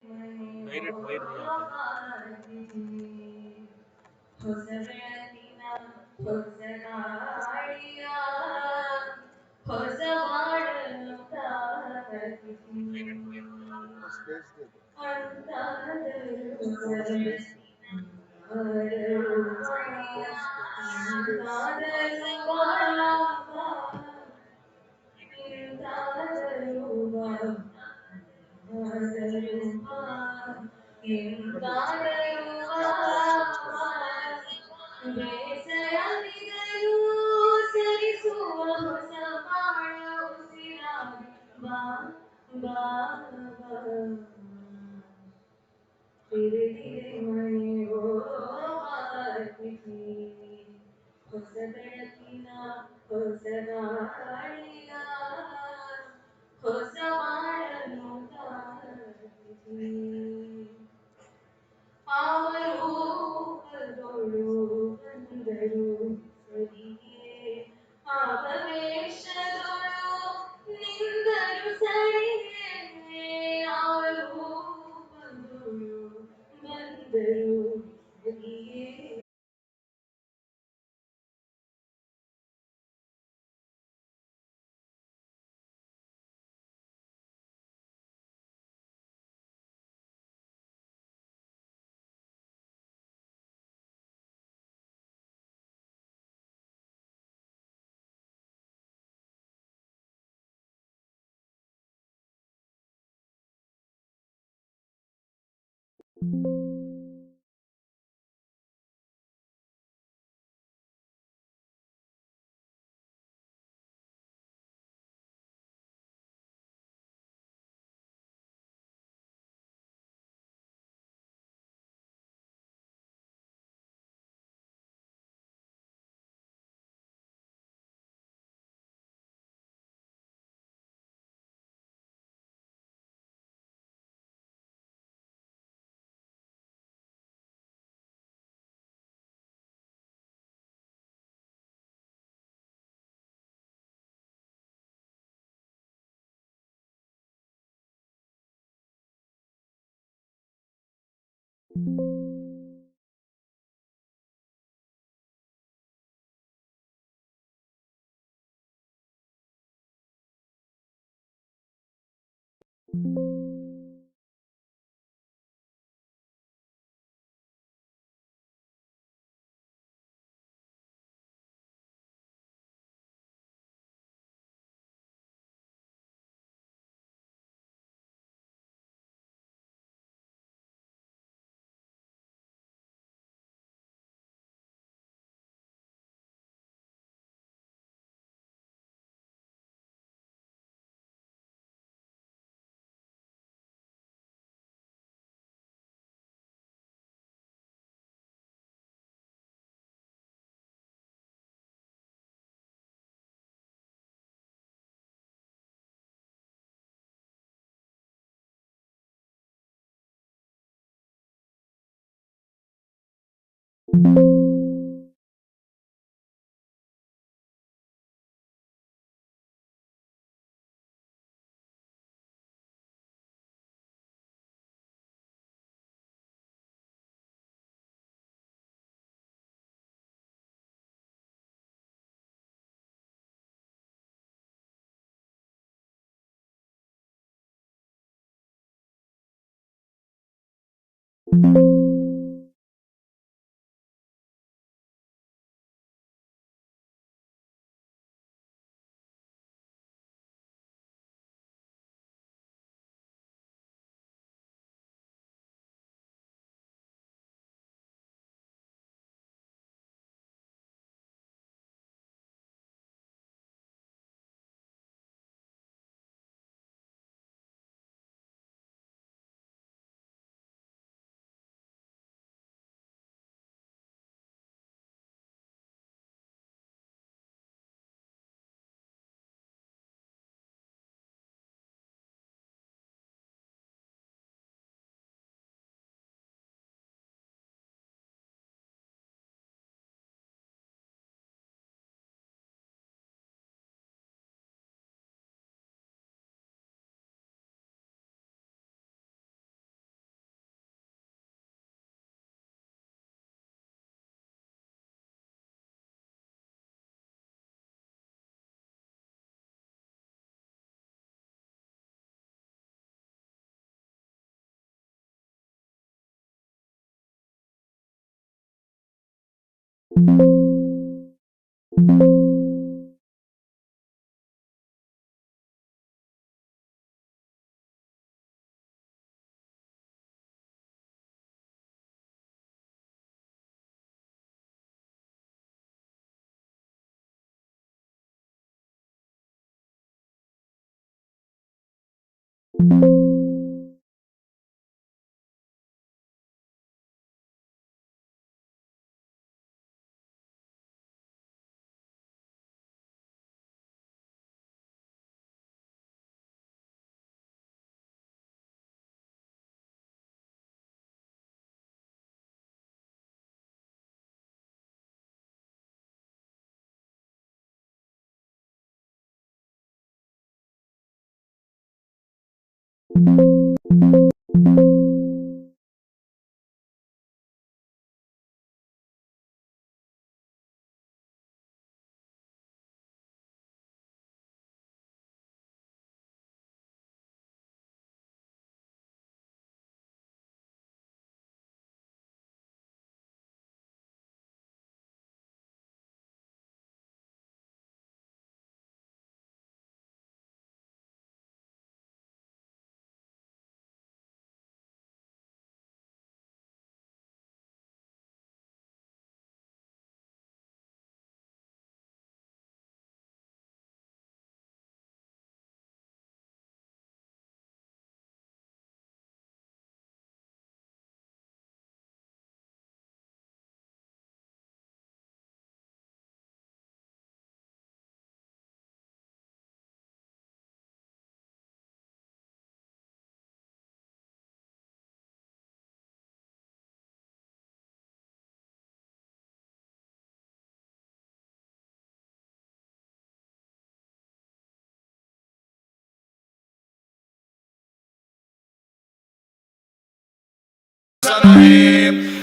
Direct wire नहीं आता है। स्पेस दे दो, थोड़ा स्पेस अंतरु थोड़ा स्पेस क्या थोड़ा चेंज करो। धीरे धीरे मणि वो बाती ಹೊಸ ಬೆಳಕಿನ ಹೊಸ ದಾರಿಯ ಹೊಸ ಬಾಳನ್ನು ತಾರಿಸಿ ಅವರೂಪದೊಳು ಬಂದರು ಸರಿಯೇ ಆವೇಶದೊಳು ನಿಂದರು ಸರಿಯೇ ಅವರೂಪದೊಳು ಬಂದರು ಸರಿಯೇ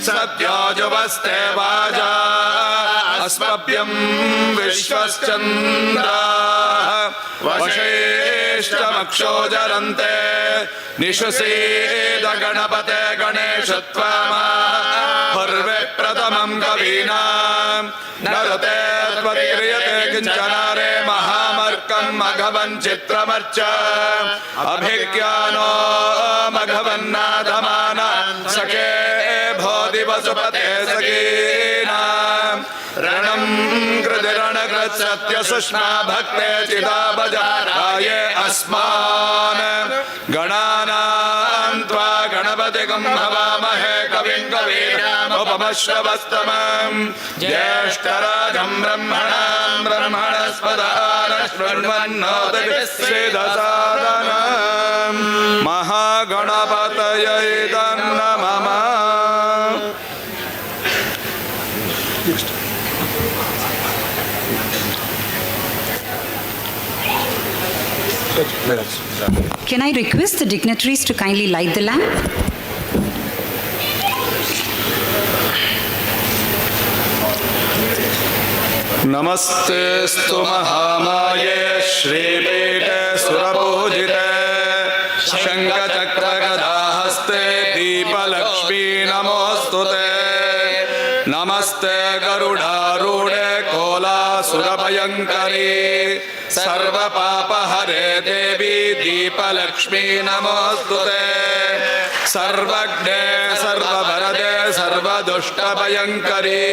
सत्योजुवस्ते वाजा अस्मभ्यं विश्वश्चन्द्राः वशेष्ठमक्षोजरन्ते निशुसीद गणपते गणेशत्वामः प्रथमं कवीनां नरते त्वत्क्रियते किञ्चनारे महामर्कं मघवन् चित्रमर्च अभिज्ञानो मघवन्नाथमान सखे भोदिवसुपते सखीनां रणं कृतिरणकृत् सत्यसुष्मा भक्ते चिदाबजाराये अस्मान् गणानां त्वा गणपतिगं हवामहे कविं कवीनामुपमश्रवस्तमं ज्येष्ठराजं ब्रह्मणां ब्रह्मणस्पदानश्वन्वन्नोतिभिस्सिदसादनं महागणपतये नमः। Can I request the dignitaries to kindly light the lamp? नमस्तेस्तु महामाये श्रीपीठे सुरपूजिते शङ्खचक्रगदाहस्ते Deeplakshmi नमोऽस्तुते नमस्ते गरुडारूढे कोलासुरभयङ्करी सर्वपापहरे देवी दीपलक्ष्मी नमोऽस्तुते सर्वज्ञे सर्ववरदे सर्वदुष्टभयङ्करी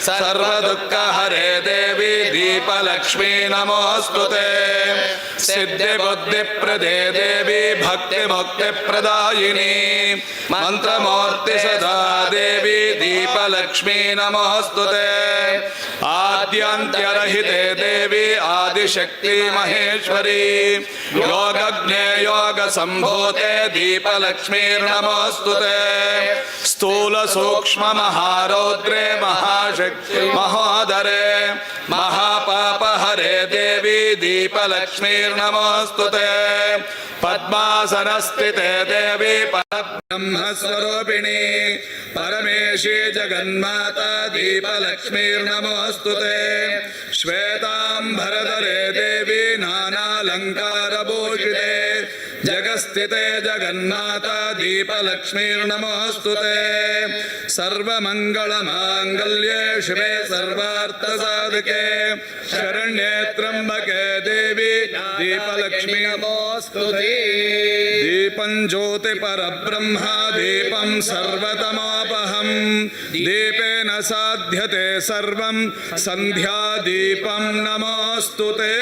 सर्वदुःखहरे देवी दीपलक्ष्मी नमोऽस्तुते सिद्धिबुद्धिप्रदे देवी भक्तिमुक्तिप्रदायिनी मन्त्रमूर्ति सदा देवी दीपलक्ष्मी नमोऽस्तुते आद्यन्त्यरहिते देवी आदिशक्ति महेश्वरी योगज्ञे योगसम्भूते दीपलक्ष्मी नमोऽस्तुते स्थूल सूक्ष्म महारौद्रे महाशक्ति महोदरे महापापहरे देवी दीपलक्ष्मी नमोऽस्तुते पद्मासनस्थिते देवी परब्रह्मस्वरूपिणी परमेशी जगन्माता दीपलक्ष्मी नमोऽस्तुते श्वेताम्बरधरे देवी नानालङ्कारभूषिते जगस्ति स्थिते जगन्माता दीपलक्ष्मीर्नमोऽस्तु ते। सर्वमङ्गलमाङ्गल्ये शिवे सर्वार्थसाधके शरण्ये त्र्यम्बके देवी दीपलक्ष्मी नमोऽस्तु ते। दीपं ज्योतिपरब्रह्म दीपं सर्वतमोपहं दीपेन साध्यते सर्वं सन्ध्यादीपं नमोऽस्तु ते।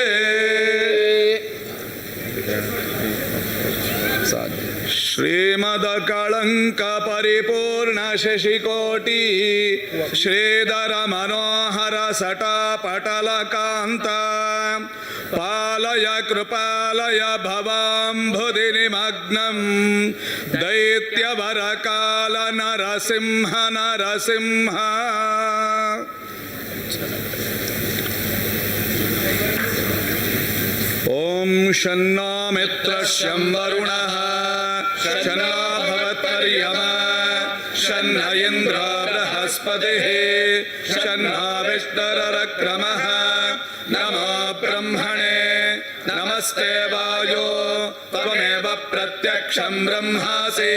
श्रीमदकलङ्क परिपूर्ण शशिकोटि श्रीधर मनोहर सटापटलकान्त पालय कृपालय भवाम्बुधि निमग्नं दैत्यवरकाल नरसिंह नरसिंह। ॐ शन्नो मित्रः शं वरुणः शन्नो भवत्पर्यमा शन्न इन्द्रो बृहस्पतिः शन्नो विष्णुरक्रमः। नमो ब्रह्मणे नमस्ते वायो त्वमेव प्रत्यक्षं ब्रह्मासि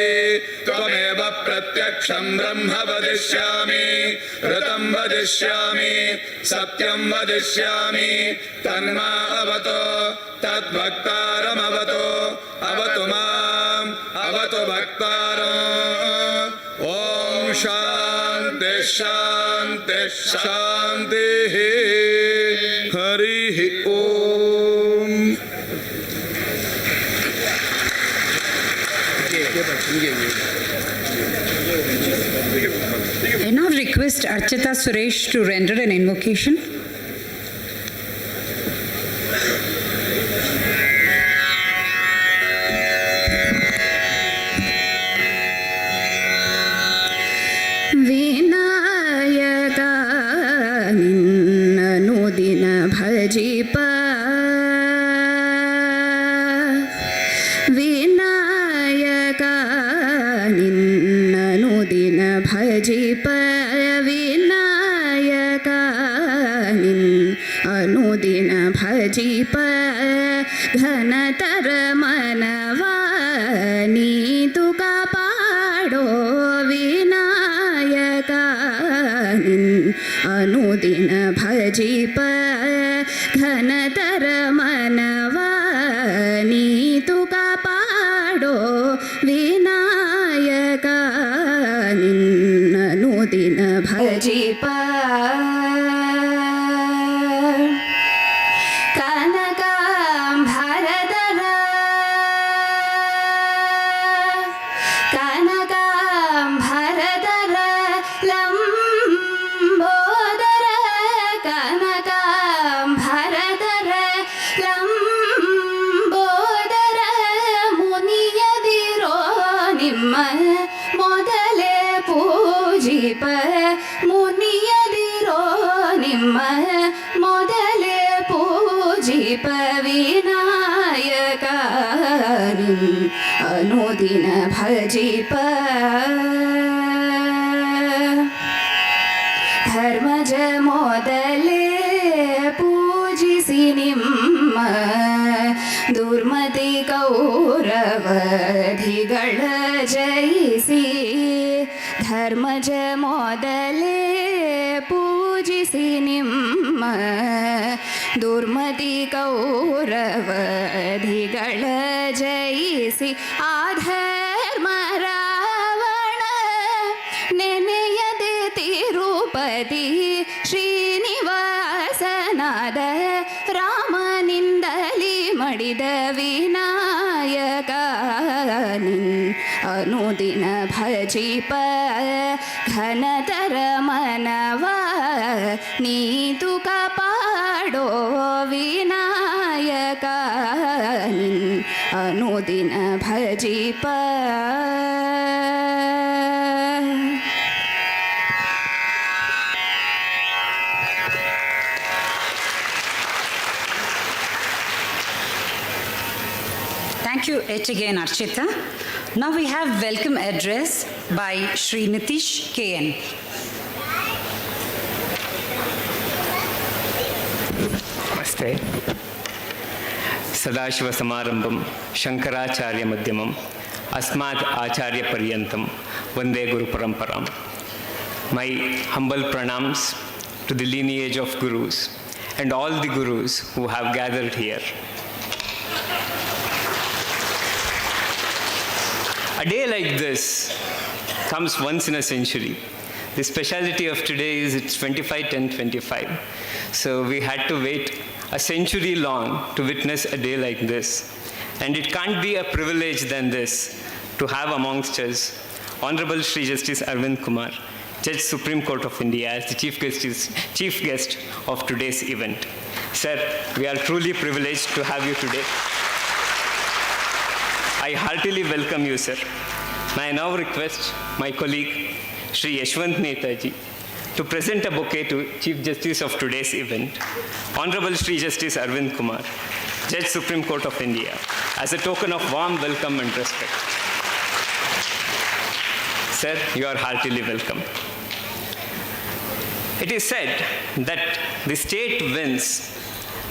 त्वमेव प्रत्यक्षं ब्रह्म वदिष्यामि ऋतं वदिष्यामि सत्यं वदिष्यामि तन्मा अवतो तद्भक्तारमवतो अवतु माम् अवतु भक्तारम्। ॐ शान्ति शान्ति शान्तिः। हरिः ॐ। I now request Archita Suresh to render an invocation. Vinayaka ನಿನ್ನನು ದಿನ ಭಜಿಪ ವಿನಾಯಕ ನಿನ್ನನು ದಿನ ಭಜಿಪ ವಿನಾಯಕ ಅನುದಿನ ಭಜಿಪ ಘನತರ ಮನವಾ ನೀತು ಕಾಪಾಡೋ ವಿನಾಯಕ ಅನುದಿನ ಭಜಿಪ ಘನತರ ಮನವಾ ನೀತು ಕಾಪಾಡೋ ವಿನಾಯಕ ನಿನ್ನನುದಿನ ಭಜಿಪ ಕನಕಾಂಬರಧರ ಕನಕಾಂಬರಧರ ಲಂಬೋದರ ಕನಕಾಂಬರಧರ ಲಂಬೋದರ ಮುನಿಯದಿರೋ ನಿಮ್ಮ ಮೊದಲೇ ಪೂಜಿಪ ಮುನಿಯದಿರೋ ನಿಮ್ಮ ಮೊದಲೇ ಪೂಜಿಪ ವಿನಾಯಕ ಅನುದಿನ ಭಜಿಪ ಧರ್ಮಜ ಮೊದಲೇ ಪೂಜಿಸಿ ನಿಮ್ಮ ದುರ್ಮತಿ ಕೌರವಧಿಗಳ ಜಯಿಸಿ ಧರ್ಮಜ ಮೊದಲೇ ಪೂಜಿಸಿ ನಿಮ್ಮ ದುರ್ಮತಿ ಕೌರವಧಿಗಳ ಜಯಿಸಿ ಆಧರ್ಮ ರಾವಣ ನೆನೆಯದೆ ತಿರುಪತಿ ಶ್ರೀನಿವಾಸನಾದ ರಾಮನಿಂದಲಿ ಮಡಿದ ವಿನಾಯಕ ಅನುದಿನ ಭಜಿಪ ಘನತರ ಮನವ ನೀತು ಕಾಪಾಡೋ ವಿನಾಯಕ ಅನುದಿನ ಭಜಿಪ Thank you yet again, Archita. Now we have welcome address by Shri Nitish KN. Namaste. सदाशिवसमारम्भं शङ्कराचार्यमध्यमम् अस्मात् आचार्यपर्यन्तं वन्दे गुरुपरम्पराम्. My humble pranams to the lineage of gurus and all the gurus who have gathered here. A day like this comes once in a century. The speciality of today is it's 25-10-25. So we had to wait a century long to witness a day like this. And it can't be a privilege than this to have amongst us Honorable Sri Justice Arvind Kumar, Judge Supreme Court of India, as the chief guest of today's event. Sir, we are truly privileged to have you today. I heartily welcome you, sir. May I now request my colleague, Sri Yashwant Netaji, to present a bouquet to Chief Justice of today's event, Honorable Sri Justice Arvind Kumar, Judge Supreme Court of India, as a token of warm welcome and respect. Sir, you are heartily welcome. It is said that the state wins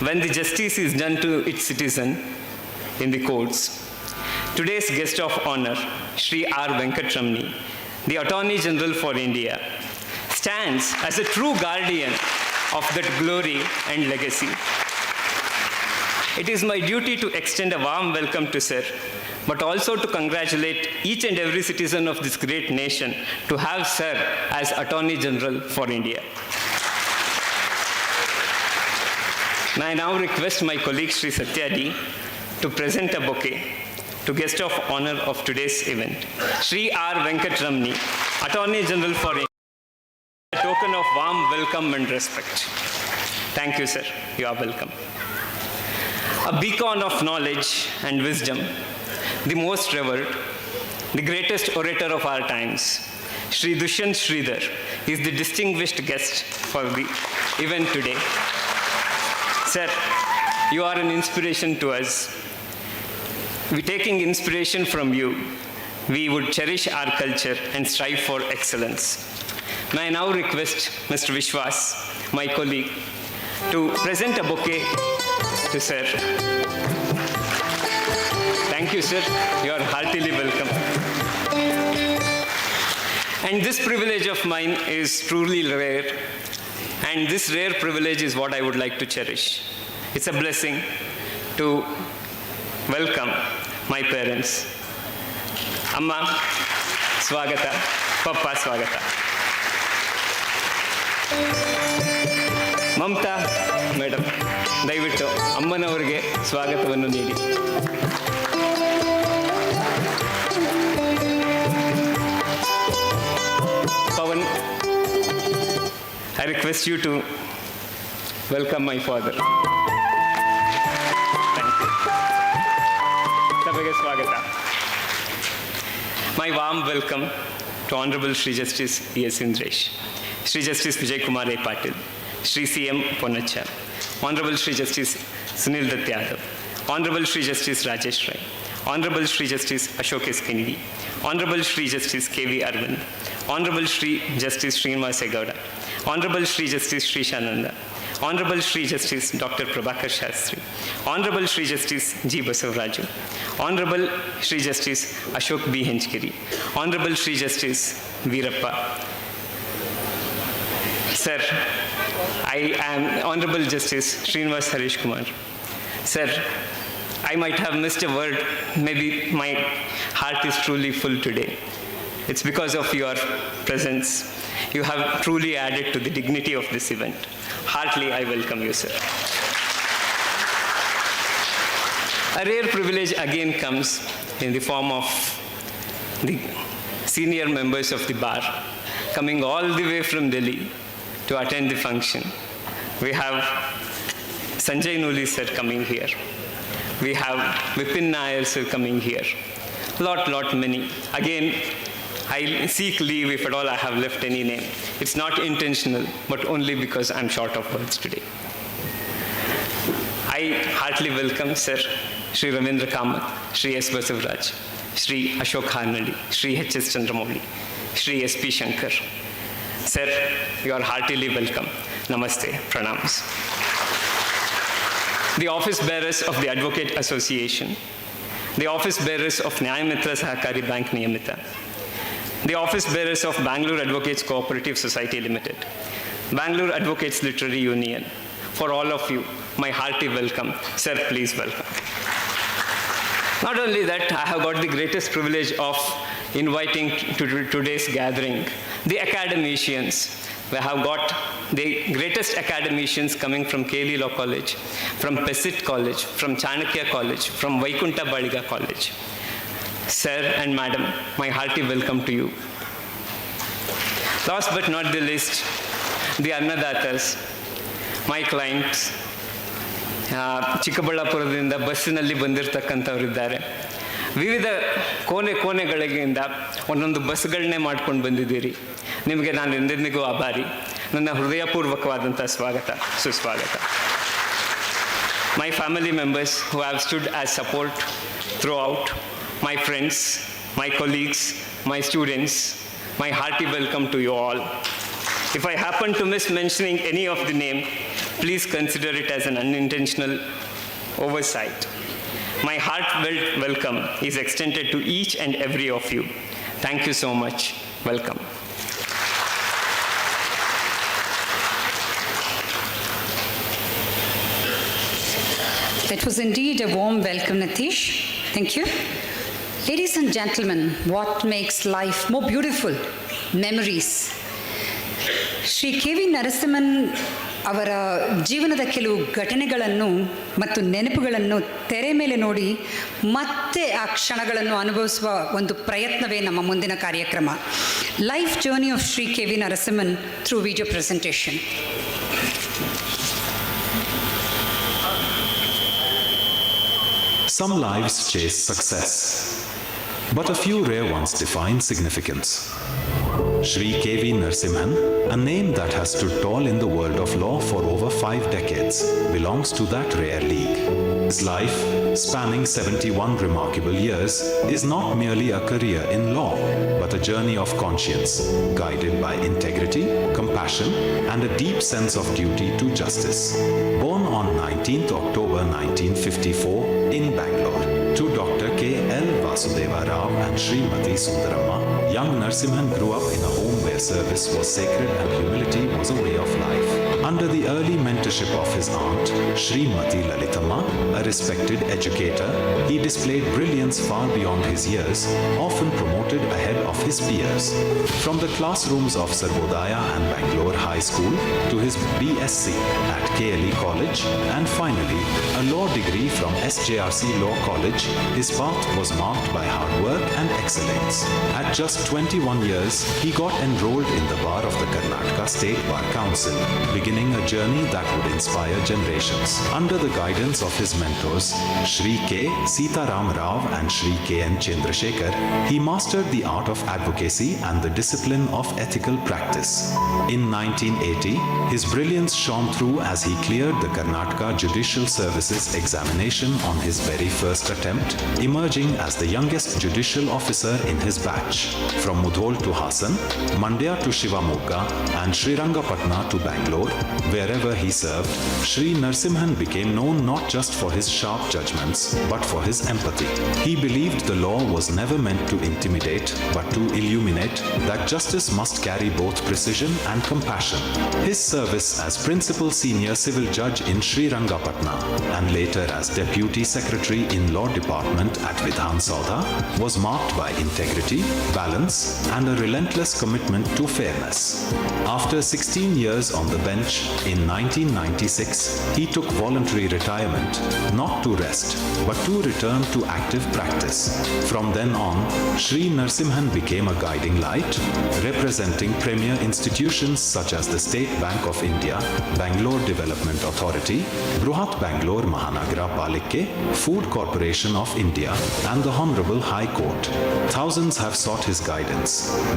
when the justice is done to its citizen in the courts. Today's guest of honor, Sri R. Venkatramani, the Attorney General for India, stands as a true guardian of that glory and legacy. It is my duty to extend a warm welcome to sir, but also to congratulate each and every citizen of this great nation to have sir as Attorney General for India. May I now request my colleague Sri Satyadi to present a bouquet to guest of honor of today's event, Sri R. Venkatramani, Attorney General for India, a token of warm welcome and respect. Thank you, sir. You are welcome. A beacon of knowledge and wisdom, the most revered, the greatest orator of our times, Sri Dushyant Sridhar, is the distinguished guest for the event today. Sir, you are an inspiration to us. We taking inspiration from you, we would cherish our culture and strive for excellence. May I now request Mr. Vishwas, my colleague, to present a bouquet to sir. Thank you, sir. You are heartily welcome. And this privilege of mine is truly rare. And this rare privilege is what I would like to cherish. It's a blessing to welcome my parents. Amma, swagata. Papa, swagata. Mamta, madam, ದಯವಿಟ್ಟು ಅಮ್ಮನವರಿಗೆ ಸ್ವಾಗತವನ್ನು ನೀಡಿ. Pavan, I request you to welcome my father. Thank you. Sabage swagata. My warm welcome to Honorable Sri Justice E.S. Indresh, Sri Justice Vijay Kumar A. Patil, Sri C.M. Ponnacha, Honorable Sri Justice Sunil Dutt Yadav, Honorable Sri Justice Rajesh Rai, Honorable Sri Justice Ashok S. Kennedy, Honorable Sri Justice K.V. Arvind, Honorable Sri Justice Srinivasa Gowda, Honorable Sri Justice Sri Shananda, Honorable Sri Justice Dr. Prabhakar Shastri, Honorable Sri Justice G. Basavaraju, Honorable Sri Justice Ashok B. Henchkiri, Honorable Sri Justice Veerappa. Sir, I am Honorable Justice Srinivas Harish Kumar. Sir, I might have missed a word. Maybe my heart is truly full today. It's because of your presence. You have truly added to the dignity of this event. Heartily, I welcome you, sir. A rare privilege again comes in the form of the senior members of the bar coming all the way from Delhi to attend the function. We have Sanjay Nuli sir coming here. We have Vipin Nair sir coming here. Lot many. Again, I seek leave if at all I have left any name. It's not intentional, but only because I'm short of words today. I heartily welcome Sir Sri Ravindra Kamath, Sri S. Basavaraj, Sri Ashok Hanali, Sri H.S. Chandramouli, Sri S.P. Shankar. Sir, you are heartily welcome. Namaste, pranams. the office bearers of the Advocate Association, the office bearers of Nyayamitra Sahakari Bank Niyamita, the office bearers of Bangalore Advocates Cooperative Society Limited, Bangalore Advocates Literary Union. For all of you, my hearty welcome. Sir, please welcome. Not only that, I have got the greatest privilege of inviting to today's gathering the academicians. We have got the greatest academicians coming from KLE Law College, from Pesit College, from Chanakya College, from Vaikunta Baliga College. Sir and Madam, my hearty welcome to you. Last but not the least, the Annadatas, my clients, ಚಿಕ್ಕಬಳ್ಳಾಪುರದಿಂದ ಬಸ್ಸಿನಲ್ಲಿ ಬಂದಿರತಕ್ಕಂಥವರಿದ್ದಾರೆ. ವಿವಿಧ ಕೋಣೆಗಳಿಂದ ಒಂದೊಂದು ಬಸ್ಗಳನ್ನೇ ಮಾಡ್ಕೊಂಡು ಬಂದಿದ್ದೀರಿ. ನಿಮಗೆ ನಾನು ಎಂದೆಂದಿಗೂ ಆಭಾರಿ. ನನ್ನ ಹೃದಯಪೂರ್ವಕವಾದಂಥ ಸ್ವಾಗತ, ಸುಸ್ವಾಗತ. My family members who have stood as support throughout, my friends, my colleagues, my students, my hearty welcome to you all. If I happen to miss mentioning any of the name, please consider it as an unintentional oversight. My heartfelt welcome is extended to each and every of you. Thank you so much. Welcome. That was indeed a warm welcome, Nitish. Thank you. Ladies and gentlemen, what makes life more beautiful? Memories. Shri KV. Narasimhan ಅವರ ಜೀವನದ ಕೆಲವು ಘಟನೆಗಳನ್ನು ಮತ್ತು ನೆನಪುಗಳನ್ನು ತೆರೆ ಮೇಲೆ ನೋಡಿ ಮತ್ತೆ ಆ ಕ್ಷಣಗಳನ್ನು ಅನುಭವಿಸುವ ಒಂದು ಪ್ರಯತ್ನವೇ ನಮ್ಮ ಮುಂದಿನ ಕಾರ್ಯಕ್ರಮ. Life journey of Shri KV. Narasimhan through video presentation. Some lives chase success, but a few rare ones define significance. Shri K.V. Narasimhan, a name that has stood tall in the world of law for over 5 decades, belongs to that rare league. His life, spanning 71 remarkable years, is not merely a career in law, but a journey of conscience, guided by integrity, compassion, and a deep sense of duty to justice. Born on 19th October 1954 in Bangalore, to Dr. K.L. Vasudeva Rao and Srimati Sundaramma, young Narasimhan grew up in a home where service was sacred and humility was a way of life. Under the early mentorship of his aunt, Srimati Lalitamma, a respected educator, he displayed brilliance far beyond his years, often promoted ahead of his peers. From the classrooms of Sarvodaya and Bangalore High School to his BSc at KLE College and finally a law degree from SJRC Law College, his path was marked by hard work and excellence. At just 21 years, he got enrolled in the bar of the Karnataka State Bar Council, beginning a journey that would inspire generations. Under the guidance of his mentors, Shri K. Sitaram Rao and Shri K.N. Chandrasekhar, he mastered the art of advocacy and the discipline of ethical practice. In 1980, his brilliance shone through as he cleared the Karnataka Judicial Services examination on his very first attempt, emerging as the youngest judicial officer in his batch. From Mudhol to Hassan, Mandya to Shivamogga, and Srirangapatna to Bangalore, wherever he served, Shri Narasimhan became known not just for his sharp judgments, but for his empathy. He believed the law was never meant to intimidate, but to illuminate, that justice must carry both precision and compassion. His service as Principal Senior Civil Judge in Srirangapatna and later as Deputy Secretary in Law Department at Vidhan Saudha was marked by integrity, balance, and a relentless commitment to fairness. After 16 years on the bench, in 1996, he took voluntary retirement, not to rest, but to return to active practice. From then on, Shri Narasimhan became a guiding light, representing premier institutions such as the State Bank of India, Bangalore Development Authority, Bruhat Bangalore Mahanagara Palike, Food Corporation of India, and the Honorable High Court. Thousands have sought his guidance.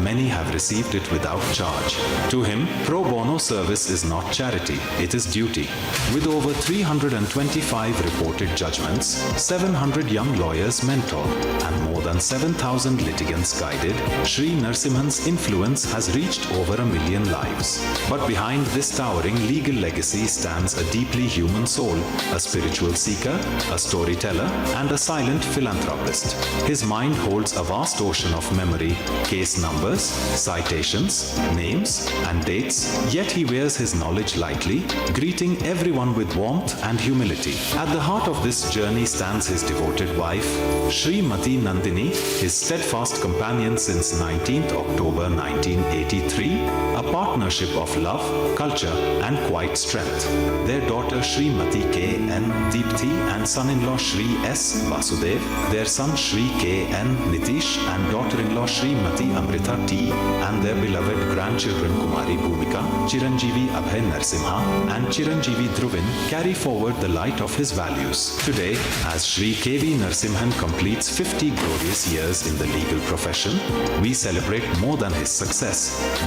Many have received it without charge. To him, pro bono service is not not charity, it is duty. With over 325 reported judgments, 700 young lawyers mentored, and more than 7,000 litigants guided, Sri Narsimhan's influence has reached over 1 million lives. But behind this towering legal legacy stands a deeply human soul, a spiritual seeker, a storyteller, and a silent philanthropist. His mind holds a vast ocean of memory, case numbers, citations, names, and dates, yet he wears his knowledge lightly, greeting everyone with warmth and humility. At the heart of this journey stands his devoted wife, Srimati Nandini, his steadfast companion since 19th October 1983, a partnership of love, culture, and quiet strength. Their daughter Srimati K.N. Deepthi and son-in-law Sri S. Vasudev, their son Sri K.N. Nitish and daughter-in-law Srimati Amrita T. and their beloved grandchildren Kumari Bhumika, Chiranjeevi Abhay Narsimha and Chiranjeevi Dhruvin carry forward the light of his values. Today, as Sri K.V. Narsimhan completes 50 glorious years in the legal profession, we celebrate more than his success,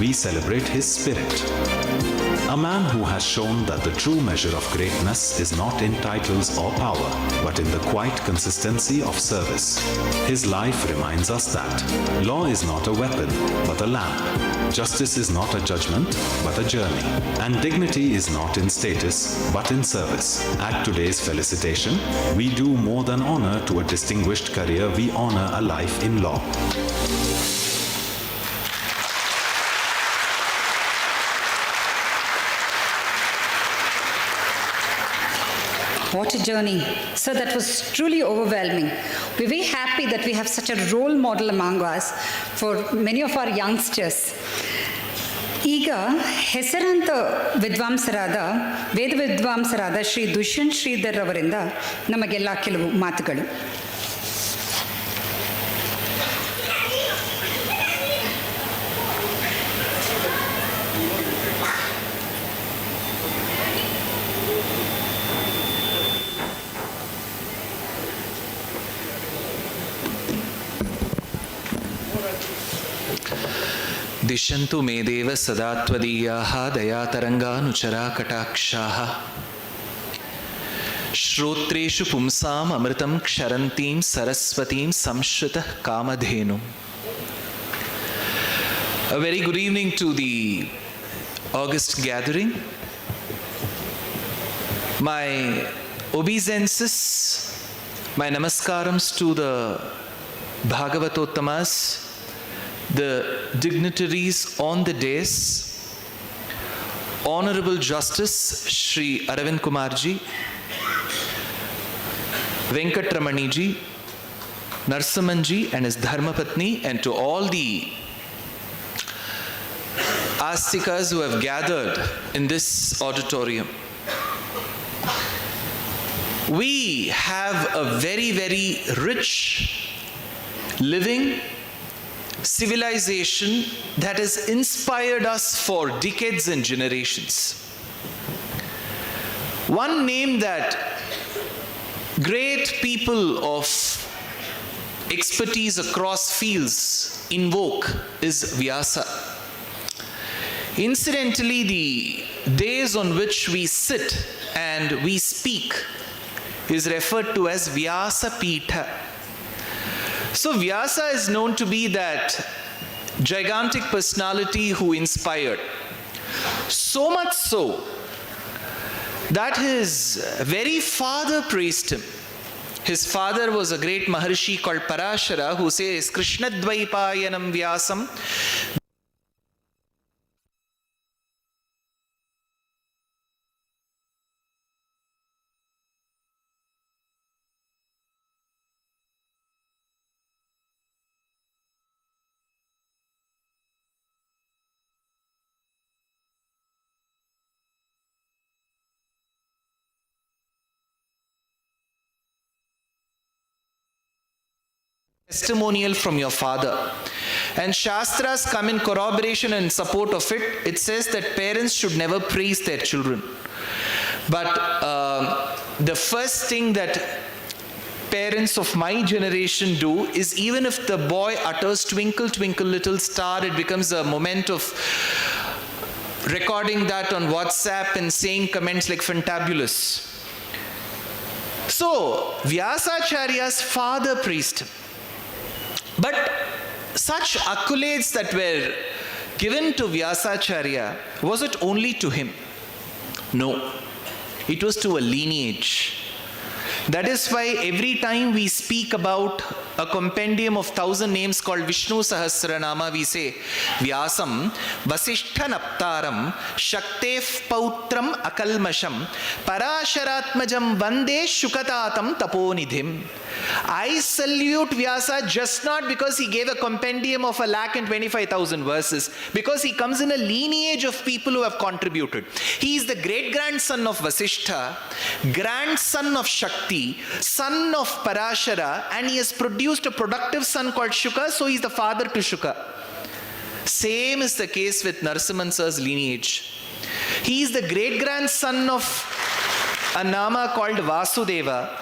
we celebrate his spirit. A man who has shown that the true measure of greatness is not in titles or power, but in the quiet consistency of service. His life reminds us that law is not a weapon, but a lamp. Justice is not a judgment, but a journey. And dignity is not in status, but in service. At today's Felicitation, we do more than honor to a distinguished career, we honor a life in law. What a journey. So that was truly overwhelming. We're very happy that we have such a role model among us for many of our youngsters. ಈಗ ಹೆಸರಾಂತ ವಿದ್ವಾಂಸರಾದ ವೇದ ವಿದ್ವಾಂಸರಾದ ಶ್ರೀ ದುಷ್ಯಂತ್ ಶ್ರೀಧರ್ ಅವರಿಂದ ನಮಗೆಲ್ಲ ಕೆಲವು ಮಾತುಗಳು. दिशन्तु मे देव सदा त्वदीयाः दयातरङ्गानुचरा कटाक्षाः श्रोत्रेषु पुंसाम् अमृतं क्षरन्तीं सरस्वतीं संश्रितः कामधेनुम्. A very good evening to the August gathering. My obeisances, my namaskarams to the Bhagavatottamas, the dignitaries on the dais, Honorable Justice Shri Aravind Kumarji, Venkatramaniji, Narsimhanji and his Dharmapatni, and to all the Astikas who have gathered in this auditorium. We have a very, very rich living civilization that has inspired us for decades and generations. One name that great people of expertise across fields invoke is Vyasa. Incidentally, the days on which we sit and we speak is referred to as Vyasa Pitha. So Vyasa is known to be that gigantic personality who inspired. So much so that his very father praised him. His father was a great Maharshi called Parashara, who says, Krishnadvaipayanam Vyasam testimonial from your father. And Shastras come in corroboration and support of it. It says that parents should never praise their children. But the first thing that parents of my generation do is, even if the boy utters twinkle, twinkle little star, it becomes a moment of recording that on WhatsApp and saying comments like fantabulous. So, Vyasacharya's father praised him. But such accolades that were given to Vyasacharya, was it only to him? No. It was to a lineage. That is why every time we speak about a compendium of 1,000 names called Vishnu Sahasranama, we say Vyasam Vasishtha Naptaram Shaktef Pautram Akalmasham Parasharatmajam Vande Shukatatam Taponidhim. I salute Vyasa just not because he gave a compendium of 1,25,000 verses, because he comes in a lineage of people who have contributed. He is the great-grandson of Vasishtha, grandson of Shakti, son of Parashara, and he has produced a productive son called Shuka, so he is the father to Shuka. Same is the case with Narasimhan Sir's lineage. He is the great-grandson of a Nama called Vasudeva,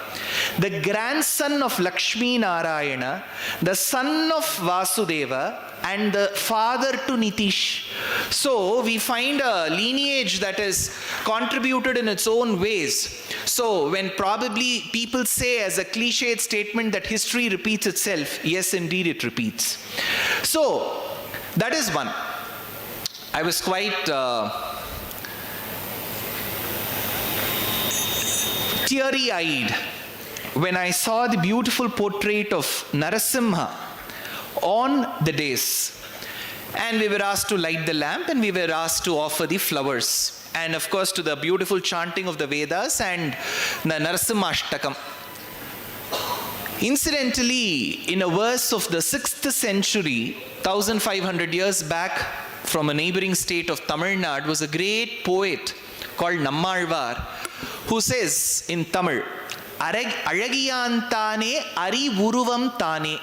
the grandson of Lakshmi Narayana, the son of Vasudeva, and the father to Nitish. So we find a lineage that is contributed in its own ways. So when probably people say as a cliched statement that history repeats itself, yes, indeed it repeats. So that is one. I was quite teary-eyed when I saw the beautiful portrait of Narasimha on the dais. And we were asked to light the lamp, and we were asked to offer the flowers. And of course to the beautiful chanting of the Vedas and the Narasimhashtakam. Incidentally, in a verse of the 6th century, 1500 years back, from a neighboring state of Tamil Nadu, was a great poet called Nammalvar, who says in Tamil, Azhagiyantane Ari Uruvam Tane.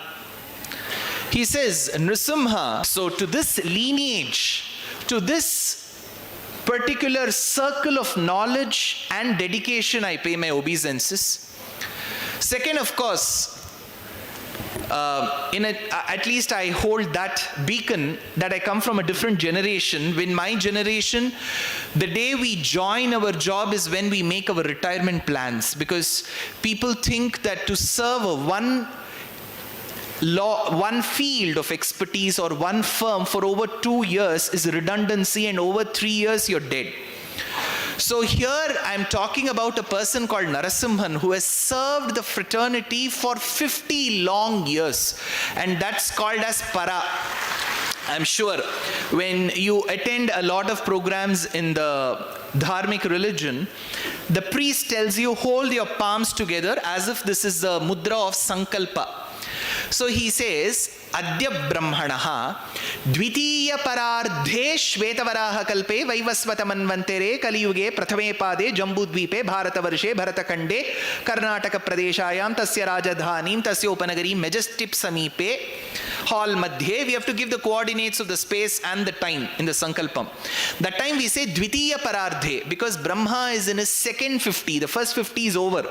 He says, Nrisimha, so to this lineage, to this particular circle of knowledge and dedication, I pay my obeisances. Second, of course, at least I hold that beacon that I come from a different generation. When my generation, the day we join our job is when we make our retirement plans, because people think that to serve one field of expertise or one firm for over 2 years is redundancy, and over 3 years you're dead. So here I'm talking about a person called Narasimhan who has served the fraternity for 50 long years, and that's called as Para. I'm sure when you attend a lot of programs in the Dharmic religion, the priest tells you hold your palms together as if this is the mudra of Sankalpa. So he says, Adya Brahmanaha Dvitiya Parardhe Shvetavaraha Kalpe Vaivasvatamanvantere Kaliyuge Prathame Pade Jambudvipe Bharatavarshe Bharatakande Karnataka Pradeshayam Tasya Rajadhanim Tasya Upanagari Majestip Samipe Hall Madhye. We have to give the coordinates of the space and the time in the Sankalpam. That time we say Dvitiya Parardhe, because Brahma is in his second 50. The first 50 is over.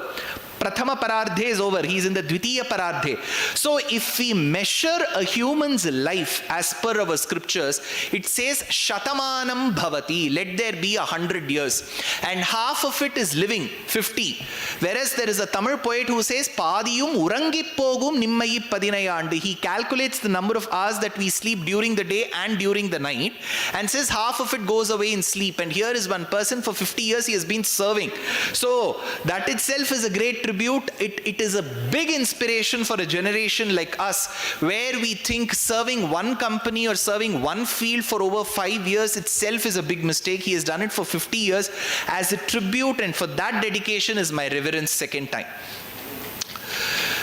Prathama Parardhe is over. He is in the Dvitiya Parardhe. So if we measure a human's life as per our scriptures, it says Shatamanam Bhavati. Let there be 100 years. And half of it is living, 50. Whereas there is a Tamil poet who says Padiyum Urangippogum Nimmayi Padinayandu. He calculates the number of hours that we sleep during the day and during the night, and says half of it goes away in sleep. And here is one person for 50 years he has been serving. So that itself is a great tribute. It is a big inspiration for a generation like us, where we think serving one company or serving one field for over 5 years itself is a big mistake. He has done it for 50 years as a tribute, and for that dedication is my reverence second time.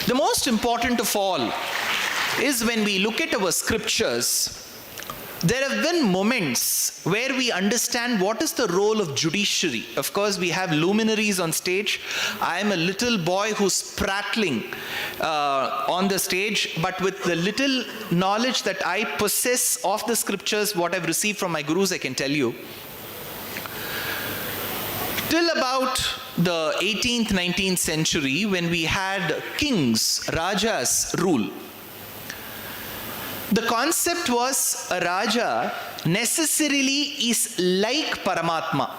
The most important of all is when we look at our scriptures, there have been moments where we understand what is the role of judiciary. Of course, we have luminaries on stage. I am a little boy who's prattling on the stage, but with the little knowledge that I possess of the scriptures, what I've received from my gurus, I can tell you. Till about the 18th, 19th century, when we had kings, rajas rule, the concept was a Raja necessarily is like Paramatma.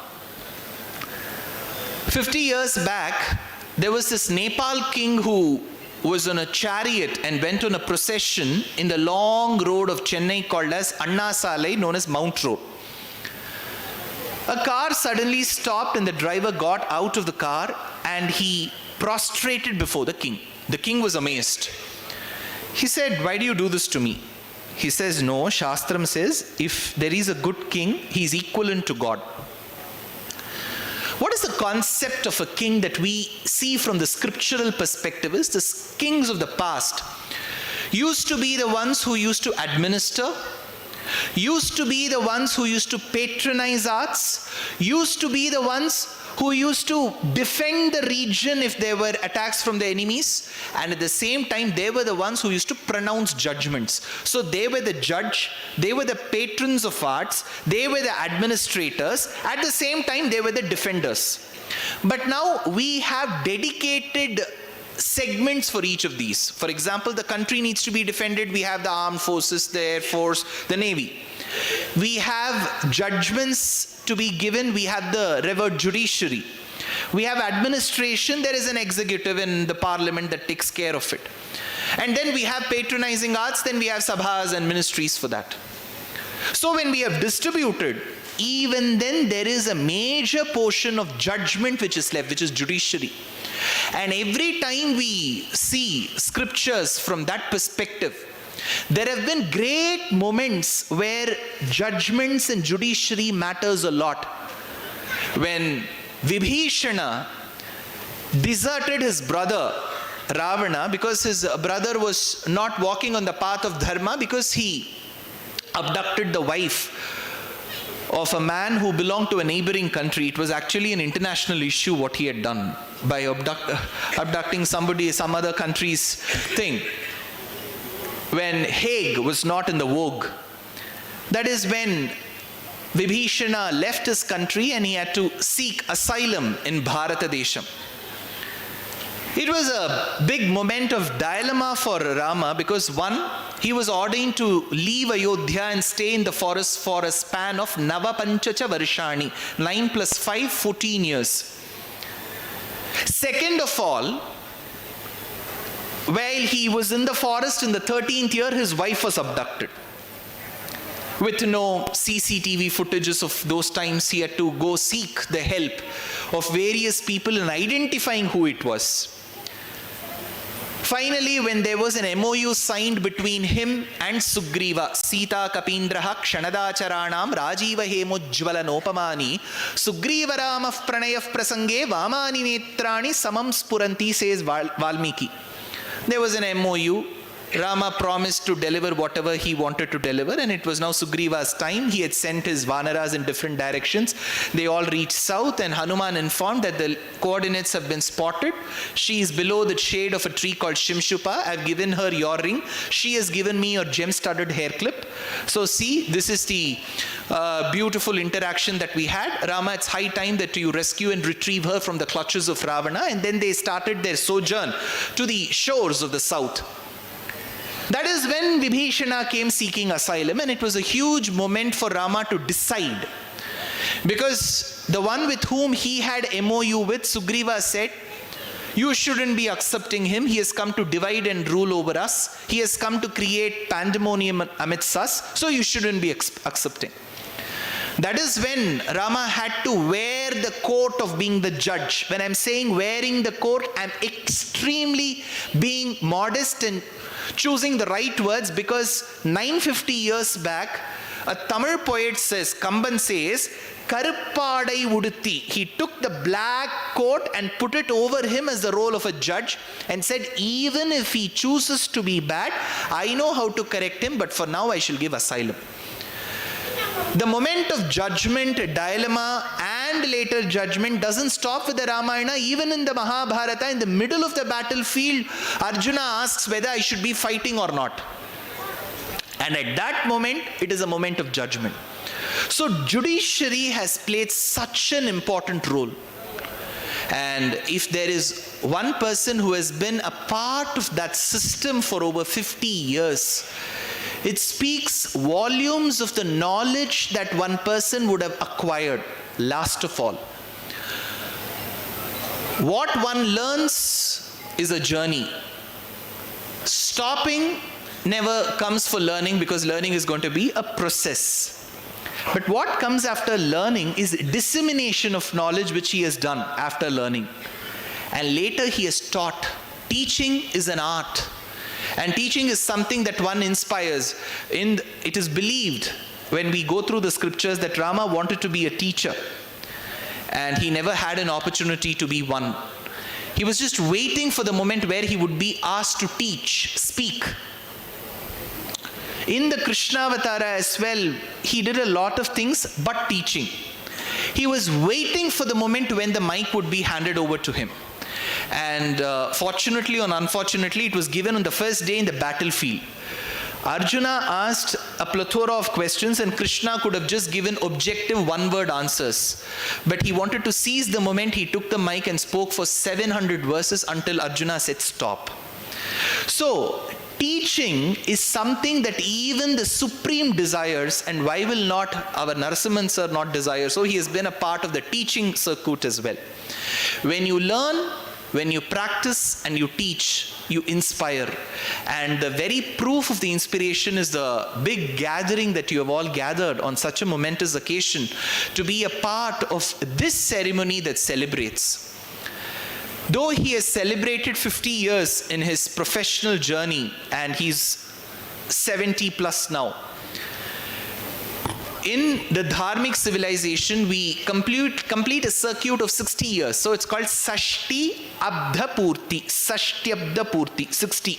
50 years back, there was this Nepal king who was on a chariot and went on a procession in the long road of Chennai called as Anna Salai, known as Mount Road. A car suddenly stopped and the driver got out of the car and he prostrated before the king. The king was amazed. He said, "Why do you do this to me?" He says, "No, Shastram says, if there is a good king, he is equivalent to God." What is the concept of a king that we see from the scriptural perspective is the kings of the past used to be the ones who used to administer, used to be the ones who used to patronize arts, used to be the ones who used to defend the region if there were attacks from the enemies, and at the same time they were the ones who used to pronounce judgments. So they were the judge, they were the patrons of arts, they were the administrators, at the same time they were the defenders. But now we have dedicated segments for each of these. For example, the country needs to be defended, we have the armed forces, the air force, the navy. We have judgments to be given, we have the revered judiciary. We have administration, there is an executive in the parliament that takes care of it. And then we have patronizing arts, then we have sabhas and ministries for that. So when we have distributed, even then there is a major portion of judgment which is left, which is judiciary. And every time we see scriptures from that perspective, there have been great moments where judgments and judiciary matters a lot. When Vibhishana deserted his brother Ravana because his brother was not walking on the path of dharma because he abducted the wife of a man who belonged to a neighboring country. It was actually an international issue what he had done by abducting somebody, some other country's thing. When Hague was not in the vogue, that is when Vibhishana left his country and he had to seek asylum in Bharata Desham. It was a big moment of dilemma for Rama because one, he was ordained to leave Ayodhya and stay in the forest for a span of Navapanchacha Varshani, 9 plus 5, 14 years. Second of all, while he was in the forest in the 13th year, his wife was abducted. With no CCTV footages of those times, he had to go seek the help of various people in identifying who it was. Finally, when there was an MOU signed between him and Sugriva, Sita Kapindraha Kshanadacharanam Rajiva Hemujjvala Nopamani, Sugriva Ramah Pranayah Prasange Vamani Netrani Samam Spuranti, says Valmiki. There was an MOU. Rama promised to deliver whatever he wanted to deliver, and it was now Sugriva's time. He had sent his Vanaras in different directions. They all reached south, and Hanuman informed that the coordinates have been spotted. She is below the shade of a tree called Shimshupa. I've given her your ring. She has given me your gem-studded hair clip. So see, this is the beautiful interaction that we had. Rama, it's high time that you rescue and retrieve her from the clutches of Ravana. And then they started their sojourn to the shores of the south. That is when Vibhishana came seeking asylum, and it was a huge moment for Rama to decide. Because the one with whom he had MOU with, Sugriva said, you shouldn't be accepting him. He has come to divide and rule over us. He has come to create pandemonium amidst us, so you shouldn't be accepting. That is when Rama had to wear the coat of being the judge. When I'm saying wearing the coat, I'm extremely being modest and choosing the right words, because 950 years back, a Tamil poet says, Kamban says, Karuppadai Udutti. He took the black coat and put it over him as the role of a judge and said, even if he chooses to be bad, I know how to correct him, but for now I shall give asylum. The moment of judgment, dilemma, and later judgment doesn't stop with the Ramayana. Even in the Mahabharata, in the middle of the battlefield, Arjuna asks whether I should be fighting or not. And at that moment, it is a moment of judgment. So judiciary has played such an important role. And if there is one person who has been a part of that system for over 50 years, It speaks volumes of the knowledge that one person would have acquired, last of all. What one learns is a journey. Stopping never comes for learning, because learning is going to be a process. But what comes after learning is dissemination of knowledge which he has done after learning. And later he has taught. Teaching is an art. And teaching is something that one inspires. It is believed when we go through the scriptures that Rama wanted to be a teacher. And he never had an opportunity to be one. He was just waiting for the moment where he would be asked to teach, speak. In the Krishna Avatara as well, he did a lot of things but teaching. He was waiting for the moment when the mic would be handed over to him. And fortunately or unfortunately, it was given on the first day in the battlefield. Arjuna asked a plethora of questions and Krishna could have just given objective one-word answers. But he wanted to seize the moment. He took the mic and spoke for 700 verses until Arjuna said stop. So, teaching is something that even the Supreme desires, and why will not our Narasimhan sir not desire? So he has been a part of the teaching circuit as well. When you learn, when you practice and you teach, you inspire. And the very proof of the inspiration is the big gathering that you have all gathered on such a momentous occasion to be a part of this ceremony that celebrates. Though he has celebrated 50 years in his professional journey and he's 70 plus now, in the dharmic civilization, we complete a circuit of 60 years. So it's called Sashti Abdha Purti. Sashti Abdha Purti, 60.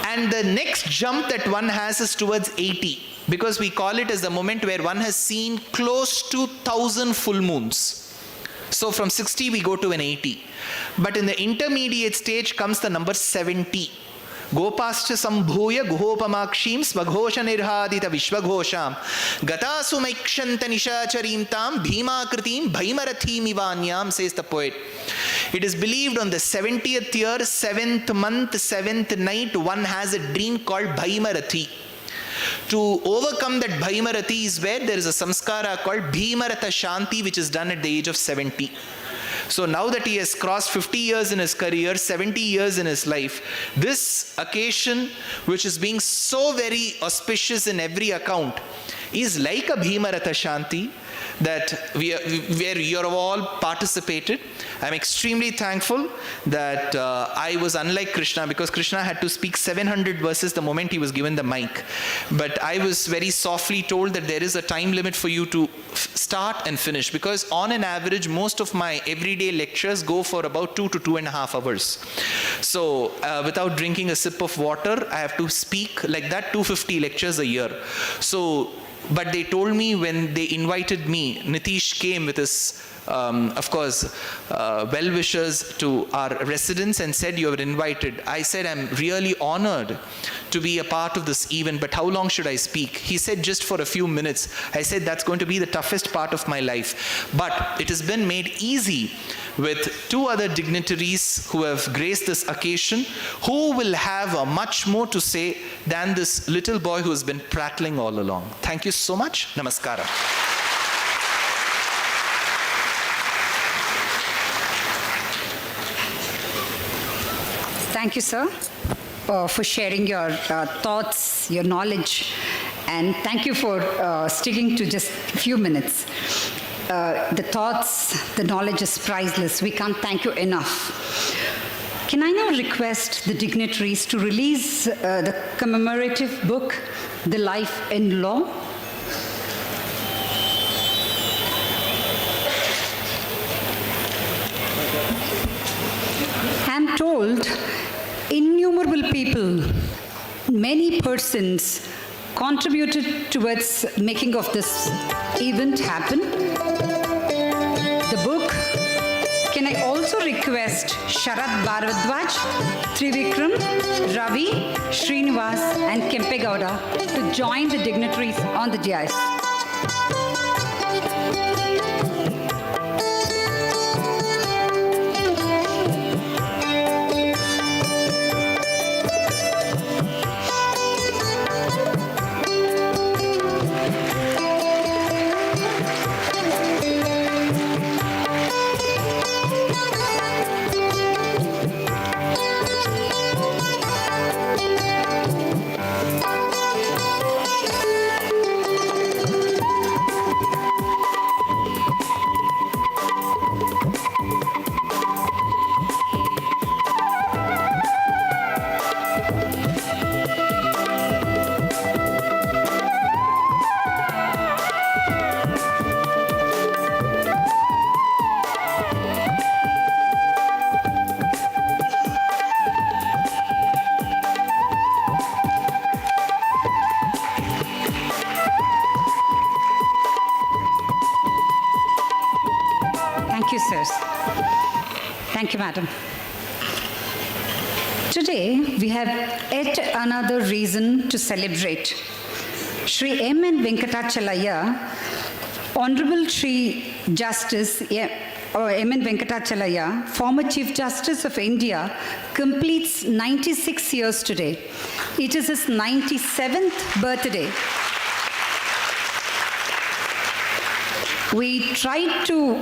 And the next jump that one has is towards 80. Because we call it as the moment where one has seen close to 1,000 full moons. So from 60 we go to an 80. But in the intermediate stage comes the number 70. Gopascha sambhuya guhopamakshim svaghosha nirhadita vishvaghosham gatasu maikshanta nishacharim tam bhimakritim bhaimarathim ivanyam, says the poet. It is believed on the 70th year, 7th month, 7th night, one has a dream called Bhaimarathi. To overcome that Bhaimarathi is where there is a samskara called Bhimaratha Shanti, which is done at the age of 70. So now that he has crossed 50 years in his career, 70 years in his life, this occasion, which is being so very auspicious in every account, is like a Bhimaratha Shanti that where you have all participated. I'm extremely thankful that I was unlike Krishna, because Krishna had to speak 700 verses the moment he was given the mic. But I was very softly told that there is a time limit for you to start and finish, because on an average most of my everyday lectures go for about 2 to 2.5 hours. So without drinking a sip of water, I have to speak like that 250 lectures a year. So but they told me when they invited me, Nitish came with his, of course, well-wishers to our residence and said, you are invited. I said, I'm really honored to be a part of this event, but how long should I speak? He said, just for a few minutes. I said, that's going to be the toughest part of my life. But it has been made easy with 2 other dignitaries who have graced this occasion, who will have much more to say than this little boy who has been prattling all along. Thank you so much. Namaskara. Thank you, sir, for sharing your thoughts, your knowledge, and thank you for sticking to just a few minutes. The thoughts, the knowledge is priceless. We can't thank you enough. Can I now request the dignitaries to release the commemorative book, The Life in Law? I'm told innumerable people, many persons contributed towards making of this event happen. The book, can I also request Sharat Bharadwaj, Trivikram, Ravi, Srinivas and Kempegowda to join the dignitaries on the dais. Thank you, Madam. Today, we have yet another reason to celebrate. Shri M. N. Venkatachalaya, Honorable Shri Justice M. N. Venkatachalaya, former Chief Justice of India, completes 96 years today. It is his 97th birthday. We tried to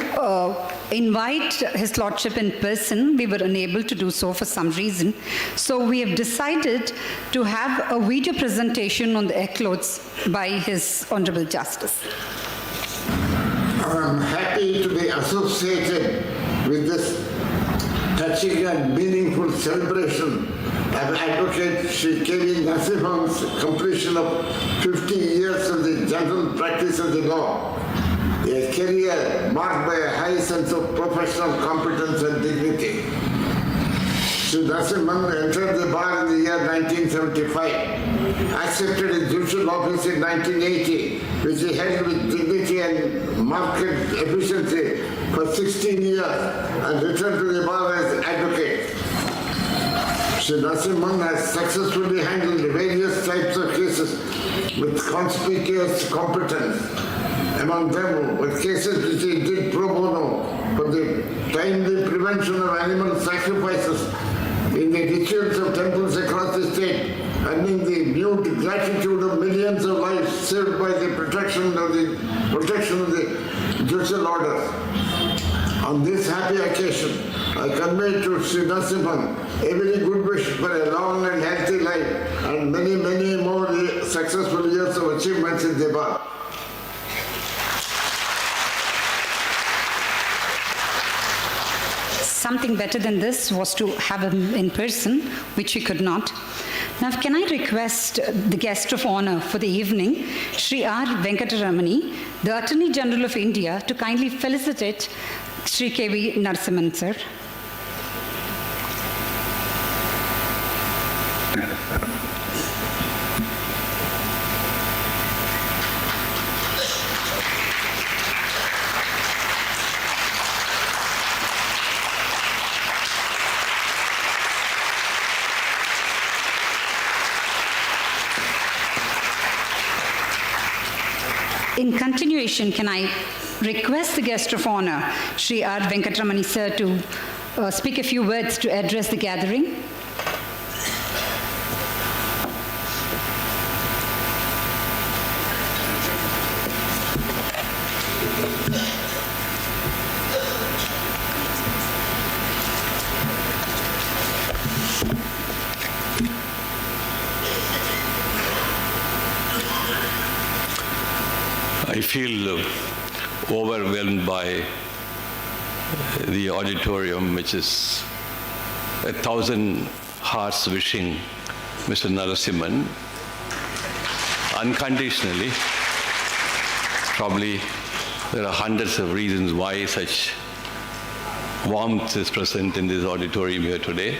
invite His Lordship in person. We were unable to do so for some reason. So we have decided to have a video presentation on the eclogues by His Honorable Justice. I'm happy to be associated with this touching and meaningful celebration of Advocate Shri K.V. Narasimhan's completion of 50 years of the general practice of the law. A career marked by a high sense of professional competence and dignity. Shri Narasimhan entered the bar in the year 1975, accepted his judicial office in 1980, which he held with dignity and marked efficiency for 16 years, and returned to the bar as advocate. Shri Narasimhan has successfully handled various types of cases with conspicuous competence. Among them were cases which he did pro bono for the timely prevention of animal sacrifices in the rituals of temples across the state, earning the mute gratitude of millions of lives saved by the protection of the judicial orders. On this happy occasion, I convey to Shri Narasimhan a very good wish for a long and healthy life and many, many more successful years of achievements in the bar. Something better than this was to have him in person, which we could not. Now, can I request the guest of honor for the evening, Shri R. Venkataramani, the Attorney General of India, to kindly felicitate Shri K.V. Narasimhan, sir. In continuation, can I request the guest of honor, Shri R. Venkataramani, sir, to speak a few words to address the gathering? I feel overwhelmed by the auditorium, which is 1,000 hearts wishing Mr. Narasimhan unconditionally. Probably there are hundreds of reasons why such warmth is present in this auditorium here today.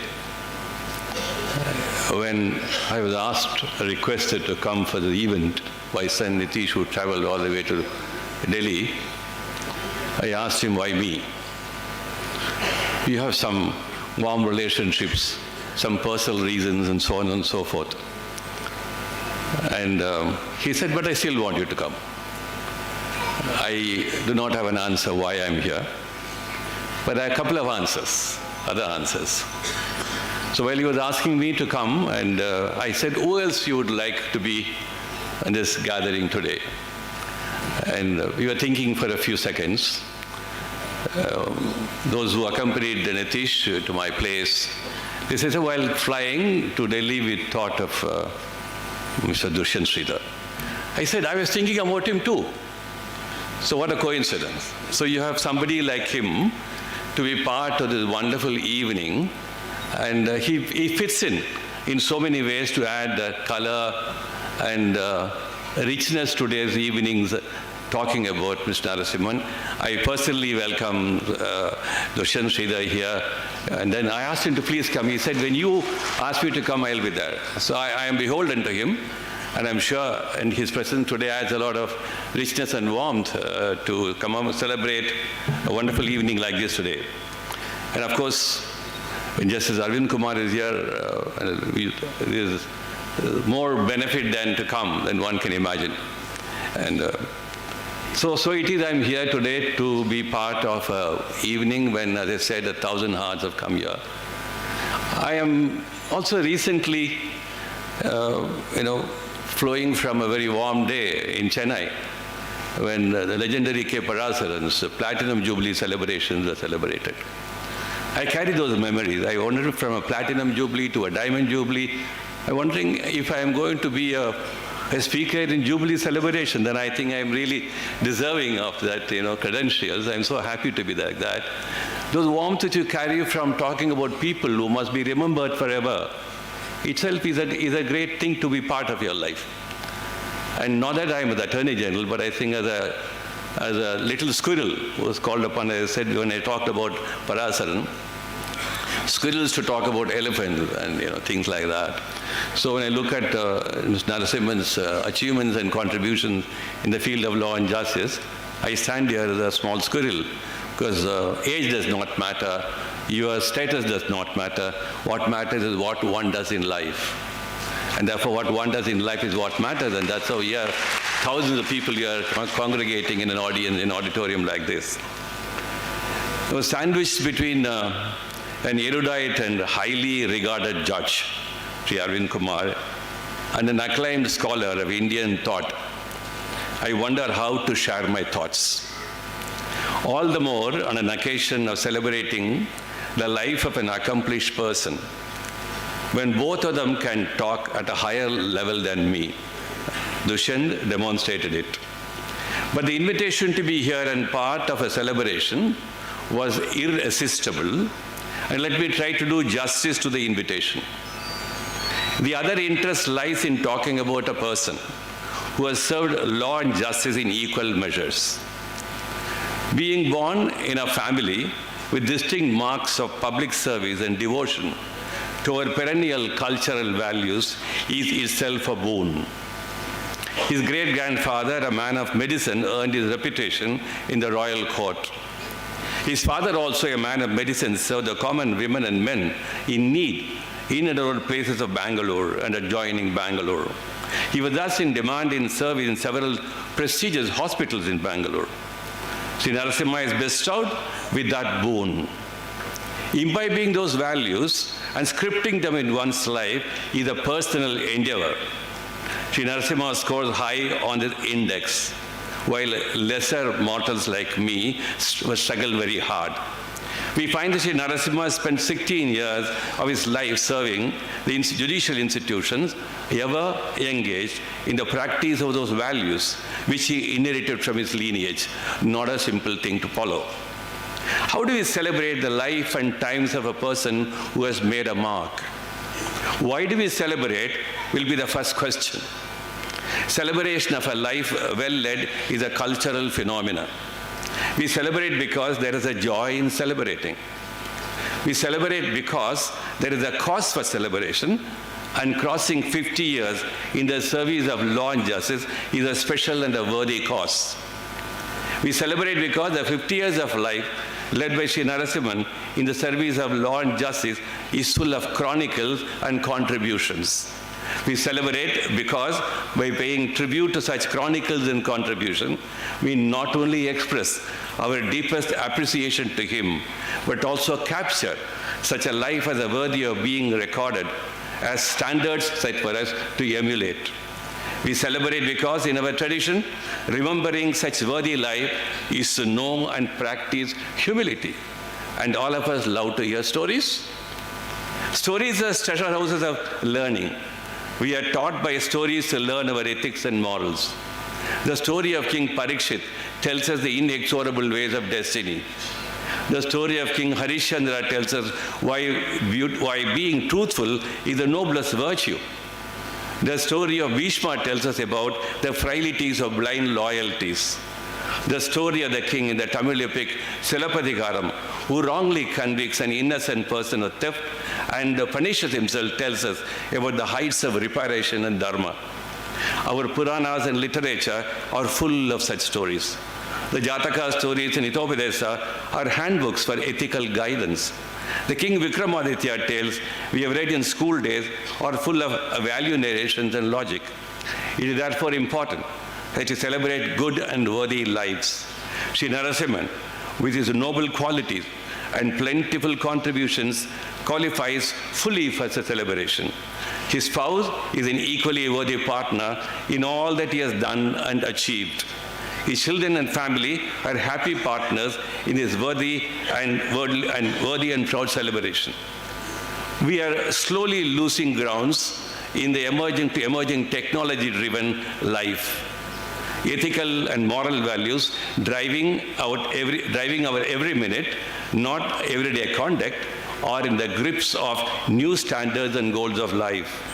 When I was requested to come for the event by son Nitish, who traveled all the way to Delhi, I asked him, why me? We have some warm relationships, some personal reasons, and so on and so forth. And he said, but I still want you to come. I do not have an answer why I'm here, but I have a couple of answers, other answers. So while he was asking me to come, and I said, who else you would like to be in this gathering today? And we were thinking for a few seconds. Those who accompanied Nitish to my place, they said, so while flying to Delhi, we thought of Mr. Dushyant Sridhar. I said, I was thinking about him too. So what a coincidence. So you have somebody like him to be part of this wonderful evening, and he fits in so many ways to add color and richness to today's evenings talking about Mr. Narasimhan. I personally welcome Dushyant Sridhar here, and then I asked him to please come. He said, when you ask me to come, I'll be there. So I am beholden to him, And I'm sure in his presence today adds a lot of richness and warmth to come and celebrate a wonderful evening like this today. And of course, when Justice Arvind Kumar is here, there is more benefit than to come than one can imagine. And so it is I'm here today to be part of an evening when, as I said, 1,000 hearts have come here. I am also recently, flowing from a very warm day in Chennai when the legendary K. Parasaran's Platinum Jubilee celebrations were celebrated. I carry those memories. I wandered from a Platinum Jubilee to a Diamond Jubilee. I'm wondering if I am going to be a speaker in Jubilee celebration, then I think I'm really deserving of that, credentials. I'm so happy to be like that. Those warmth that you carry from talking about people who must be remembered forever itself is a great thing to be part of your life. And not that I'm the Attorney General, but I think as a little squirrel who was called upon, as I said when I talked about Parasaran, squirrels to talk about elephants and things like that. So when I look at Narasimhan's achievements and contributions in the field of law and justice, I stand here as a small squirrel because age does not matter, your status does not matter. What matters is what one does in life. And therefore what one does in life is what matters, and that's how here thousands of people here congregating in an auditorium like this. I was sandwiched between an erudite and highly regarded judge, Sri Arvind Kumar, and an acclaimed scholar of Indian thought. I wonder how to share my thoughts. All the more on an occasion of celebrating the life of an accomplished person, when both of them can talk at a higher level than me. Dushyant demonstrated it. But the invitation to be here and part of a celebration was irresistible, and let me try to do justice to the invitation. The other interest lies in talking about a person who has served law and justice in equal measures. Being born in a family with distinct marks of public service and devotion to our perennial cultural values is itself a boon. His great-grandfather, a man of medicine, earned his reputation in the royal court. His father, also a man of medicine, served the common women and men in need in and around places of Bangalore and adjoining Bangalore. He was thus in demand in service in several prestigious hospitals in Bangalore. Sri Narasimha is bestowed with that boon. Imbibing those values and scripting them in one's life is a personal endeavor. Sri Narasimha scores high on this index, while lesser mortals like me struggle very hard. We find that Sri Narasimha spent 16 years of his life serving the judicial institutions, ever engaged in the practice of those values which he inherited from his lineage. Not a simple thing to follow. How do we celebrate the life and times of a person who has made a mark? Why do we celebrate will be the first question. Celebration of a life well led is a cultural phenomenon. We celebrate because there is a joy in celebrating. We celebrate because there is a cause for celebration, and crossing 50 years in the service of law and justice is a special and a worthy cause. We celebrate because the 50 years of life led by Sri Narasimhan in the service of law and justice is full of chronicles and contributions. We celebrate because by paying tribute to such chronicles and contribution, we not only express our deepest appreciation to him, but also capture such a life as worthy of being recorded as standards set for us to emulate. We celebrate because in our tradition, remembering such worthy life is to know and practice humility. And all of us love to hear stories. Stories are treasure houses of learning. We are taught by stories to learn our ethics and morals. The story of King Parikshit tells us the inexorable ways of destiny. The story of King Harishchandra tells us why being truthful is the noblest virtue. The story of Bhishma tells us about the frailties of blind loyalties. The story of the king in the Tamil epic Silappatikaram, who wrongly convicts an innocent person of theft and punishes himself, tells us about the heights of reparation and dharma. Our Puranas and literature are full of such stories. The Jataka stories in Hitopadesa are handbooks for ethical guidance. The King Vikramaditya tales we have read in school days are full of value narrations and logic. It is therefore important that we celebrate good and worthy lives. Sri Narasimhan, with his noble qualities and plentiful contributions, qualifies fully for the celebration. His spouse is an equally worthy partner in all that he has done and achieved. His children and family are happy partners in his worthy and proud celebration. We are slowly losing grounds in the emerging technology-driven life. Ethical and moral values driving our every minute, not everyday conduct, are in the grips of new standards and goals of life.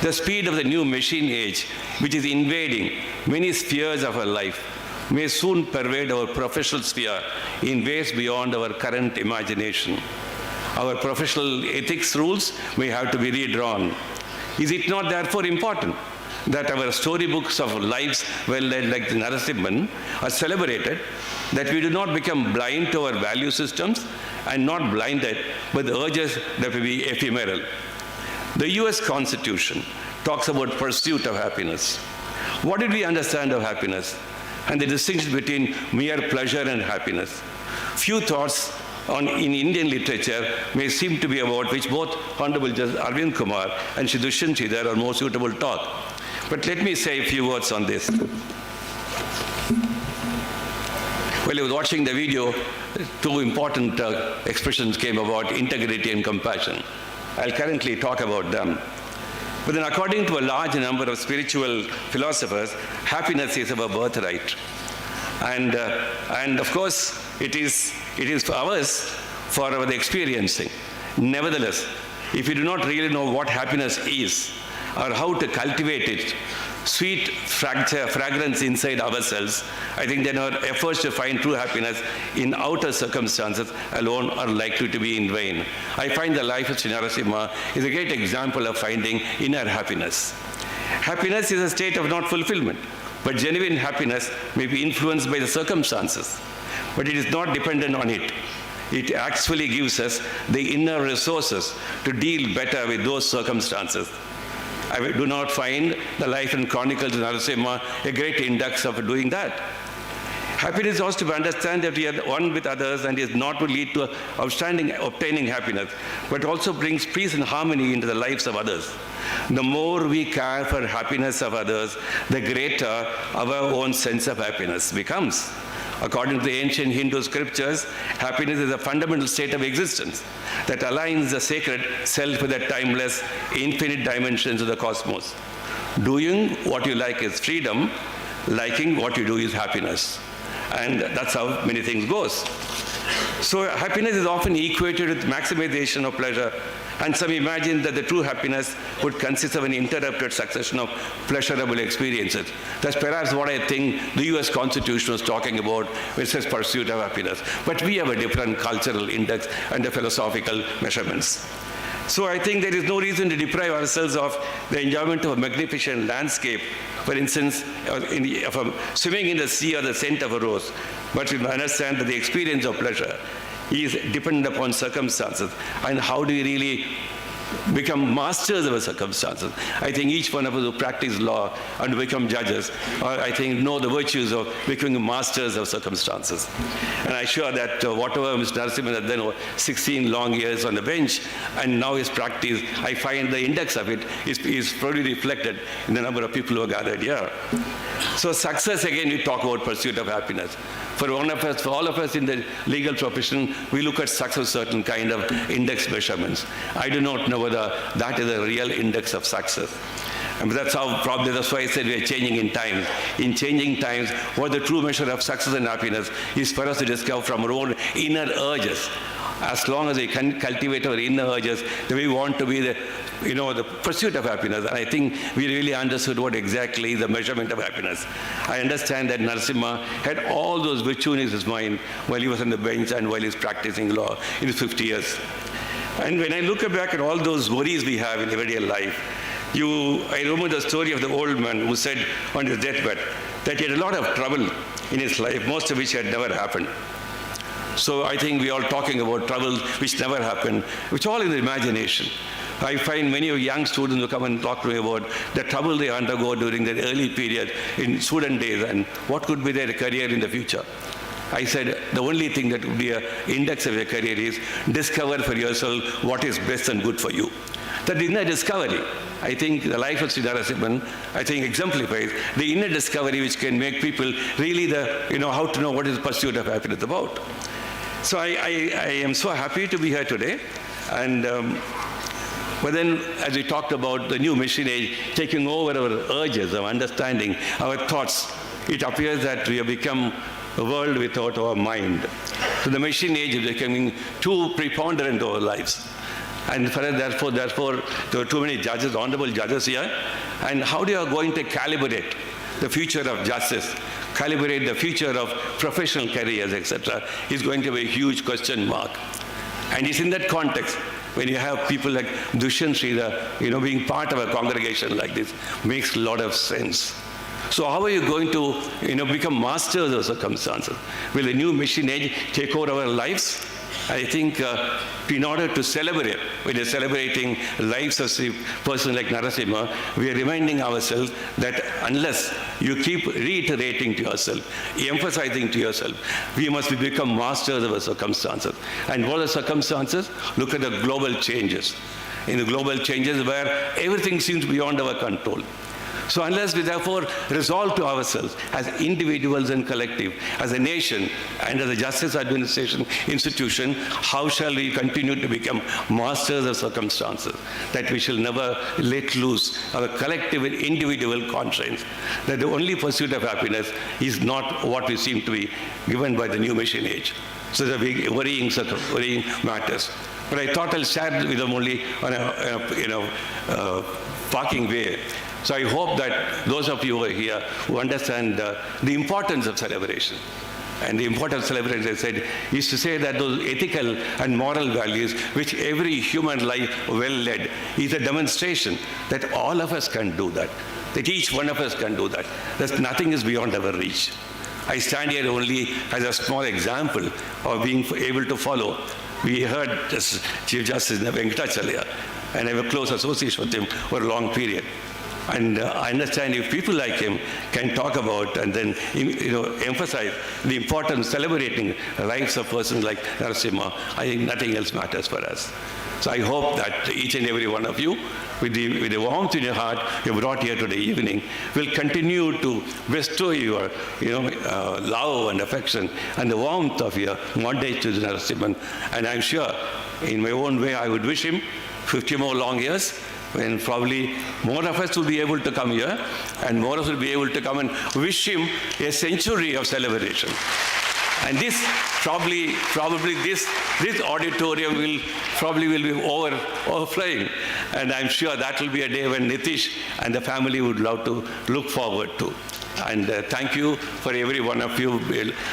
The speed of the new machine age, which is invading many spheres of our life, may soon pervade our professional sphere in ways beyond our current imagination. Our professional ethics rules may have to be redrawn. Is it not therefore important that our storybooks of lives well led like the Narasimhan are celebrated, that we do not become blind to our value systems and not blinded by the urges that may be ephemeral? The US Constitution talks about pursuit of happiness. What did we understand of happiness and the distinction between mere pleasure and happiness? Few thoughts in Indian literature may seem to be about which both Honorable Justice Arvind Kumar and Shri Dushyant Sridhar are more suitable to talk. But let me say a few words on this. While I was watching the video, two important expressions came about: integrity and compassion. I'll currently talk about them. But then, according to a large number of spiritual philosophers, happiness is our birthright. And of course, it is ours for our experiencing. Nevertheless, if we do not really know what happiness is or how to cultivate it, sweet fragrance inside ourselves, I think then our efforts to find true happiness in outer circumstances alone are likely to be in vain. I find the life of Sri Narasimha is a great example of finding inner happiness. Happiness is a state of not fulfillment, but genuine happiness may be influenced by the circumstances, but it is not dependent on it. It actually gives us the inner resources to deal better with those circumstances. I do not find the life and chronicles of Narasimha a great index of doing that. Happiness also to understand that we are one with others and is not to lead to obtaining happiness, but also brings peace and harmony into the lives of others. The more we care for happiness of others, the greater our own sense of happiness becomes. According to the ancient Hindu scriptures, happiness is a fundamental state of existence that aligns the sacred self with the timeless, infinite dimensions of the cosmos. Doing what you like is freedom, liking what you do is happiness. And that's how many things goes. So happiness is often equated with maximization of pleasure, and some imagine that the true happiness would consist of an interrupted succession of pleasurable experiences. That's perhaps what I think the US Constitution was talking about when it says pursuit of happiness. But we have a different cultural index and the philosophical measurements. So I think there is no reason to deprive ourselves of the enjoyment of a magnificent landscape, for instance, swimming in the sea or the scent of a rose. But we understand that the experience of pleasure is dependent upon circumstances. And how do we really become masters of our circumstances? I think each one of us who practice law and become judges, I think know the virtues of becoming masters of circumstances. And I'm sure that whatever Mr. Narasimhan has done 16 long years on the bench, and now his practice, I find the index of it is probably reflected in the number of people who are gathered here. So success, again, we talk about pursuit of happiness. For all of us in the legal profession, we look at success certain kind of index measurements. I do not know whether that is a real index of success. And that's why I said we are changing in time. In changing times, what the true measure of success and happiness is for us to discover from our own inner urges. As long as we can cultivate our inner urges, then we want to be the pursuit of happiness. And I think we really understood what exactly is the measurement of happiness. I understand that Narasimha had all those virtues in his mind while he was on the bench and while he was practicing law in his 50 years. And when I look back at all those worries we have in everyday life, I remember the story of the old man who said on his deathbed that he had a lot of trouble in his life, most of which had never happened. So I think we are all talking about trouble which never happened, which all in the imagination. I find many of young students who come and talk to me about the trouble they undergo during the early period in student days and what could be their career in the future. I said the only thing that would be an index of your career is discover for yourself what is best and good for you. That inner discovery, I think the life of Sri NARASIMHAN, I think exemplifies the inner discovery which can make people really how to know what is the pursuit of happiness about. So I am so happy to be here today. And but then, as we talked about the new machine age taking over our urges, our understanding, our thoughts, it appears that we have become a world without our mind. So the machine age is becoming too preponderant of our lives. And therefore, there are too many judges, honorable judges here. And how they are going to calibrate the future of justice, calibrate the future of professional careers, etc., is going to be a huge question mark. And it's in that context, when you have people like Dushyant Sridhar, being part of a congregation like this, makes a lot of sense. So how are you going to, become masters of circumstances? Will the new machine age take over our lives? I think in order to celebrate, when you're celebrating lives of a person like Narasimha, we are reminding ourselves that unless you keep reiterating to yourself, emphasizing to yourself, we must become masters of our circumstances. And what are the circumstances? Look at the global changes. In the global changes where everything seems beyond our control. So unless we therefore resolve to ourselves as individuals and collective, as a nation and as a justice administration institution, how shall we continue to become masters of circumstances? That we shall never let loose our collective and individual conscience, that the only pursuit of happiness is not what we seem to be given by the new machine age. So the big worrying matters. But I thought I'll share with them only on a parking way. So I hope that those of you who are here who understand the importance of celebration. And the importance of celebration, as I said, is to say that those ethical and moral values which every human life well led is a demonstration that all of us can do that each one of us can do that. Nothing is beyond our reach. I stand here only as a small example of being able to follow. We heard Chief Justice Venkatacharya, and I have a close association with him for a long period. And I understand if people like him can talk about and then emphasize the importance of celebrating the lives of persons like Narasimha, I think nothing else matters for us. So I hope that each and every one of you, with the warmth in your heart you brought here today evening, will continue to bestow your love and affection and the warmth of your homage to Narasimhan. And I'm sure, in my own way, I would wish him 50 more long years, when probably more of us will be able to come here and more of us will be able to come and wish him a century of celebration. And this probably this auditorium will be overflowing. And I'm sure that will be a day when Nitish and the family would love to look forward to. And thank you for every one of you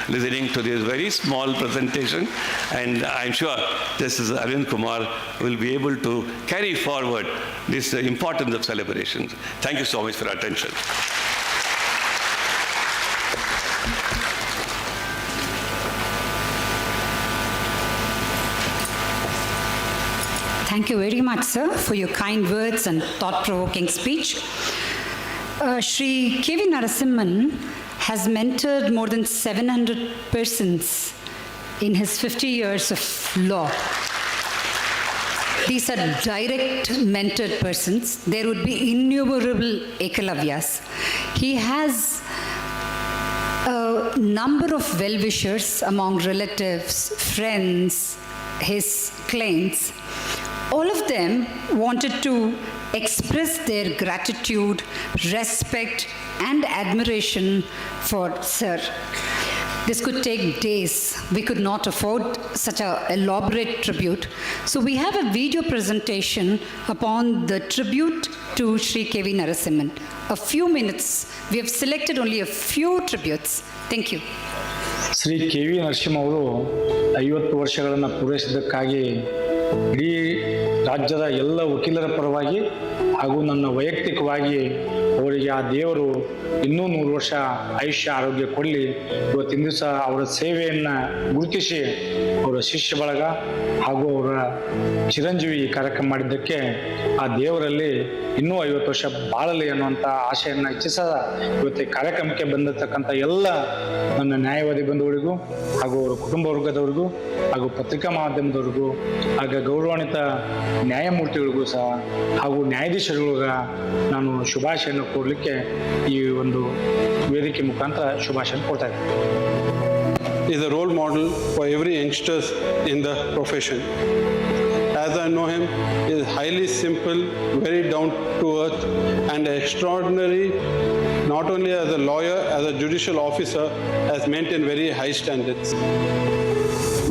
listening to this very small presentation. And I'm sure Justice Arvind Kumar will be able to carry forward this importance of celebrations. Thank you so much for your attention. Thank you very much, sir, for your kind words and thought-provoking speech. Shri K.V. Narasimhan has mentored more than 700 persons in his 50 years of law. These are direct mentored persons. There would be innumerable Ekalavyas. He has a number of well-wishers among relatives, friends, his clients. All of them wanted to express their gratitude, respect, and admiration for Sir. This could take days. We could not afford such an elaborate tribute. So we have a video presentation upon the tribute to Shri K.V. Narasimhan. A few minutes. We have selected only a few tributes. Thank you. Shri KV Narasimha ಅವರು 50 ವರ್ಷಗಳನ್ನು ಪೂರೈಸಿದ್ದಕ್ಕಾಗಿ ಇಡೀ ರಾಜ್ಯದ ಎಲ್ಲ ವಕೀಲರ ಪರವಾಗಿ ಹಾಗೂ ನನ್ನ ವೈಯಕ್ತಿಕವಾಗಿ ಅವರಿಗೆ ಆ ದೇವರು ಇನ್ನೂ 100 ವರ್ಷ ಆಯುಷ್ಯ ಆರೋಗ್ಯ ಕೊಡಲಿ. ಇವತ್ತಿನ ದಿವಸ ಅವರ ಸೇವೆಯನ್ನು ಗುರುತಿಸಿ ಅವರ ಶಿಷ್ಯ ಬಳಗ ಹಾಗೂ ಅವರ ಚಿರಂಜೀವಿ ಕಾರ್ಯಕ್ರಮ ಮಾಡಿದ್ದಕ್ಕೆ ಆ ದೇವರಲ್ಲಿ ಇನ್ನೂ 50 ವರ್ಷ ಬಾಳಲಿ ಅನ್ನುವಂಥ ಆಶೆಯನ್ನು ಇಚ್ಛಿಸದ ಇವತ್ತು ಕಾರ್ಯಕ್ರಮಕ್ಕೆ ಬಂದಿರತಕ್ಕಂಥ ಎಲ್ಲ ನನ್ನ ನ್ಯಾಯವಾದಿ ಬಂಧುಗಳಿಗೂ ಹಾಗೂ ಅವರ ಕುಟುಂಬ ವರ್ಗದವರಿಗೂ ಹಾಗೂ ಪತ್ರಿಕಾ ಮಾಧ್ಯಮದವರಿಗೂ ಹಾಗೂ ಗೌರವಾನ್ವಿತ ನ್ಯಾಯಮೂರ್ತಿಗಳಿಗೂ ಸಹ ಹಾಗೂ ನ್ಯಾಯಾಧೀಶರುಗಳಿಗ ನಾನು ಶುಭಾಶಯನ್ನು ಕೊಡಲಿಕ್ಕೆ ಈ ಒಂದು ವೇದಿಕೆ ಮುಖಾಂತರ ಶುಭಾಶಯ ಕೊಡ್ತಾ ಇದ್ದೀನಿ. Is a role model for every youngsters in the profession. As I know him, he is highly simple, very down to earth, and extraordinary. Not only as a lawyer, as a judicial officer, has maintained very high standards.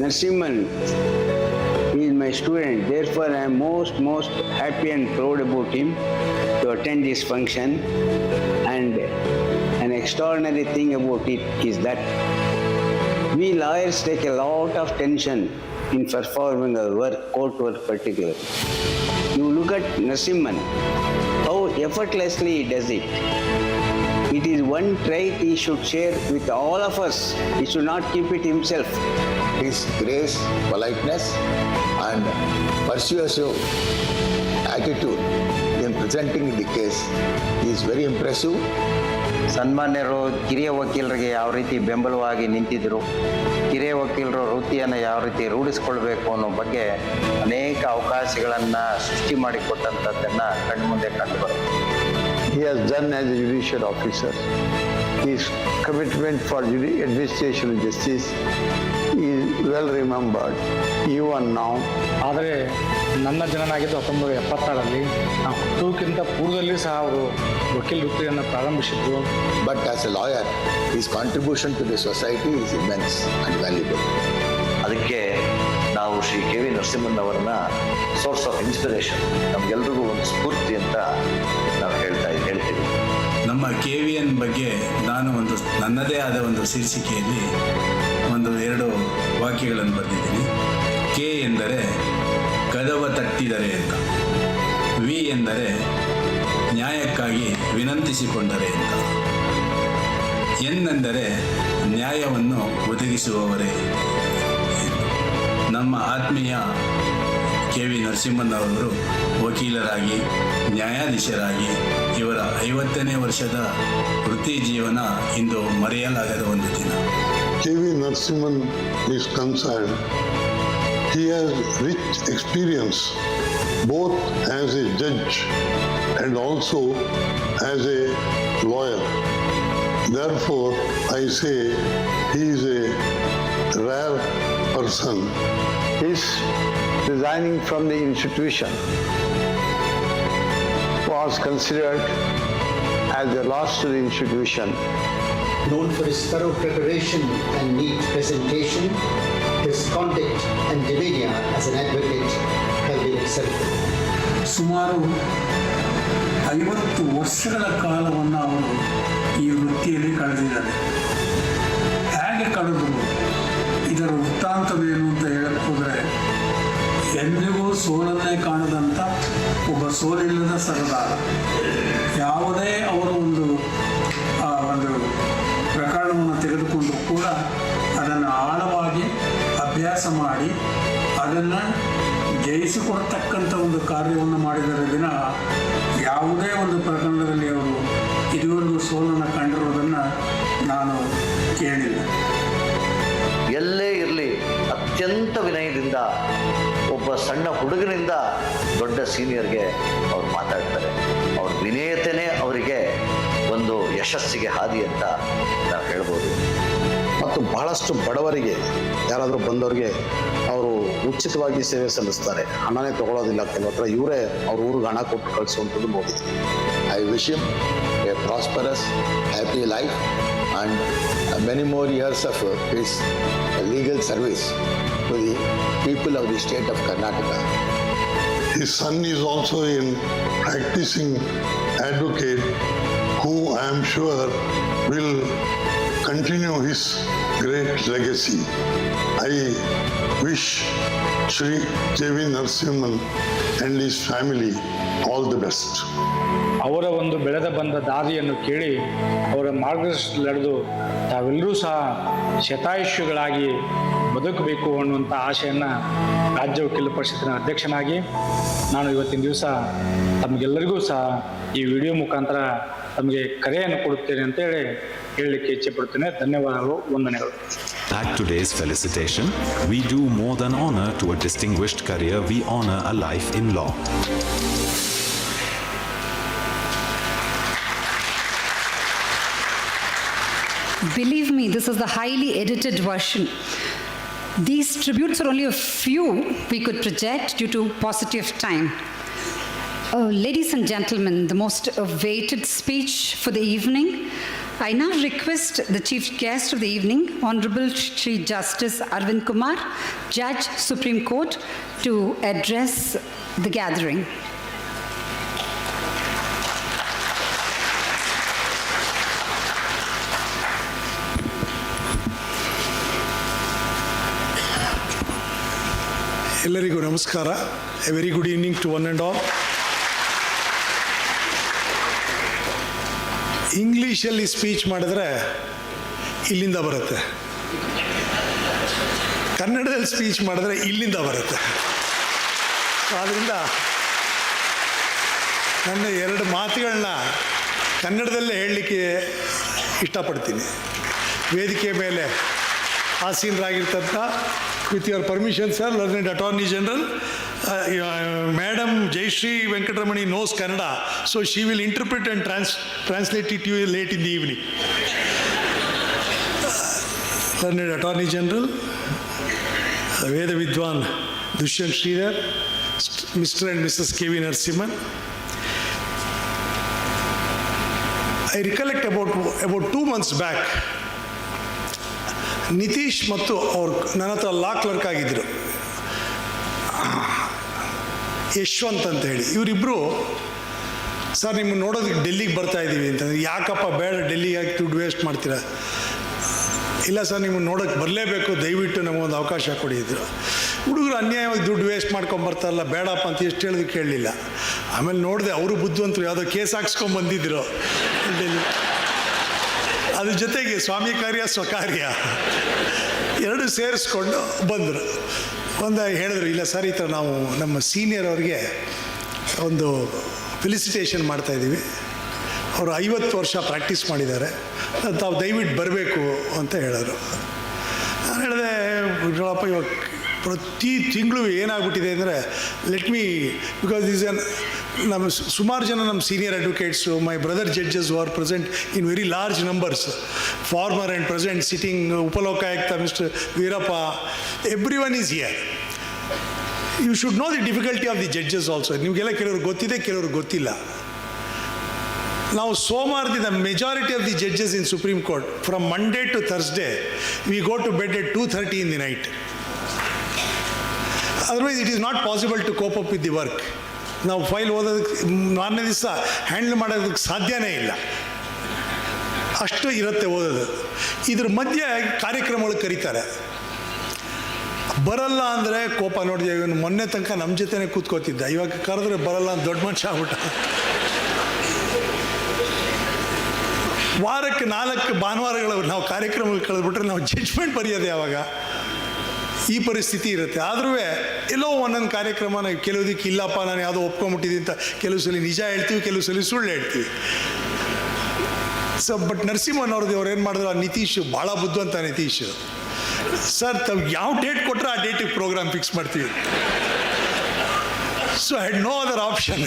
Narasimhan is my student, therefore I am most happy and proud about him to attend this function. And an extraordinary thing about it is that we lawyers take a lot of tension in performing our work, court work particularly. You look at Narasimhan, how effortlessly he does it. It is one trait he should share with all of us. He should not keep it himself. His grace, politeness, and persuasive attitude in presenting the case is very impressive. ಸನ್ಮಾನ್ಯರು ಕಿರಿಯ ವಕೀಲರಿಗೆ ಯಾವ ರೀತಿ ಬೆಂಬಲವಾಗಿ ನಿಂತಿದ್ದರು, ಕಿರಿಯ ವಕೀಲರು ವೃತ್ತಿಯನ್ನು ಯಾವ ರೀತಿ ರೂಢಿಸ್ಕೊಳ್ಬೇಕು ಅನ್ನೋ ಬಗ್ಗೆ ಅನೇಕ ಅವಕಾಶಗಳನ್ನು ಸೃಷ್ಟಿ ಮಾಡಿಕೊಟ್ಟಂಥದ್ದನ್ನು ಕಣ್ಮುಂದೆ ಕಂಡುಬರುತ್ತೆ. He has done as a judicial officer. His commitment for administration and justice is well remembered even now. ಆದರೆ ನನ್ನ ಜನನಾಗಿದ್ದು 1976ರಲ್ಲಿ ನಾವು ಹುಟ್ಟುವುದಕ್ಕಿಂತ ಪೂರ್ವದಲ್ಲಿ ಸಹ ಅವರು ವಕೀಲ ವೃತ್ತಿಯನ್ನು ಪ್ರಾರಂಭಿಸಿದ್ರು. But as a lawyer, his contribution to the society is immense and valuable. ಅದಕ್ಕೆ ನಾವು ಶ್ರೀ ಕೆ ವಿ ನರಸಿಂಹನ್ ಅವರನ್ನ ಸೋರ್ಸ್ ಆಫ್ ಇನ್ಸ್ಪಿರೇಷನ್, ನಮಗೆಲ್ರಿಗೂ ಒಂದು ಸ್ಫೂರ್ತಿ ಅಂತ ನಾವು ಹೇಳ್ತೀವಿ. ನಮ್ಮ KVN ಬಗ್ಗೆ ನಾನು ನನ್ನದೇ ಆದ ಒಂದು ಶೀರ್ಷಿಕೆಯಲ್ಲಿ 2 ವಾಕ್ಯಗಳನ್ನು ಬರೆದಿದ್ದೀನಿ. ಕೆ ಎಂದರೆ ಕದವ ತಟ್ಟಿದರೆ ಅಂತ, ವಿ ಎಂದರೆ ನ್ಯಾಯಕ್ಕಾಗಿ ವಿನಂತಿಸಿಕೊಂಡರೆ ಅಂತ, ಎನ್ ಎಂದರೆ ನ್ಯಾಯವನ್ನು ಒದಗಿಸುವವರೇ. ನಮ್ಮ ಆತ್ಮೀಯ ಕೆ ವಿ ನರಸಿಂಹನ್ ಅವರು ವಕೀಲರಾಗಿ, ನ್ಯಾಯಾಧೀಶರಾಗಿ ಇವರ 50ನೇ ವರ್ಷದ ವೃತ್ತಿ ಜೀವನ ಇಂದು ಮರೆಯಲಾಗದ ಒಂದು ದಿನ. K.V. Narasimhan is concerned, he has rich experience both as a judge and also as a lawyer. Therefore, I say he is a rare person. His resigning from the institution was considered as a loss to the institution. Known for his thorough preparation and neat presentation, his conduct and demeanor as an advocate have been exemplary. ಸುಮಾರು 50 ವರ್ಷಗಳ ಕಾಲವನ್ನು ಅವರು ಈ ವೃತ್ತಿಯಲ್ಲಿ ಕಳೆದಿದ್ದಾರೆ. ಹೇಗೆ ಕಳೆದರು, ಇದರ ವೃತ್ತಾಂತವೇನು ಅಂತ ಹೇಳಕ್ಕೆ ಹೋದರೆ, ಎಂದಿಗೂ ಸೋಲನ್ನೇ ಕಾಣದಂಥ ಒಬ್ಬ ಸೋಲಿಲ್ಲದ ಸರದಾರ. ಯಾವುದೇ ಅವರು ಒಂದು ಪ್ರಕರಣವನ್ನು ತೆಗೆದುಕೊಂಡರೂ ಕೂಡ ಅದನ್ನು ಆಳವಾಗಿ ಅಭ್ಯಾಸ ಮಾಡಿ ಅದನ್ನು ಜಯಿಸಿಕೊಡ್ತಕ್ಕಂಥ ಒಂದು ಕಾರ್ಯವನ್ನು ಮಾಡಿದರೆ ವಿನ ಯಾವುದೇ ಒಂದು ಪ್ರಕರಣದಲ್ಲಿ ಅವರು ಇದುವರೆಗೂ ಸೋಲನ್ನು ಕಂಡಿರೋದನ್ನು ನಾನು ಕೇಳಿಲ್ಲ. ಎಲ್ಲೇ ಇರಲಿ ಅತ್ಯಂತ ವಿನಯದಿಂದ ಒಬ್ಬ ಸಣ್ಣ ಹುಡುಗನಿಂದ ದೊಡ್ಡ ಸೀನಿಯರ್ಗೆ ಅವ್ರು ಮಾತಾಡ್ತಾರೆ. ಅವ್ರ ವಿನಯತೆಯೇ ಅವರಿಗೆ ಒಂದು ಯಶಸ್ಸಿಗೆ ಹಾದಿ ಅಂತ ನಾವು ಹೇಳ್ಬೋದು. ಮತ್ತು ಬಹಳಷ್ಟು ಬಡವರಿಗೆ ಯಾರಾದರೂ ಬಂದವರಿಗೆ ಅವರು ಉಚಿತವಾಗಿ ಸೇವೆ ಸಲ್ಲಿಸ್ತಾರೆ, ಹಣನೇ ತಗೊಳ್ಳೋದಿಲ್ಲ. ಕೆಲವು ಹತ್ರ ಇವರೇ ಅವ್ರ ಊರಿಗೆ ಹಣ ಕೊಟ್ಟು ಕಳಿಸುವಂಥದ್ದು ನೋಡಿದ್ವಿ. I wish him a prosperous, happy life and many more years of his legal service to the people of the state of Karnataka. His son is also a practicing advocate who I am sure will continue his great legacy. I wish Shri K.V. Narasimhan and his family all the best. ಅವರ ಒಂದು ಬೆಳೆದ ಬಂದ ದಾರಿಯನ್ನು ಕೇಳಿ ಅವರ ಮಾರ್ಗದರ್ಶನದಲ್ಲಿ ನಡೆದು ತಾವೆಲ್ಲರೂ ಸಹ ಶತಾಯುಷ್ಯಗಳಾಗಿ ಬದುಕಬೇಕು ಅನ್ನುವಂಥ ಆಶೆಯನ್ನು ರಾಜ್ಯ ವಕೀಲರ ಪರಿಷತ್ತಿನ ಅಧ್ಯಕ್ಷನಾಗಿ ನಾನು ಇವತ್ತಿನ ದಿವಸ ತಮಗೆಲ್ಲರಿಗೂ ಸಹ ಈ ವಿಡಿಯೋ ಮುಖಾಂತರ ತಮಗೆ ಕರೆಯನ್ನು ಕೊಡುತ್ತೇನೆ ಅಂತೇಳಿ ಹೇಳಲಿಕ್ಕೆ ಇಚ್ಛೆಪಡ್ತೇನೆ. ಧನ್ಯವಾದಗಳು, ವಂದನೆಗಳು. At today's felicitation, we do more than honor to a distinguished career, we honor a life in law. Believe me, this is the highly edited version. These tributes are only a few we could project due to paucity of time. Ladies and gentlemen, the most awaited speech for the evening. I now request the chief guest of the evening, Honorable Shri Justice Arvind Kumar, Judge, Supreme Court, to address the gathering. ಎಲ್ಲರಿಗೂ ನಮಸ್ಕಾರ. A very good evening to one and all. ಇಂಗ್ಲೀಷಲ್ಲಿ speech ಮಾಡಿದ್ರೆ ಇಲ್ಲಿಂದ ಬರುತ್ತೆ, ಕನ್ನಡದಲ್ಲಿ speech ಮಾಡಿದ್ರೆ ಇಲ್ಲಿಂದ ಬರುತ್ತೆ. ಆದ್ದರಿಂದ ನನ್ನ ಎರಡು ಮಾತುಗಳನ್ನ ಕನ್ನಡದಲ್ಲೇ ಹೇಳಲಿಕ್ಕೆ ಇಷ್ಟಪಡ್ತೀನಿ. ವೇದಿಕೆ ಮೇಲೆ ಆಸೀನರಾಗಿರ್ತಂಥ, with your permission, sir, Learned Attorney General, Madam Jayashree Venkatramani knows Kannada, so she will interpret and translate it to you late in the evening. Learned Attorney General, Veda Vidwan Dushyant Sridhar, Mr. and Mrs. K.V. Narasimhan. I recollect about 2 months back, Nitish ಮತ್ತು ಅವ್ರು ನನ್ನ ಹತ್ರ ಲಾ clerk ಆಗಿದ್ದರು, ಯಶ್ವಂತ್ ಅಂತ ಹೇಳಿ. ಇವರಿಬ್ಬರು, sir ನಿಮ್ಮನ್ನು ನೋಡೋದಕ್ಕೆ ಡೆಲ್ಲಿಗೆ ಬರ್ತಾ ಇದ್ದೀವಿ ಅಂತಂದರೆ, ಯಾಕಪ್ಪ ಬೇಡ ಡೆಲ್ಲಿಗೆ ಹಾಕಿ ದುಡ್ಡು ವೇಸ್ಟ್ ಮಾಡ್ತೀರಾ? ಇಲ್ಲ ಸರ್ ನಿಮ್ಮನ್ನು ನೋಡೋಕ್ಕೆ ಬರಲೇಬೇಕು, ದಯವಿಟ್ಟು ನಮಗೊಂದು ಅವಕಾಶ ಕೊಡಿದ್ರು. ಹುಡುಗರು ಅನ್ಯಾಯವಾಗಿ ದುಡ್ಡು ವೇಸ್ಟ್ ಮಾಡ್ಕೊಂಬರ್ತಾರಲ್ಲ, ಬೇಡಪ್ಪ ಅಂತ ಎಷ್ಟು ಹೇಳಿದ್ರು ಕೇಳಲಿಲ್ಲ. ಆಮೇಲೆ ನೋಡಿದೆ ಅವರು ಬುದ್ಧಿವಂತರು, ಯಾವುದೋ ಕೇಸ್ ಹಾಕ್ಸ್ಕೊಂಬಂದಿದ್ರು ಡೆಲ್ಲಿ. ಅದ್ರ ಜೊತೆಗೆ ಸ್ವಾಮಿ ಕಾರ್ಯ ಸ್ವಕಾರ್ಯ ಎರಡು ಸೇರಿಸ್ಕೊಂಡು ಬಂದರು. ಹೇಳಿದ್ರು, ಇಲ್ಲ ಸರ್ ಈ ಥರ ನಾವು ನಮ್ಮ ಸೀನಿಯರ್ ಅವ್ರಿಗೆ ಒಂದು ಫೆಲಿಸಿಟೇಷನ್ ಮಾಡ್ತಾಯಿದ್ದೀವಿ, ಅವರು 50 ವರ್ಷ ಪ್ರಾಕ್ಟೀಸ್ ಮಾಡಿದ್ದಾರೆ, ತಾವು ದಯವಿಟ್ಟು ಬರಬೇಕು ಅಂತ ಹೇಳಿದ್ರು. ನಾನು ಹೇಳಿದೆ, ನೋಡಪ್ಪ ಇವಾಗ ಪ್ರತಿ ತಿಂಗಳು ಏನಾಗ್ಬಿಟ್ಟಿದೆ ಅಂದರೆ, ಲೆಟ್ ಮೀ, ಬಿಕಾಸ್ ನಮ್ಮ ಸುಮಾರು ಜನ ನಮ್ಮ senior advocates, my brother judges are present in very large numbers, former and present sitting, Upalokayukta mister Veerappa, every one is here. You should know the difficulty of the judges also. ನಿಮಗೆಲ್ಲ ಕೆಲವರು ಗೊತ್ತಿದೆ, ಕೆಲವರು ಗೊತ್ತಿಲ್ಲ. ನಾವು ಸೋಮವಾರದಿಂದ majority of the judges in Supreme Court, from Monday to Thursday we go to bed at 2:30 in the night. Otherwise it is not possible to cope up with the work. ನಾವು file ಓದೋದಕ್ಕೆ 4ನೇ ದಿವಸ handle ಮಾಡೋದಕ್ಕೆ ಸಾಧ್ಯನೇ ಇಲ್ಲ, ಅಷ್ಟು ಇರುತ್ತೆ ಓದೋದು. ಇದ್ರ ಮಧ್ಯೆ ಕಾರ್ಯಕ್ರಮಗಳು ಕರೀತಾರೆ, ಬರಲ್ಲ ಅಂದರೆ ಕೋಪ. ನೋಡಿದೆ, ಇವನು ಮೊನ್ನೆ ತನಕ ನಮ್ಮ ಜೊತೆನೇ ಕೂತ್ಕೋತಿದ್ದ, ಇವಾಗ ಕರೆದ್ರೆ ಬರಲ್ಲ ಅಂತ ದೊಡ್ಡ ಮನುಷ್ಯ ಆಗ್ಬಿಟ್ಟ. ವಾರಕ್ಕೆ 4 ಭಾನುವಾರಗಳು ನಾವು ಕಾರ್ಯಕ್ರಮಗಳು ಕಳೆದ್ಬಿಟ್ರೆ ನಾವು ಜಡ್ಜ್ಮೆಂಟ್ ಬರೆಯೋದು ಯಾವಾಗ? ಈ ಪರಿಸ್ಥಿತಿ ಇರುತ್ತೆ. ಆದರೂ ಎಲ್ಲೋ ಒಂದೊಂದು ಕಾರ್ಯಕ್ರಮ ನಾವು ಕೆಲವುದಕ್ಕೆ ಇಲ್ಲಪ್ಪ ನಾನು ಯಾವುದೋ ಒಪ್ಕೊಂಬಿಟ್ಟಿದ್ದೀನಿ ಅಂತ ಕೆಲವು ಸಲ ನಿಜ ಹೇಳ್ತೀವಿ, ಕೆಲವು ಸಲ ಸುಳ್ಳು ಹೇಳ್ತೀವಿ. ಸೊ ಬಟ್ ನರಸಿಂಹನ್ ಅವ್ರದ್ದು ಅವ್ರು ಏನು ಮಾಡಿದ್ರು, ಆ ನಿತೀಶ್ ಭಾಳ ಬುದ್ಧಿವಂತ ನಿತೀಶ್, ಸರ್ ತಾವು ಯಾವ ಡೇಟ್ ಕೊಟ್ಟರೆ ಆ ಡೇಟಿಗೆ ಪ್ರೋಗ್ರಾಮ್ ಫಿಕ್ಸ್ ಮಾಡ್ತೀವಿ. So I had no other option.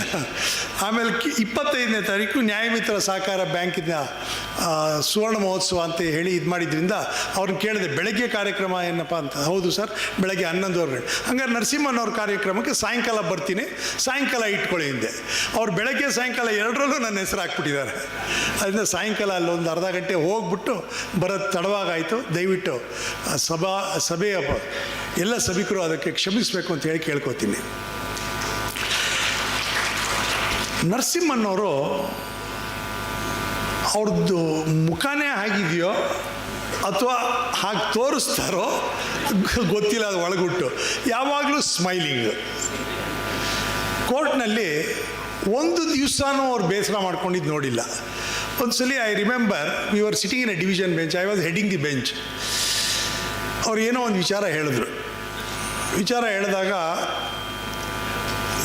ಆಮೇಲೆ 25ನೇ ತಾರೀಕು ನ್ಯಾಯಮಿತ್ರ ಸಹಕಾರ ಬ್ಯಾಂಕಿನ ಸುವರ್ಣ ಮಹೋತ್ಸವ ಅಂತ ಹೇಳಿ ಇದು ಮಾಡಿದ್ರಿಂದ ಅವ್ರನ್ನ ಕೇಳಿದೆ, ಬೆಳಗ್ಗೆ ಕಾರ್ಯಕ್ರಮ ಏನಪ್ಪ ಅಂತ. ಹೌದು ಸರ್, ಬೆಳಗ್ಗೆ 11:30. ಹಂಗಾರೆ ನರಸಿಂಹನ್ ಅವ್ರ ಕಾರ್ಯಕ್ರಮಕ್ಕೆ ಸಾಯಂಕಾಲ ಬರ್ತೀನಿ, ಸಾಯಂಕಾಲ ಇಟ್ಕೊಳ್ಳಿ ಹಿಂದೆ. ಅವ್ರು ಬೆಳಗ್ಗೆ ಸಾಯಂಕಾಲ ಎರಡರಲ್ಲೂ ನನ್ನ ಹೆಸರು ಹಾಕ್ಬಿಟ್ಟಿದ್ದಾರೆ. ಅದರಿಂದ ಸಾಯಂಕಾಲ ಅಲ್ಲೊಂದು ಅರ್ಧ ಗಂಟೆ ಹೋಗ್ಬಿಟ್ಟು ಬರೋದು ತಡವಾಗಾಯಿತು. ದಯವಿಟ್ಟು ಸಭೆಯ ಎಲ್ಲ ಸಭಿಕರು ಅದಕ್ಕೆ ಕ್ಷಮಿಸಬೇಕು ಅಂತ ಹೇಳಿ ಕೇಳ್ಕೊತೀನಿ. ನರಸಿಂಹನ್ನವರು ಅವ್ರದ್ದು ಮುಖನೇ ಆಗಿದೆಯೋ ಅಥವಾ ಹಾಗೆ ತೋರಿಸ್ತಾರೋ ಗೊತ್ತಿಲ್ಲ, ಅದು ಒಳಗುಟ್ಟು. ಯಾವಾಗಲೂ ಸ್ಮೈಲಿಂಗ್. ಕೋರ್ಟ್ನಲ್ಲಿ ಒಂದು ದಿವಸನೂ ಅವ್ರು ಬೇಸರ ಮಾಡ್ಕೊಂಡಿದ್ದು ನೋಡಿಲ್ಲ. ಒಂದು ಸಲ I remember we are sitting in a division bench, I was heading the bench. ಅವ್ರು ಏನೋ ಒಂದು ವಿಚಾರ ಹೇಳಿದ್ರು. ವಿಚಾರ ಹೇಳಿದಾಗ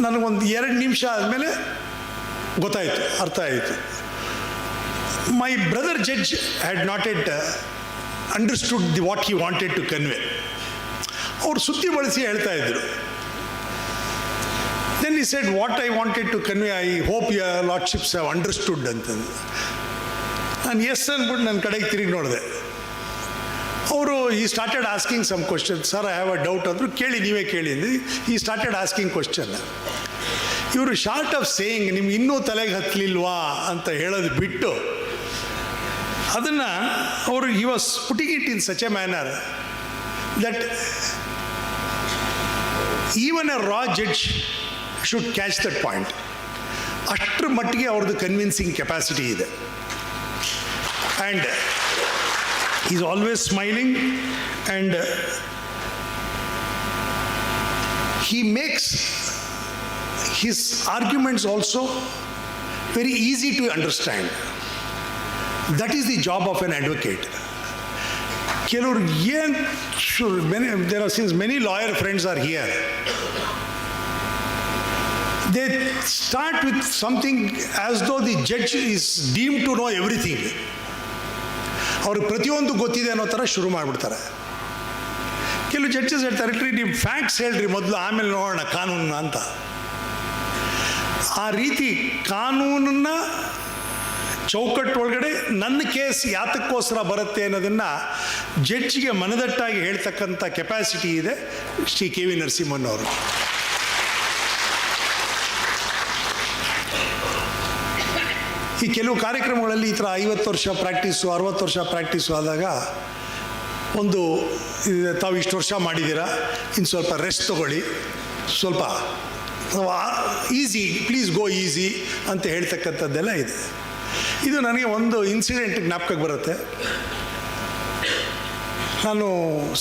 ನನಗೊಂದು 2 ನಿಮಿಷ ಆದಮೇಲೆ ಗೊತ್ತಾಯಿತು, ಅರ್ಥ ಆಯಿತು. My brother judge had not at understood the what he wanted to convey. ಅವ್ರು ಸುತ್ತಿ ಬಳಸಿ ಹೇಳ್ತಾ ಇದ್ರು. Then he said, what I wanted to convey, I hope your lordships have understood ಅಂತಂದು. ನಾನು ಎಸ್ ಅಂದ್ಬಿಟ್ಟು ನನ್ನ ಕಡೆಗೆ ತಿರುಗಿ ನೋಡಿದೆ. ಅವರು ಈ started asking some question. Sir I have a doubt ಅಂದರು. ಕೇಳಿ, ನೀವೇ ಕೇಳಿ ಅಂದು ಈ ಸ್ಟಾರ್ಟೆಡ್ ಆಸ್ಕಿಂಗ್ ಕ್ವಶನ್. ಇವರು ಶಾರ್ಟ್ ಆಫ್ ಸೇಯಿಂಗ್ ನಿಮ್ಗೆ ಇನ್ನೂ ತಲೆಗೆ ಹತ್ತಲಿಲ್ವಾ ಅಂತ ಹೇಳೋದು ಬಿಟ್ಟು ಅದನ್ನು ಅವರು he was putting it in such a manner that even a raw judge should catch that point. ಅಷ್ಟರ ಮಟ್ಟಿಗೆ ಅವ್ರದ್ದು ಕನ್ವಿನ್ಸಿಂಗ್ ಕೆಪಾಸಿಟಿ ಇದೆ. And is always smiling and he makes his arguments also very easy to understand. That is the job of an advocate. ಕೆಲವರು ಏನು there are, since many lawyer friends are here, they start with something as though the judge is deemed to know everything. ಅವ್ರಿಗೆ ಪ್ರತಿಯೊಂದು ಗೊತ್ತಿದೆ ಅನ್ನೋ ಥರ ಶುರು ಮಾಡಿಬಿಡ್ತಾರೆ. ಕೆಲವು ಜಡ್ಜಸ್ ಹೇಳ್ತಾರೆ, ನೀವು ಫ್ಯಾಕ್ಟ್ಸ್ ಹೇಳ್ರಿ ಮೊದಲು, ಆಮೇಲೆ ನೋಡೋಣ ಕಾನೂನನ್ನ ಅಂತ. ಆ ರೀತಿ ಕಾನೂನನ್ನ ಚೌಕಟ್ಟು ಒಳಗಡೆ ನನ್ನ ಕೇಸ್ ಯಾತಕ್ಕೋಸ್ಕರ ಬರುತ್ತೆ ಅನ್ನೋದನ್ನು ಜಡ್ಜಿಗೆ ಮನದಟ್ಟಾಗಿ ಹೇಳ್ತಕ್ಕಂಥ ಕೆಪಾಸಿಟಿ ಇದೆ ಶ್ರೀ ಕೆ ವಿ ನರಸಿಂಹನ್ ಅವರು. ಈ ಕೆಲವು ಕಾರ್ಯಕ್ರಮಗಳಲ್ಲಿ ಈ ಥರ 50 ವರ್ಷ ಪ್ರಾಕ್ಟೀಸು, 60 ವರ್ಷ ಪ್ರಾಕ್ಟೀಸು ಆದಾಗ ಒಂದು ತಾವು ಇಷ್ಟು ವರ್ಷ ಮಾಡಿದ್ದೀರಾ, ಇನ್ನು ಸ್ವಲ್ಪ ರೆಸ್ಟ್ ತೊಗೊಳ್ಳಿ, ಸ್ವಲ್ಪ ಈಸಿ, ಪ್ಲೀಸ್ ಗೋ ಈಸಿ ಅಂತ ಹೇಳ್ತಕ್ಕಂಥದ್ದೆಲ್ಲ ಇದೆ. ಇದು ನನಗೆ ಒಂದು ಇನ್ಸಿಡೆಂಟ್ ಜ್ಞಾಪಕಕ್ಕೆ ಬರುತ್ತೆ. ನಾನು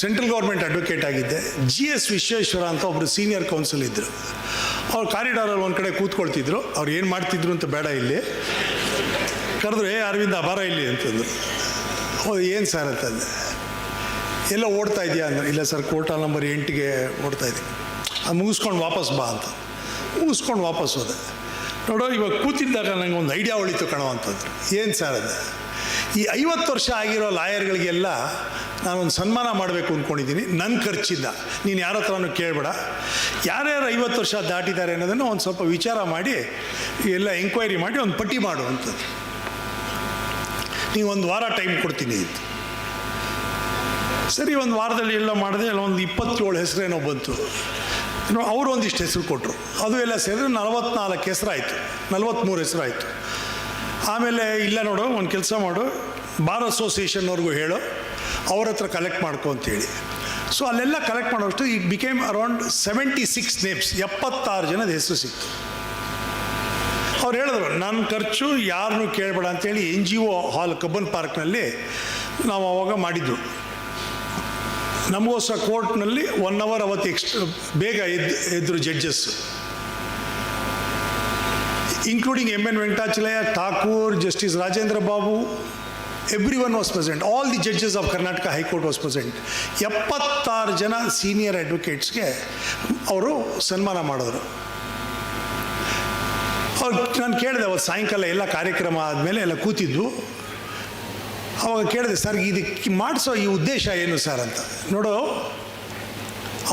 ಸೆಂಟ್ರಲ್ ಗೌರ್ಮೆಂಟ್ ಅಡ್ವೊಕೇಟ್ ಆಗಿದ್ದೆ. GS ವಿಶ್ವೇಶ್ವರ ಅಂತ ಒಬ್ಬರು ಸೀನಿಯರ್ ಕೌನ್ಸಿಲ್ ಇದ್ದರು. ಅವ್ರು ಕಾರಿಡಾರಲ್ಲಿ ಒಂದು ಕಡೆ ಕೂತ್ಕೊಳ್ತಿದ್ರು. ಅವ್ರು ಏನು ಮಾಡ್ತಿದ್ರು ಅಂತ ಬೇಡ, ಇಲ್ಲಿ ಕರೆದ್ರು, ಅರವಿಂದ ಬರ ಇಲ್ಲಿ ಅಂತಂದರು. ಹೌದು, ಏನು ಸರ್ ಅಂತಂದೆ. ಎಲ್ಲ ಓಡ್ತಾ ಇದೆಯಾ ಅಂದ್ರೆ, ಇಲ್ಲ ಸರ್ ಕೋರ್ಟ ನಂಬರ್ 8ಗೆ ಓಡ್ತಾ ಇದ್ದೀನಿ. ಅದು ಮುಗಿಸ್ಕೊಂಡು ವಾಪಸ್ ಬಾ ಅಂತ. ಮುಗಿಸ್ಕೊಂಡು ವಾಪಸ್ ಹೋದೆ. ನೋಡೋ, ಇವಾಗ ಕೂತಿದ್ದಾಗ ನನಗೆ ಒಂದು ಐಡಿಯಾ ಉಳಿತು ಕಣೋ ಅಂತಂದ್ರು. ಏನು ಸರ್ ಅದು? ಈ 50 ವರ್ಷ ಆಗಿರೋ ಲಾಯರ್ಗಳಿಗೆಲ್ಲ ನಾನೊಂದು ಸನ್ಮಾನ ಮಾಡಬೇಕು ಅಂದ್ಕೊಂಡಿದ್ದೀನಿ, ನನ್ನ ಖರ್ಚಿಂದ. ನೀನು ಯಾರ ಹತ್ರನೂ ಕೇಳಬೇಡ, ಯಾರ್ಯಾರು 50 ವರ್ಷ ದಾಟಿದ್ದಾರೆ ಅನ್ನೋದನ್ನು ಒಂದು ಸ್ವಲ್ಪ ವಿಚಾರ ಮಾಡಿ ಎಲ್ಲ ಎಂಕ್ವೈರಿ ಮಾಡಿ ಒಂದು ಪಟ್ಟಿ ಮಾಡು ಅಂತಂದು. ನೀವು 1 ವಾರ ಟೈಮ್ ಕೊಡ್ತೀನಿ ಅಂತ. ಸರಿ, 1 ವಾರದಲ್ಲಿ ಎಲ್ಲ ಮಾಡಿದೆ. ಎಲ್ಲ ಒಂದು 27 ಹೆಸರೇನೋ ಬಂತು. ಅವರು ಒಂದಿಷ್ಟು ಹೆಸರು ಕೊಟ್ಟರು. ಅದು ಎಲ್ಲ ಸೇರಿದ್ರೆ 44 ಹೆಸರಾಯಿತು, 43 ಹೆಸರಾಯಿತು. ಆಮೇಲೆ ಇಲ್ಲ ನೋಡು, ಒಂದು ಕೆಲಸ ಮಾಡು, ಬಾರ್ ಅಸೋಸಿಯೇಷನ್ನವ್ರಿಗೂ ಹೇಳು, ಅವ್ರ ಹತ್ರ ಕಲೆಕ್ಟ್ ಮಾಡ್ಕೊ ಅಂತೇಳಿ. ಸೊ ಅಲ್ಲೆಲ್ಲ ಕಲೆಕ್ಟ್ ಮಾಡೋಷ್ಟು ಇಟ್ ಬಿಕೇಮ್ ಅರೌಂಡ್ 76 ನೇಮ್ಸ್, 76 ಜನದ ಹೆಸರು ಸಿಕ್ತು. ಅವ್ರು ಹೇಳಿದ್ರು, ನನ್ನ ಖರ್ಚು ಯಾರನ್ನೂ ಕೇಳಬೇಡ ಅಂತೇಳಿ NGO ಹಾಲ್ ಕಬ್ಬನ್ ಪಾರ್ಕ್ನಲ್ಲಿ ನಾವು ಅವಾಗ ಮಾಡಿದ್ದು. ನಮಗೋಸ್ಕರ ಕೋರ್ಟ್ನಲ್ಲಿ 1 ಅವರ್ ಅವತ್ತು ಬೇಗ ಎದ್ರು judges, including M.N. Venkatachalaya, Thakur, Justice Rajendra Babu, everyone was present. All the judges of Karnataka High Court was present. 76 ಜನ ಸೀನಿಯರ್ ಅಡ್ವೊಕೇಟ್ಸ್ಗೆ ಅವರು ಸನ್ಮಾನ ಮಾಡಿದ್ರು. ಅವ್ರು ನಾನು ಕೇಳಿದೆ, ಅವತ್ತು ಸಾಯಂಕಾಲ ಎಲ್ಲ ಕಾರ್ಯಕ್ರಮ ಆದಮೇಲೆ ಎಲ್ಲ ಕೂತಿದ್ವು. ಅವಾಗ ಕೇಳಿದೆ, ಸರ್ ಇದಕ್ಕೆ ಮಾಡಿಸೋ ಈ ಉದ್ದೇಶ ಏನು ಸರ್ ಅಂತ. ನೋಡು,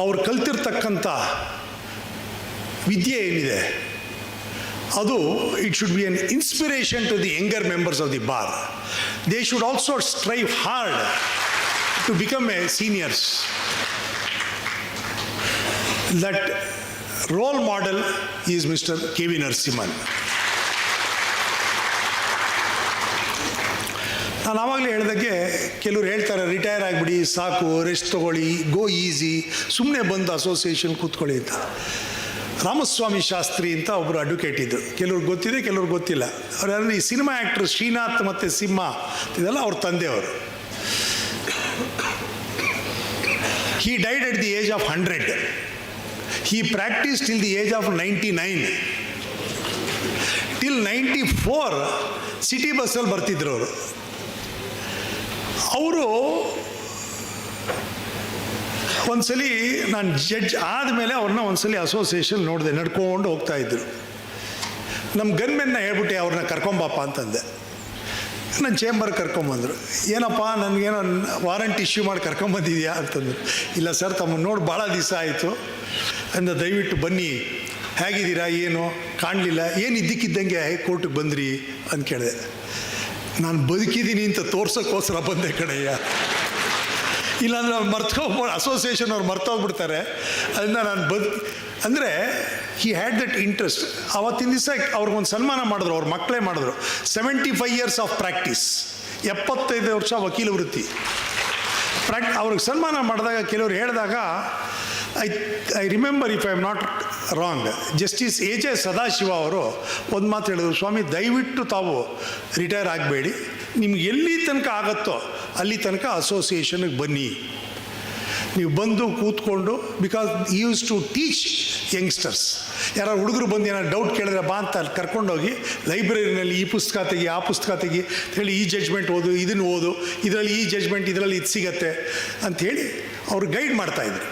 ಅವ್ರು ಕಲ್ತಿರ್ತಕ್ಕಂಥ ವಿದ್ಯೆ ಏನಿದೆ ಅದು it should be an inspiration to the younger members of the bar. They should also strive hard to become a seniors. That role model is mister K V Narasimhan. ನಾನು ಆವಾಗಲೇ ಹೇಳಿದಾಗೆ ಕೆಲವ್ರು ಹೇಳ್ತಾರೆ, ರಿಟೈರ್ ಆಗಿಬಿಡಿ ಸಾಕು, ರೆಸ್ಟ್ ತೊಗೊಳ್ಳಿ, ಗೋ ಈಸಿ, ಸುಮ್ಮನೆ ಬಂದು association ಕೂತ್ಕೊಳ್ಳಿ ಅಂತ. ರಾಮಸ್ವಾಮಿ ಶಾಸ್ತ್ರಿ ಅಂತ ಒಬ್ಬರು ಅಡ್ವೊಕೇಟ್ ಇದ್ದರು. ಕೆಲವ್ರಿಗೆ ಗೊತ್ತಿದೆ, ಕೆಲವ್ರಿಗೆ ಗೊತ್ತಿಲ್ಲ. ಅವ್ರು ಯಾರು, ಈ ಸಿನಿಮಾ ಆ್ಯಕ್ಟ್ರ್ ಶ್ರೀನಾಥ್ ಮತ್ತು ಸಿಂಹ ಇದೆಲ್ಲ ಅವ್ರ ತಂದೆಯವರು. He died at the age of 100. He practiced till the age of 99. Till 94 city ಬಸ್ಸಲ್ಲಿ ಬರ್ತಿದ್ರು ಅವರು. ಒಂದ್ಸಲಿ ನಾನು ಜಡ್ಜ್ ಆದಮೇಲೆ ಅವ್ರನ್ನ ಒಂದ್ಸಲಿ ಅಸೋಸಿಯೇಷನ್ ನೋಡಿದೆ, ನಡ್ಕೊಂಡು ಹೋಗ್ತಾ ಇದ್ರು. ನಮ್ಮ ಗನ್ಮೆನ್ನ ಹೇಳ್ಬಿಟ್ಟೆ ಅವ್ರನ್ನ ಕರ್ಕೊಂಬಪ್ಪ ಅಂತಂದೆ. ನನ್ನ ಚೇಂಬರ್ಗೆ ಕರ್ಕೊಂಬಂದರು. ಏನಪ್ಪ ನನಗೇನೋ ವಾರಂಟ್ ಇಶ್ಯೂ ಮಾಡಿ ಕರ್ಕೊಂಬಂದಿದ್ಯಾ ಅಂತಂದ್ರು. ಇಲ್ಲ ಸರ್, ತಮ್ಮನ್ನು ನೋಡಿ ಭಾಳ ದಿವಸ ಆಯಿತು ಅಂದ, ದಯವಿಟ್ಟು ಬನ್ನಿ, ಹೇಗಿದ್ದೀರಾ, ಏನು ಕಾಣಲಿಲ್ಲ, ಏನು ಇದ್ದಕ್ಕಿದ್ದಂಗೆ ಕೋರ್ಟಿಗೆ ಬಂದ್ರಿ ಅಂತ ಕೇಳಿದೆ. ನಾನು ಬದುಕಿದ್ದೀನಿ ಅಂತ ತೋರ್ಸೋಕ್ಕೋಸ್ಕರ ಬಂದೆ ಕಡೆಯ, ಇಲ್ಲಾಂದ್ರೆ ಅವ್ರು ಅಸೋಸಿಯೇಷನ್ ಅವ್ರು ಮರ್ತೋಗ್ಬಿಡ್ತಾರೆ. ಅದನ್ನ ನಾನು ಅಂದರೆ ಹಿ ಹ್ಯಾಡ್ ದಟ್ ಇಂಟ್ರೆಸ್ಟ್. ಆವತ್ತಿನ ದಿವಸ ಅವ್ರಿಗೊಂದು ಸನ್ಮಾನ ಮಾಡಿದ್ರು, ಅವ್ರ ಮಕ್ಕಳೇ ಮಾಡಿದ್ರು. 75 years ಆಫ್ ಪ್ರಾಕ್ಟೀಸ್, 75 ವರ್ಷ ವಕೀಲ ವೃತ್ತಿ ಅವ್ರಿಗೆ ಸನ್ಮಾನ ಮಾಡಿದಾಗ ಕೆಲವರು ಹೇಳಿದಾಗ I remember, if I am not wrong, justice A Sadashiva ಅವರು ಒಂದು ಮಾತು ಹೇಳಿದ್ರು, ಸ್ವಾಮಿ ದಯವಿಟ್ಟು ತಾವು ರಿಟೈರ್ ಆಗಬೇಡಿ, ನಿಮ್ಗೆ ಎಲ್ಲಿ ತನಕ ಆಗುತ್ತೋ ಅಲ್ಲಿ ತನಕ ಅಸೋಸಿಯೇಷನ್ಗೆ ಬನ್ನಿ. ನೀವು ಬಂದು ಕೂತ್ಕೊಂಡು, because use to teach youngsters. ಯಾರು ಹುಡುಗರು ಬಂದು ಏನಾದ್ರು ಡೌಟ್ ಕೇಳಿದ್ರೆ ಬಾ ಅಂತ ಅಲ್ಲಿ ಕರ್ಕೊಂಡೋಗಿ ಲೈಬ್ರರಿನಲ್ಲಿ ಈ ಪುಸ್ತಕ ತೆಗಿ, ಆ ಪುಸ್ತಕ ತೆಗಿ ಹೇಳಿ, ಈ ಜಡ್ಜ್ಮೆಂಟ್ ಓದು, ಇದನ್ನು ಓದು, ಇದರಲ್ಲಿ ಈ ಜಡ್ಜ್ಮೆಂಟ್, ಇದರಲ್ಲಿ ಇದು ಸಿಗತ್ತೆ ಅಂಥೇಳಿ ಅವ್ರು ಗೈಡ್ ಮಾಡ್ತಾಯಿದ್ರು.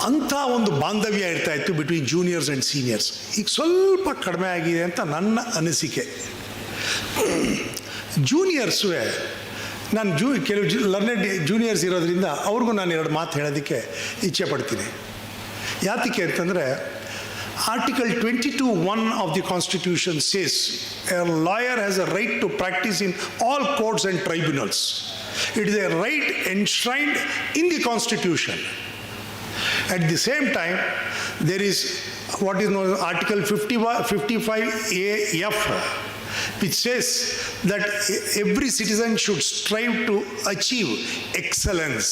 ಅಂಥ ಒಂದು ಬಾಂಧವ್ಯ ಇರ್ತಾಯಿತ್ತು ಬಿಟ್ವೀನ್ ಜೂನಿಯರ್ಸ್ ಆ್ಯಂಡ್ ಸೀನಿಯರ್ಸ್. ಈಗ ಸ್ವಲ್ಪ ಕಡಿಮೆ ಆಗಿದೆ ಅಂತ ನನ್ನ ಅನಿಸಿಕೆ. ಜೂನಿಯರ್ಸುವೆ ನಾನು ಕೆಲವು ಲರ್ನೆಡ್ ಜೂನಿಯರ್ಸ್ ಇರೋದ್ರಿಂದ ಅವ್ರಿಗೂ ನಾನು 2 ಮಾತು ಹೇಳೋದಕ್ಕೆ ಇಚ್ಛೆ ಪಡ್ತೀನಿ. ಯಾತಕ್ಕೆ ಅಂತಂದರೆ, article 22(1) of the constitution says a lawyer has a right to practise in all courts and tribunals. It is a right enshrined in the constitution. At the same time, there is what is known as Article 55A(f), which says that every citizen should strive to achieve excellence.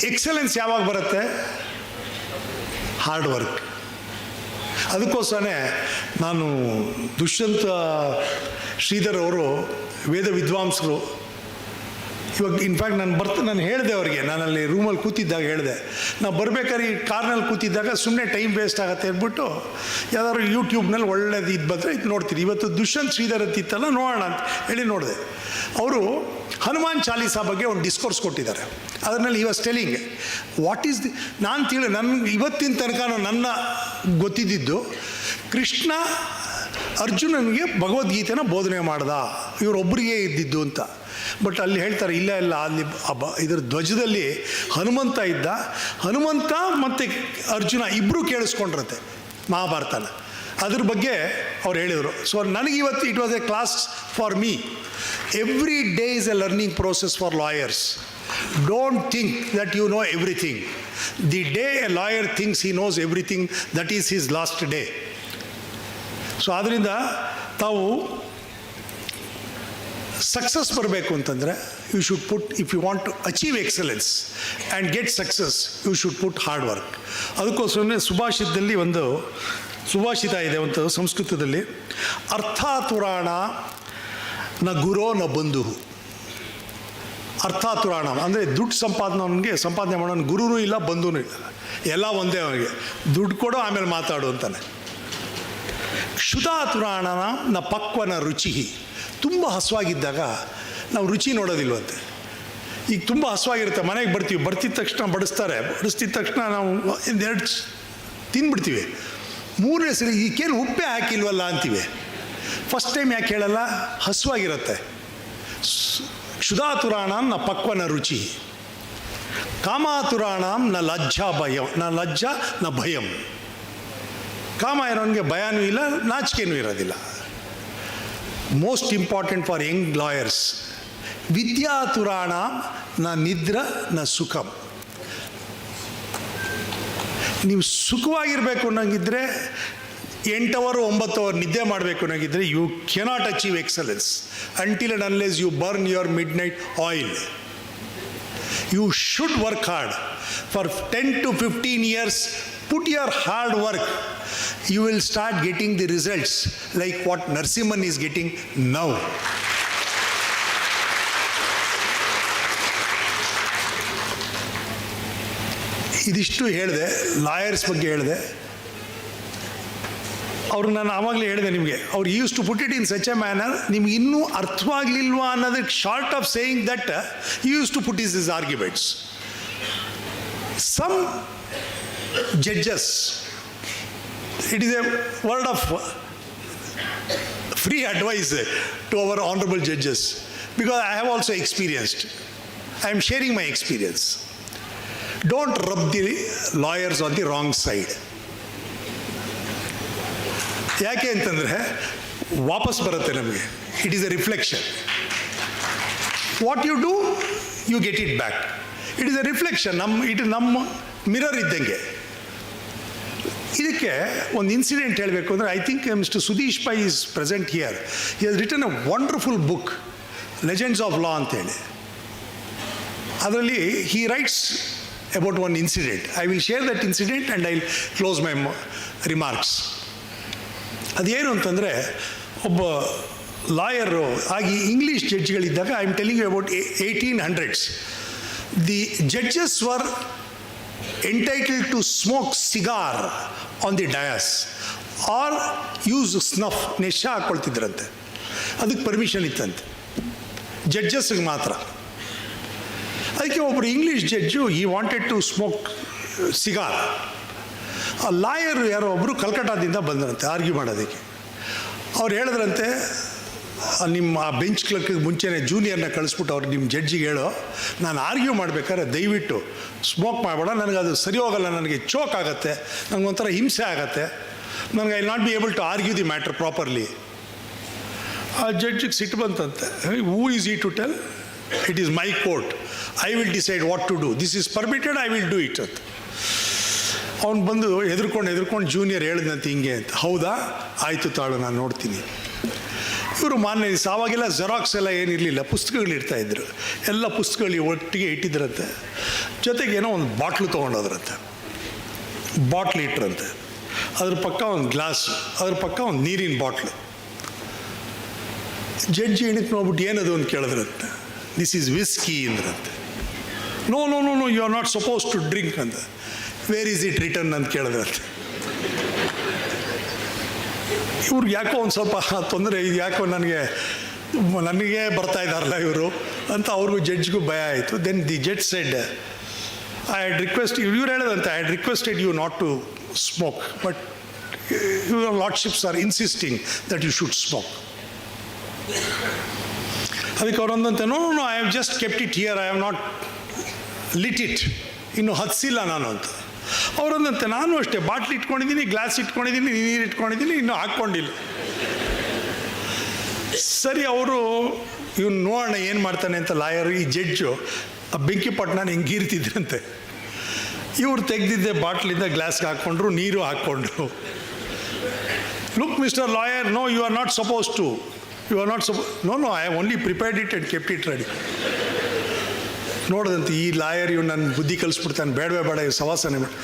Excellence ಯಾವಾಗ ಬರುತ್ತೆ? Hard work. ಅದಕ್ಕೋಸ್ಕರನೇ ನಾನು ದುಷ್ಯಂತ ಶ್ರೀಧರ್ ಅವರು ವೇದ ವಿದ್ವಾಂಸರು. ಇವಾಗ in fact ನಾನು ಹೇಳಿದೆ ಅವರಿಗೆ, ನಾನಲ್ಲಿ ರೂಮಲ್ಲಿ ಕೂತಿದ್ದಾಗ ಹೇಳಿದೆ, ನಾವು ಬರಬೇಕಾದ್ರೆ ಈ ಕಾರ್ನಲ್ಲಿ ಕೂತಿದ್ದಾಗ ಸುಮ್ಮನೆ ಟೈಮ್ ವೇಸ್ಟ್ ಆಗುತ್ತೆ ಅಂದ್ಬಿಟ್ಟು ಯಾವ್ದಾದ್ರು ಯೂಟ್ಯೂಬ್ನಲ್ಲಿ ಒಳ್ಳೇದು ಇದು ಬಂದರೆ ಇದು ನೋಡ್ತೀರಿ. ಇವತ್ತು ದುಷ್ಯಂತ್ ಶ್ರೀಧರ್ ಅಂತಿತ್ತಲ್ಲ, ನೋಡೋಣ ಅಂತ ಹೇಳಿ ನೋಡಿದೆ. ಅವರು ಹನುಮಾನ್ ಚಾಲೀಸಾ ಬಗ್ಗೆ ಒಂದು ಡಿಸ್ಕೋರ್ಸ್ ಕೊಟ್ಟಿದ್ದಾರೆ. ಅದರಲ್ಲಿ ಈ was telling what is the, ನಾನು ನನಗೆ ಇವತ್ತಿನ ತನಕ ನನ್ನ ಗೊತ್ತಿದ್ದು, ಕೃಷ್ಣ ಅರ್ಜುನನಿಗೆ ಭಗವದ್ಗೀತೆನ ಬೋಧನೆ ಮಾಡ್ದ, ಇವರೊಬ್ಬರಿಗೆ ಇದ್ದಿದ್ದು ಅಂತ. ಬಟ್ ಅಲ್ಲಿ ಹೇಳ್ತಾರೆ, ಇಲ್ಲ ಅಲ್ಲಿ ಇದರ ಧ್ವಜದಲ್ಲಿ ಹನುಮಂತ ಇದ್ದ, ಹನುಮಂತ ಮತ್ತು ಅರ್ಜುನ ಇಬ್ಬರು ಕೇಳಿಸ್ಕೊಂಡಿರತ್ತೆ ಮಹಾಭಾರತನ. ಅದ್ರ ಬಗ್ಗೆ ಅವ್ರು ಹೇಳಿದರು. ಸೊ ನನಗಿವತ್ತು it was a class for me. Every day is a learning process for lawyers. Don't think that you know everything. The day a lawyer thinks he knows everything, that is his last day. So ಆದ್ದರಿಂದ ತಾವು success ಬರಬೇಕು ಅಂತಂದರೆ you should put, if you want to achieve excellence and get success, you should put hard work. ಅದಕ್ಕೋಸ್ಕರನೇ ಸುಭಾಷಿತದಲ್ಲಿ ಒಂದು ಸುಭಾಷಿತ ಇದೆ ಒಂದು ಸಂಸ್ಕೃತದಲ್ಲಿ, ಅರ್ಥಾತುರಾಣ ನ ಗುರೋ ನ ಬಂಧು. ಅರ್ಥಾತುರಾಣ ಅಂದರೆ ದುಡ್ಡು ಸಂಪಾದನೆ ಮಾಡೋನು ಗುರುನೂ ಇಲ್ಲ, ಬಂಧುನೂ ಇಲ್ಲ, ಎಲ್ಲ ಒಂದೇ ಅವನಿಗೆ. ದುಡ್ಡು ಕೊಡೋ ಆಮೇಲೆ ಮಾತಾಡು ಅಂತಾನೆ. ಕ್ಷುಧಾತುರಾಣನ ನ ಪಕ್ವನ ರುಚಿ. ತುಂಬ ಹಸುವಾಗಿದ್ದಾಗ ನಾವು ರುಚಿ ನೋಡೋದಿಲ್ವಂತೆ. ಈಗ ತುಂಬ ಹಸುವಾಗಿರುತ್ತೆ, ಮನೆಗೆ ಬರ್ತಿದ್ದ ತಕ್ಷಣ ಬಡಿಸ್ತಿದ ತಕ್ಷಣ ನಾವು 2 ತಿಂದ್ಬಿಡ್ತೀವಿ. 3ನೇ ಸರಿ ಈಗೇನು ಉಪ್ಪೇ ಹಾಕಿಲ್ವಲ್ಲ ಅಂತೀವಿ. ಫಸ್ಟ್ ಟೈಮ್ ಯಾಕೆ ಹೇಳಲ್ಲ? ಹಸುವಾಗಿರುತ್ತೆ. ಕ್ಷುಧಾತುರಾಣ ನ ಪಕ್ವನ ರುಚಿ. ಕಾಮಾತುರಾಣ ನ ಲಜ್ಜಾ ಭಯಂ, ಲಜ್ಜಾ ನ ಭಯಂ. ಕಾಮ ಇರೋನಿಗೆ ಭಯನೂ ಇಲ್ಲ, ನಾಚಿಕೆನೂ ಇರೋದಿಲ್ಲ. Most important for young lawyers, ವಿದ್ಯಾತುರಾಣ ನ ನಿದ್ರ ನ ಸುಖಂ. ನೀವು ಸುಖವಾಗಿರಬೇಕು ಅನ್ನೋಂಗಿದ್ರೆ 8 hours 9 hours ನಿದ್ದೆ ಮಾಡಬೇಕು ಅನ್ನೋಂಗಿದ್ರೆ you cannot achieve excellence until and unless you burn your midnight oil. You should work hard for 10 to 15 years. Put your hard work. You will start getting the results like what Narasimhan is getting now. ಇದಿಷ್ಟು ಹೇಳಿದೆ, lawyers ಬಗ್ಗೆ ಹೇಳಿದೆ. ಅವ್ರು ನಾನು ಆವಾಗಲೇ ಹೇಳಿದೆ ನಿಮಗೆ, ಅವ್ರು use to put it in such a manner, ನಿಮ್ಗೆ ಇನ್ನೂ ಅರ್ಥವಾಗಲಿಲ್ವಾ ಅನ್ನೋದಕ್ಕೆ short of saying that use to put is arguments. Some judges, it is a word of free advice to our honorable judges, because I have also experienced. I am sharing my experience. Don't rub the lawyers on the wrong side. ಯಾಕೆ ಅಂತಂದರೆ ವಾಪಸ್ ಬರುತ್ತೆ ನಮಗೆ. It is a reflection. What you do you get it back. It is a reflection. ನಮ್ಮ mirror ಇದ್ದಂಗೆ. ಇದಕ್ಕೆ ಒಂದು incident ಹೇಳಬೇಕು ಅಂದರೆ, I think mister Sudheesh Pai is present here. He has written a wonderful book, legends of law ಅಂತೇಳಿ. ಅದರಲ್ಲಿ he writes about one incident. I will share that incident and I will close my remarks. ಅದೇನು ಅಂತಂದರೆ, ಒಬ್ಬ lawyer ಆಗಿ English ಜಡ್ಜ್ಗಳಿದ್ದಾಗ, I am telling you about 1800s, the judges were entitled to smoke cigar on the dais or use snuff, ನೆಶ ಹಾಕ್ಕೊಳ್ತಿದ್ರಂತೆ. ಅದಕ್ಕೆ permission ಇತ್ತಂತೆ, ಜಡ್ಜಸ್ಗೆ ಮಾತ್ರ. ಅದಕ್ಕೆ ಒಬ್ಬರು ಇಂಗ್ಲೀಷ್ ಜಡ್ಜು ಈ ವಾಂಟೆಡ್ ಟು ಸ್ಮೋಕ್ ಸಿಗಾರ್. ಆ ಲಾಯರ್ ಯಾರೋ ಒಬ್ಬರು ಕಲ್ಕಟ್ಟಾದಿಂದ ಬಂದರಂತೆ ಆರ್ಗ್ಯೂ ಮಾಡೋದಕ್ಕೆ. ಅವ್ರು ಹೇಳಿದ್ರಂತೆ, ನಿಮ್ಮ ಆ ಬೆಂಚ್ ಕ್ಲರ್ಕ್ಗೆ ಮುಂಚೆನೇ ಜೂನಿಯರ್ನ ಕಳಿಸ್ಬಿಟ್ಟು ಅವ್ರು ನಿಮ್ಮ ಜಡ್ಜಿಗೆ ಹೇಳೋ, ನಾನು ಆರ್ಗ್ಯೂ ಮಾಡಬೇಕಾದ್ರೆ ದಯವಿಟ್ಟು ಸ್ಮೋಕ್ ಮಾಡಬೇಡ, ನನಗೆ ಅದು ಸರಿ ಹೋಗಲ್ಲ, ನನಗೆ ಚೋಕ್ ಆಗುತ್ತೆ, ನನಗೊಂಥರ ಹಿಂಸೆ ಆಗುತ್ತೆ, ನನಗೆ I not be able to argue the matter properly. ಆ ಜಡ್ಜಿಗೆ ಸಿಟ್ಟು ಬಂತಂತೆ. Who is he to tell? It is my court, I will decide what to do, this is permitted, I will do it ಅಂತ. ಅವ್ನು ಬಂದು ಹೆದರ್ಕೊಂಡು junior ಹೇಳಿದಂತೆ ಹಿಂಗೆ ಅಂತ. ಹೌದಾ, ಆಯಿತು ತಾಳು, ನಾನು ನೋಡ್ತೀನಿ. ಇವರು ಮಾನ್ಯ ದಿವಸ, ಆವಾಗೆಲ್ಲ ಜೆರಾಕ್ಸ್ ಎಲ್ಲ ಏನಿರಲಿಲ್ಲ, ಪುಸ್ತಕಗಳಿರ್ತಾಯಿದ್ರು. ಎಲ್ಲ ಪುಸ್ತಕಗಳು ಒಟ್ಟಿಗೆ ಇಟ್ಟಿದ್ರಂತೆ. ಜೊತೆಗೆ ಏನೋ ಒಂದು ಬಾಟ್ಲು ತೊಗೊಂಡೋದ್ರಂತೆ. ಬಾಟ್ಲು ಇಟ್ರಂತೆ. ಅದ್ರ ಪಕ್ಕ ಒಂದು ಗ್ಲಾಸು, ಅದ್ರ ಪಕ್ಕ ಒಂದು ನೀರಿನ ಬಾಟ್ಲು. ಜಡ್ಜಿ ಎಣಿಕ್ ನೋಡ್ಬಿಟ್ಟು ಏನದು ಅಂತ ಕೇಳಿದ್ರಂತೆ. ದಿಸ್ ಈಸ್ ವಿಸ್ಕಿ ಅಂದ್ರಂತೆ. No no no no you are not suppose to drink ಅಂತ. ವೇರ್ ಈಸ್ ಇಟ್ ರಿಟರ್ನ್ ಅಂತ ಕೇಳಿದ್ರಂತೆ. ಇವ್ರಿಗೆ ಯಾಕೋ ಒಂದು ಸ್ವಲ್ಪ ತೊಂದರೆ, ಇದು ಯಾಕೋ ನನಗೆ ಬರ್ತಾ ಇದ್ದಾರಲ್ಲ ಇವರು ಅಂತ ಅವ್ರಿಗೂ ಜಡ್ಜ್ಗೂ ಭಯ ಆಯಿತು. Then the judge said, I had request, ಇವ್ರು ಹೇಳಿದಂತೆ, I had requested you not to smoke, but your lordships are insisting that you should smoke. ಅದಕ್ಕೆ ಅವರೊಂದಂತೆ, no no I have just kept it here, I have not lit it, ಇನ್ನೂ ಹತ್ಸಿಲ್ಲ ನಾನು ಅಂತ. ಅವರೊಂದಂತೆ, ನಾನು ಅಷ್ಟೇ ಬಾಟ್ಲಿ ಇಟ್ಕೊಂಡಿದ್ದೀನಿ, ಗ್ಲಾಸ್ ಇಟ್ಕೊಂಡಿದ್ದೀನಿ, ನೀರು ಇಟ್ಕೊಂಡಿದ್ದೀನಿ, ಇನ್ನೂ ಹಾಕ್ಕೊಂಡಿಲ್ಲ. ಸರಿ, ಅವರು ಇವ್ನು ನೋಡೋಣ ಏನು ಮಾಡ್ತಾನೆ ಅಂತ ಲಾಯರು, ಈ ಜಡ್ಜು ಆ ಬೆಂಕಿ ಪಟ್ಟಣ ಹಿಂಗೆ ಗೀರ್ತಿದ್ರಂತೆ. ಇವ್ರು ತೆಗೆದಿದ್ದೆ ಬಾಟ್ಲಿಂದ ಗ್ಲಾಸ್ಗೆ ಹಾಕ್ಕೊಂಡ್ರು, ನೀರು ಹಾಕ್ಕೊಂಡ್ರು. Look mister lawyer, no you are not suppose to, you are not suppose, no no I have only prepared it and kept it ready. ನೋಡಿದಂತೆ ಈ ಲಾಯರ್ ಇವ್ನು ನನ್ನ ಬುದ್ಧಿ ಕಲಿಸ್ಬಿಡ್ತಾನೆ, ಬೇಡವೇ ಬೇಡ ಇವ್ ಸವಾಸನೆ ಮಾಡಿ.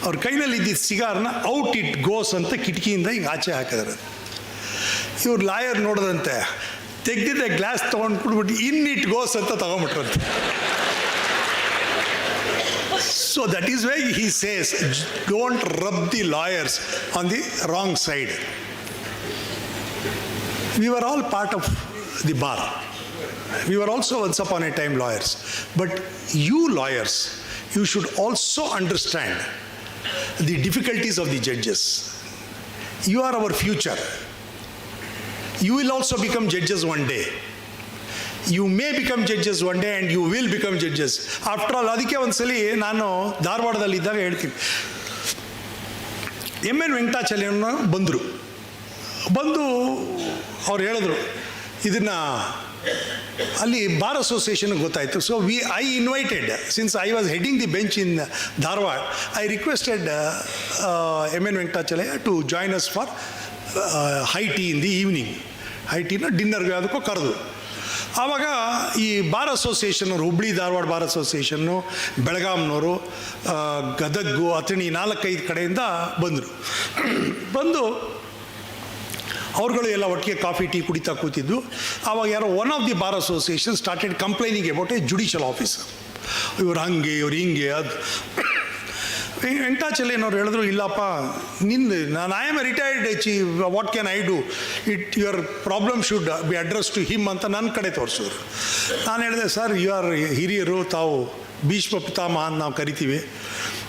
ಅವ್ರ ಕೈನಲ್ಲಿ ಇದ್ದಿದ್ದ ಸಿಗಾರನ್ನ ಔಟ್ ಇಟ್ ಗೋಸ್ ಅಂತ ಕಿಟಕಿಯಿಂದ ಹಿಂಗೆ ಆಚೆ ಹಾಕಿದಾರೆ. ಇವ್ರು ಲಾಯರ್ ನೋಡಿದಂತೆ ತೆಗೆದಿದ್ದೆ ಗ್ಲಾಸ್ ತೊಗೊಂಡ್ಬಿಟ್ಬಿಟ್ಟು ಇನ್ ಇಟ್ ಗೋಸ್ ಅಂತ ತೊಗೊಂಡ್ಬಿಟ್ರಂತೆ. So that is why he says, don't rub the lawyers on the wrong side. We were all part of the bar. We were also once upon a time lawyers. But you lawyers, you should also understand the difficulties of the judges. You are our future. You will also become judges one day. You may become judges one day and you will become judges. After all, ಅದಕ್ಕೆ ಒಂದ್ಸಲಿ ನಾನು ಧಾರವಾಡದಲ್ಲಿದ್ದಾಗ ಹೇಳ್ತೀನಿ, N ವೆಂಕಟಾಚಲಯ್ಯನ ಬಂದು ಅವ್ರು ಹೇಳಿದ್ರು ಇದನ್ನು, ಅಲ್ಲಿ bar ಅಸೋಸಿಯೇಷನ್ಗೆ ಗೊತ್ತಾಯಿತು. So I invited, since I was heading the bench in Dharwad, I requested N Venkatachaliah to join us for high tea in the evening. High ಟೀನ ಡಿನ್ನರ್ಗೆ ಅದಕ್ಕೂ ಕರೆದು. ಆವಾಗ ಈ ಬಾರ್ ಅಸೋಸಿಯೇಷನ್ನವರು, ಹುಬ್ಳಿ ಧಾರವಾಡ ಬಾರ್ ಅಸೋಸಿಯೇಷನ್ನು, ಬೆಳಗಾಂನವರು, ಗದಗು, ಅಥಣಿ, 4-5 ಕಡೆಯಿಂದ ಬಂದು ಅವ್ರುಗಳು ಎಲ್ಲ ಒಟ್ಟಿಗೆ ಕಾಫಿ ಟೀ ಕುಡಿತಾ ಕೂತಿದ್ದು. ಆವಾಗ ಯಾರೋ one of the bar association started complaining about a judicial officer. ಇವ್ರು ಹಂಗೆ, ಇವ್ರು ಹಿಂಗೆ. ಅದು ವೆಂಕಟಾಚಲಯ್ಯನವ್ರು ಹೇಳಿದ್ರು, ಇಲ್ಲಪ್ಪ ನಿಂದು I am a retired chief, what can I do, your problem should be address to him ಅಂತ ನನ್ನ ಕಡೆ ತೋರಿಸಿದ್ರು. ನಾನು ಹೇಳಿದೆ, ಸರ್ ಯು ಆರ್ ಹಿರಿಯರು, ತಾವು ಭೀಷ್ಮ ಪಿತಾಮಹ ಅಂತ ನಾವು ಕರಿತೀವಿ,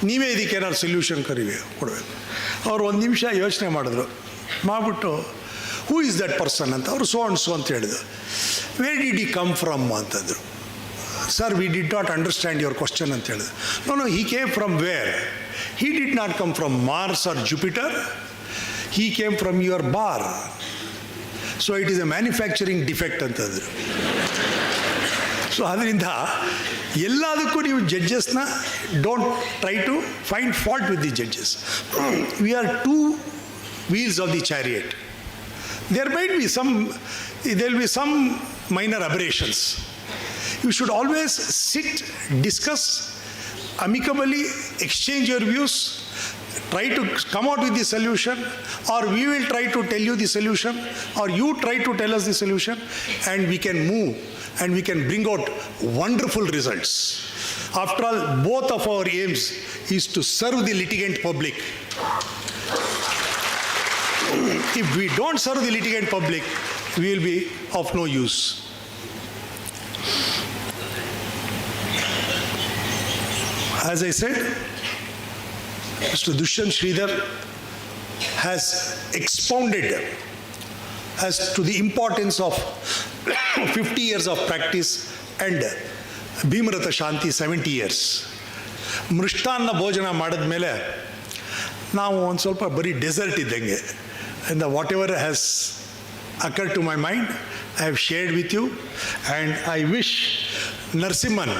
ನೀವೇ ಇದಕ್ಕೆ ಏನಾದ್ರು ಸೊಲ್ಯೂಷನ್ ಕೊಡಬೇಕು. ಅವ್ರು ಒಂದು ನಿಮಿಷ ಯೋಚನೆ ಮಾಡಿಬಿಟ್ಟು ಹೂ ಈಸ್ ದಟ್ ಪರ್ಸನ್ ಅಂತ, ಅವರು ಸೋ ಅಂತ ಹೇಳಿದ್ರು. Where did he come from ಅಂತಂದರು. Sir we did not understand your question ಅಂತ ಹೇಳಿದ್ರು. No he came from where, he did not come from Mars or Jupiter, he came from your bar, so it is a manufacturing defect ಅಂತಂದರು. So ಅದರಿಂದ ಎಲ್ಲದಕ್ಕೂ ನೀವು ಜಡ್ಜಸ್ನ don't try to find fault with the judges. We are two wheels of the chariot. There might be there will be some minor aberrations. You should always sit, discuss amicably, exchange your views, try to come out with the solution, or we will try to tell you the solution, or you try to tell us the solution, and we can move and we can bring out wonderful results. After all, both of our aims is to serve the litigant public. If we don't serve the litigant public, we will be of no use. As I said, Mr. Dushyant Sridhar has expounded as to the importance of 50 years of practice and Bhimarata Shanti 70 years. ಮೃಷ್ಟಾನ್ನ ಭೋಜನ ಮಾಡಿದ್ಮೇಲೆ ನಾವು ಒಂದು ಸ್ವಲ್ಪ ಬರೀ dessert ಇದ್ದಂಗೆ. And whatever has occurred to my mind, I have shared with you, and I wish Narasimhan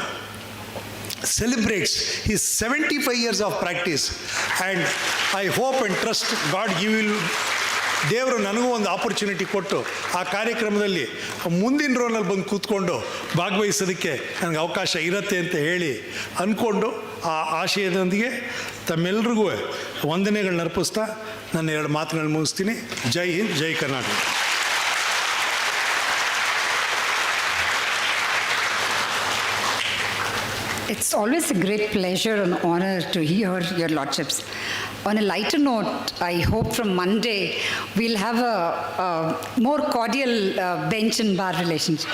celebrates his 75 years of practice, and I hope and trust God ದೇವರು ನನಗೂ ಒಂದು ಆಪರ್ಚುನಿಟಿ ಕೊಟ್ಟು ಆ ಕಾರ್ಯಕ್ರಮದಲ್ಲಿ ಮುಂದಿನ ರೋನಲ್ಲಿ ಬಂದು ಕೂತ್ಕೊಂಡು ಭಾಗವಹಿಸೋದಕ್ಕೆ ನನಗೆ ಅವಕಾಶ ಇರುತ್ತೆ ಅಂತ ಹೇಳಿ ಅಂದ್ಕೊಂಡು ಆ ಆಶಯದೊಂದಿಗೆ ತಮ್ಮೆಲ್ಲರಿಗೂ ವಂದನೆಗಳನ್ನ ಅರ್ಪಿಸ್ತಾ ನನ್ನ ಎರಡು ಮಾತುಗಳನ್ನ ಮುಗಿಸ್ತೀನಿ. ಜೈ ಹಿಂದ್, ಜೈ Karnataka. It's always a great pleasure and honor to hear your lordships. On a lighter note, I hope from Monday we'll have a more cordial bench and bar relationship.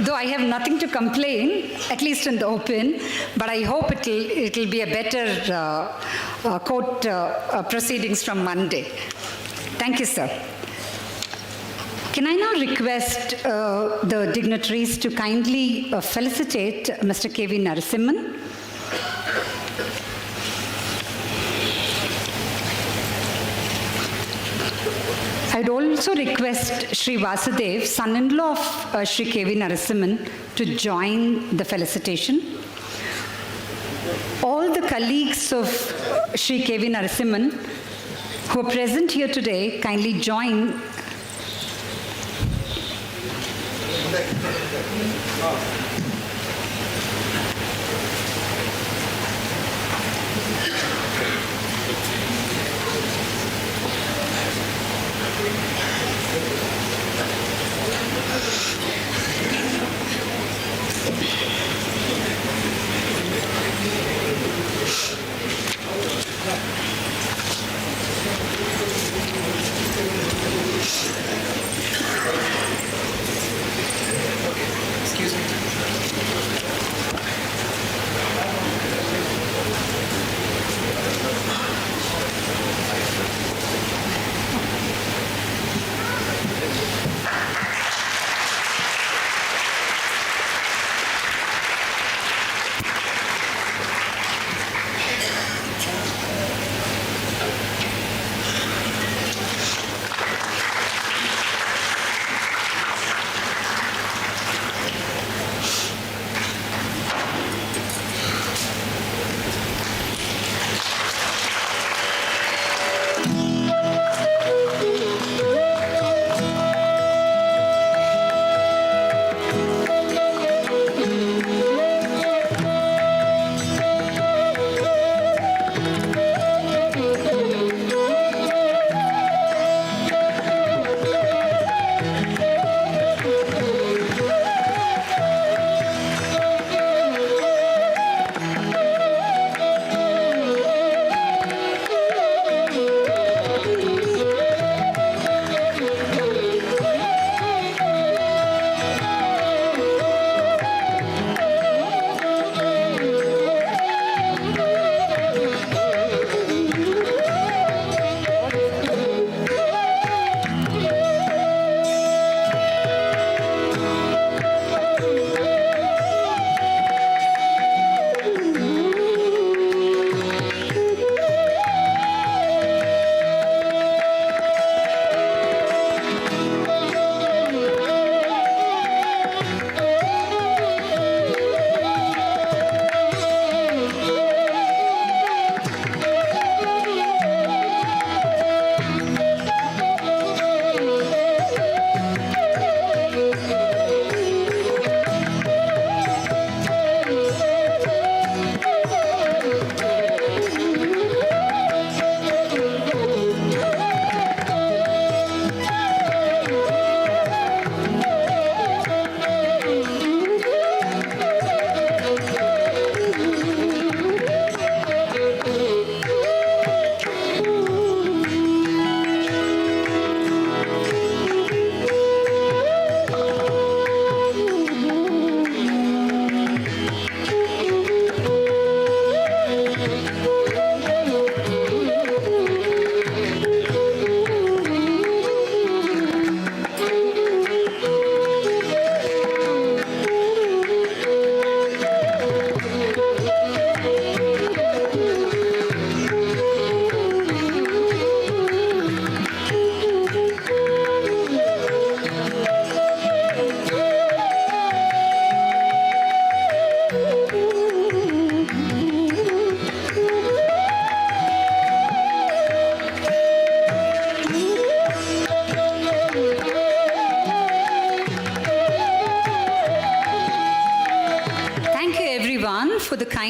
Though I have nothing to complain, at least in the open, but I hope it'll be a better court proceedings from Monday. Thank you, sir. Can I now request the dignitaries to kindly felicitate Mr. K.V. Narasimhan? I'd also request Sri Vasudev, son-in-law of Sri K.V. Narasimhan, to join the felicitation. All the colleagues of Sri K.V. Narasimhan who are present here today kindly join. Excuse me.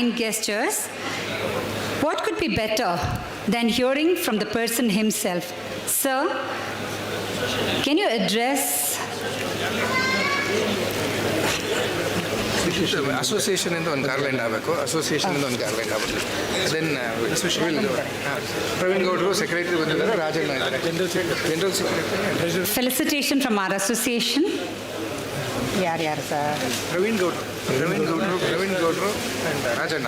kind gestures. What could be better than hearing from the person himself? Sir, can you address? Association ಇಂದ ಒಂದು garland ಆಗಬೇಕು, association ಇಂದ ಒಂದು garland ಆಗಬೇಕು. Then Praveen ಗೌಡರು secretary ಬಂದಿದ್ದಾರೆ, ರಾಜಣ್ಣ ಇದ್ದಾರೆ general secretary. Felicitation from our association. ಯಾರು ಸರ್? ಪ್ರವೀಣ್ ಗೌಡರು and Rajanna.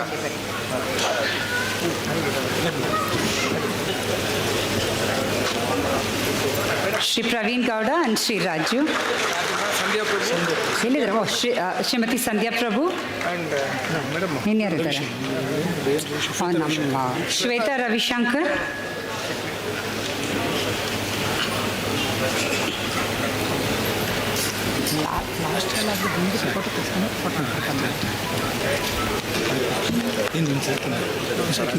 Shri Praveen Gowda and Shri Raju. Sandhya Prabhu ಎಲ್ಲಿದ್ದಾರೆ? ಶ್ರೀಮತಿ ಸಂಧ್ಯಾ ಪ್ರಭು. ಆ್ಯಂಡ್ ಮೇಡಮ್ ಇನ್ಯಾರಿದ್ದಾರೆ? ನಮ್ಮ ಶ್ವೇತಾ ರವಿಶಂಕರ್.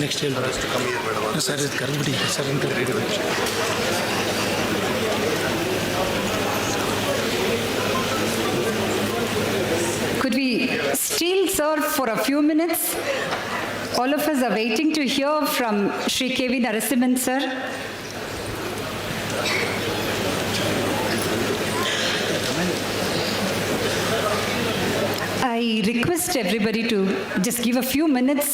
ನೆಕ್ಸ್ಟ್ ಸರ್ ಇದು ಕರೆದ್ಬಿಡಿ ಸರ್ ಅಂತ. Could we still, sir, for a few minutes? All of us are waiting to hear from Shri K.V. Narasimhan, sir. I request everybody to just give a few minutes.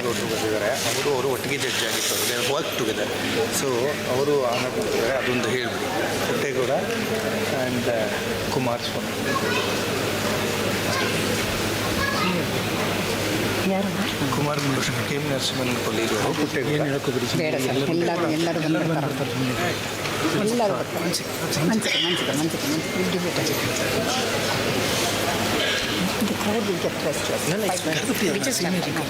ಗೌಡರು ಬಂದಿದ್ದಾರೆ, ಅವರು ಒಟ್ಟಿಗೆ judge ಆಗಿತ್ತು, they work together. So ಅವರು honour ಬಂದಿದ್ದಾರೆ, ಅದೊಂದು ಹೇಳಿಬಿಡಿ. Puttegowda and Kumaraswamy. Kumar K V Narasimhan ಕೊಲ್ಲಿಗೆ ಪುಟ್ಟೇಗೌಡ. ಎಲ್ಲರೂ The crowd will get restless. We just have to know.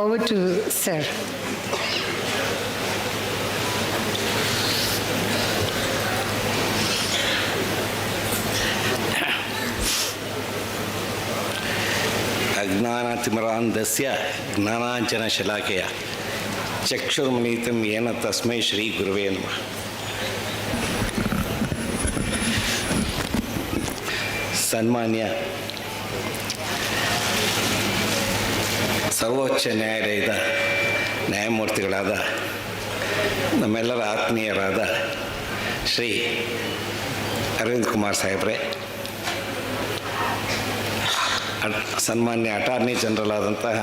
Over to sir. ಅಜ್ಞಾನತಿಮಿರಾಂಧಸ್ಯ ಜ್ಞಾನಾಂಜನಶಲಾಕೆಯ ಚಕ್ಷುರ್ಮಿಲಿತಂ ಯೇನ ತಸ್ಮೈ ಶ್ರೀ ಗುರುವೇ ನಮಃ. ಸನ್ಮಾನ್ಯ ಸರ್ವೋಚ್ಚ ನ್ಯಾಯಾಲಯದ ನ್ಯಾಯಮೂರ್ತಿಗಳಾದ ನಮ್ಮೆಲ್ಲರ ಆತ್ಮೀಯರಾದ ಶ್ರೀ ಅರವಿಂದ್ ಕುಮಾರ್ ಸಾಹೇಬ್ರೆ, ಸನ್ಮಾನ್ಯ ಅಟಾರ್ನಿ ಜನರಲ್ ಆದಂತಹ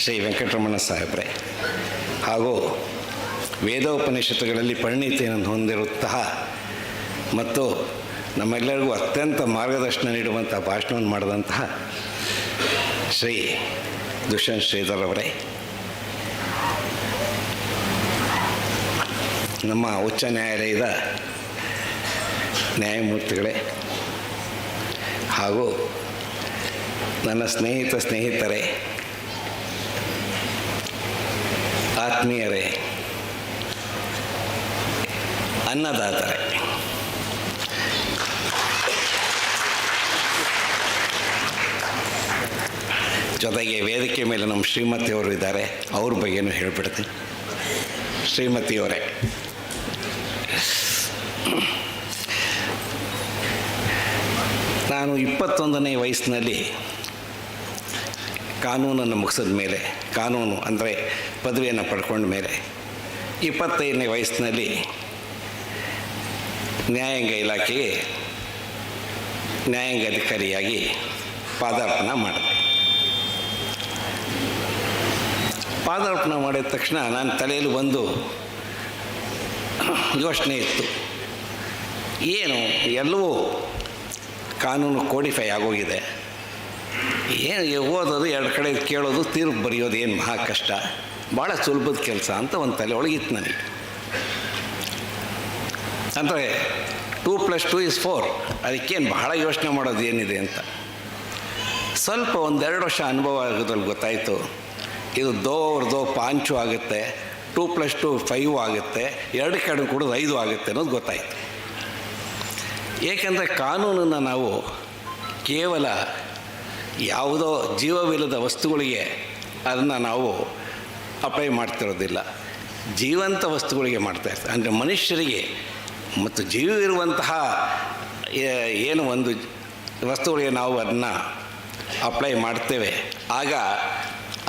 ಶ್ರೀ ವೆಂಕಟರಮಣ ಸಾಹೇಬ್ರೆ, ಹಾಗೂ ವೇದೋಪನಿಷತ್ತುಗಳಲ್ಲಿ ಪರಿಣಿತಿಯನ್ನು ಹೊಂದಿರುತ್ತಹ ಮತ್ತು ನಮ್ಮೆಲ್ಲರಿಗೂ ಅತ್ಯಂತ ಮಾರ್ಗದರ್ಶನ ನೀಡುವಂಥ ಭಾಷಣವನ್ನು ಮಾಡಿದಂತಹ ಶ್ರೀ ದುಷ್ಯಂತ್ ಶ್ರೀಧರ್ ಅವರೇ, ನಮ್ಮ ಉಚ್ಚ ನ್ಯಾಯಾಲಯದ ನ್ಯಾಯಮೂರ್ತಿಗಳೇ, ಹಾಗೂ ನನ್ನ ಸ್ನೇಹಿತರೇ, ಆತ್ಮೀಯರೇ, ಅನ್ನದಾತರೇ, ಜೊತೆಗೆ ವೇದಿಕೆ ಮೇಲೆ ನಮ್ಮ ಶ್ರೀಮತಿಯವರು ಇದ್ದಾರೆ, ಅವ್ರ ಬಗ್ಗೆನೂ ಹೇಳಿಬಿಡ್ತೀನಿ. ಶ್ರೀಮತಿಯವರೇ, ನಾನು 21ನೇ ವಯಸ್ಸಿನಲ್ಲಿ ಕಾನೂನನ್ನು ಮುಗಿಸಿದ ಮೇಲೆ, ಕಾನೂನು ಅಂದರೆ ಪದವಿಯನ್ನು ಪಡ್ಕೊಂಡ ಮೇಲೆ 25ನೇ ವಯಸ್ಸಿನಲ್ಲಿ ನ್ಯಾಯಾಂಗ ಇಲಾಖೆಗೆ ನ್ಯಾಯಾಂಗ ಅಧಿಕಾರಿಯಾಗಿ ಪಾದಾರ್ಪಣೆ ಮಾಡಿದೆ. ಪಾದಾರ್ಪಣೆ ಮಾಡಿದ ತಕ್ಷಣ ನನ್ನ ತಲೆಯಲ್ಲಿ ಒಂದು ಯೋಚನೆ ಇತ್ತು, ಏನು ಎಲ್ಲವೂ ಕಾನೂನು ಕೋಡಿಫೈ ಆಗೋಗಿದೆ, ಏನು ಓದೋದು ಎರಡು ಕಡೆ ಕೇಳೋದು ತೀರ್ಪು ಬರೆಯೋದು ಏನು ಮಹಾ ಕಷ್ಟ, ಭಾಳ ಸುಲಭದ ಕೆಲಸ ಅಂತ ಒಂದು ತಲೆ ಒಳಗಿತ್ತು ನನಗೆ. ಅಂದರೆ 2+2 = 4, ಅದಕ್ಕೇನು ಬಹಳ ಯೋಚನೆ ಮಾಡೋದು ಏನಿದೆ ಅಂತ. ಸ್ವಲ್ಪ 1-2 ವರ್ಷ ಅನುಭವ ಆಗೋದ್ರಲ್ಲಿ ಗೊತ್ತಾಯಿತು, ಇದು ದೋ ಪಾಂಚು ಆಗುತ್ತೆ, 2+2 5 ಆಗುತ್ತೆ, 2 ಕಡೆ ಕೂಡ 5 ಆಗುತ್ತೆ ಅನ್ನೋದು ಗೊತ್ತಾಯಿತು. ಏಕೆಂದರೆ ಕಾನೂನನ್ನು ನಾವು ಕೇವಲ ಯಾವುದೋ ಜೀವವಿಲ್ಲದ ವಸ್ತುಗಳಿಗೆ ಅದನ್ನು ನಾವು ಅಪ್ಲೈ ಮಾಡ್ತಿರೋದಿಲ್ಲ, ಜೀವಂತ ವಸ್ತುಗಳಿಗೆ ಮಾಡ್ತಾಯಿರ್ತೀವಿ. ಅಂದರೆ ಮನುಷ್ಯರಿಗೆ ಮತ್ತು ಜೀವವಿರುವಂತಹ ಏನು ಒಂದು ವಸ್ತುಗಳಿಗೆ ನಾವು ಅದನ್ನು ಅಪ್ಲೈ ಮಾಡ್ತೇವೆ, ಆಗ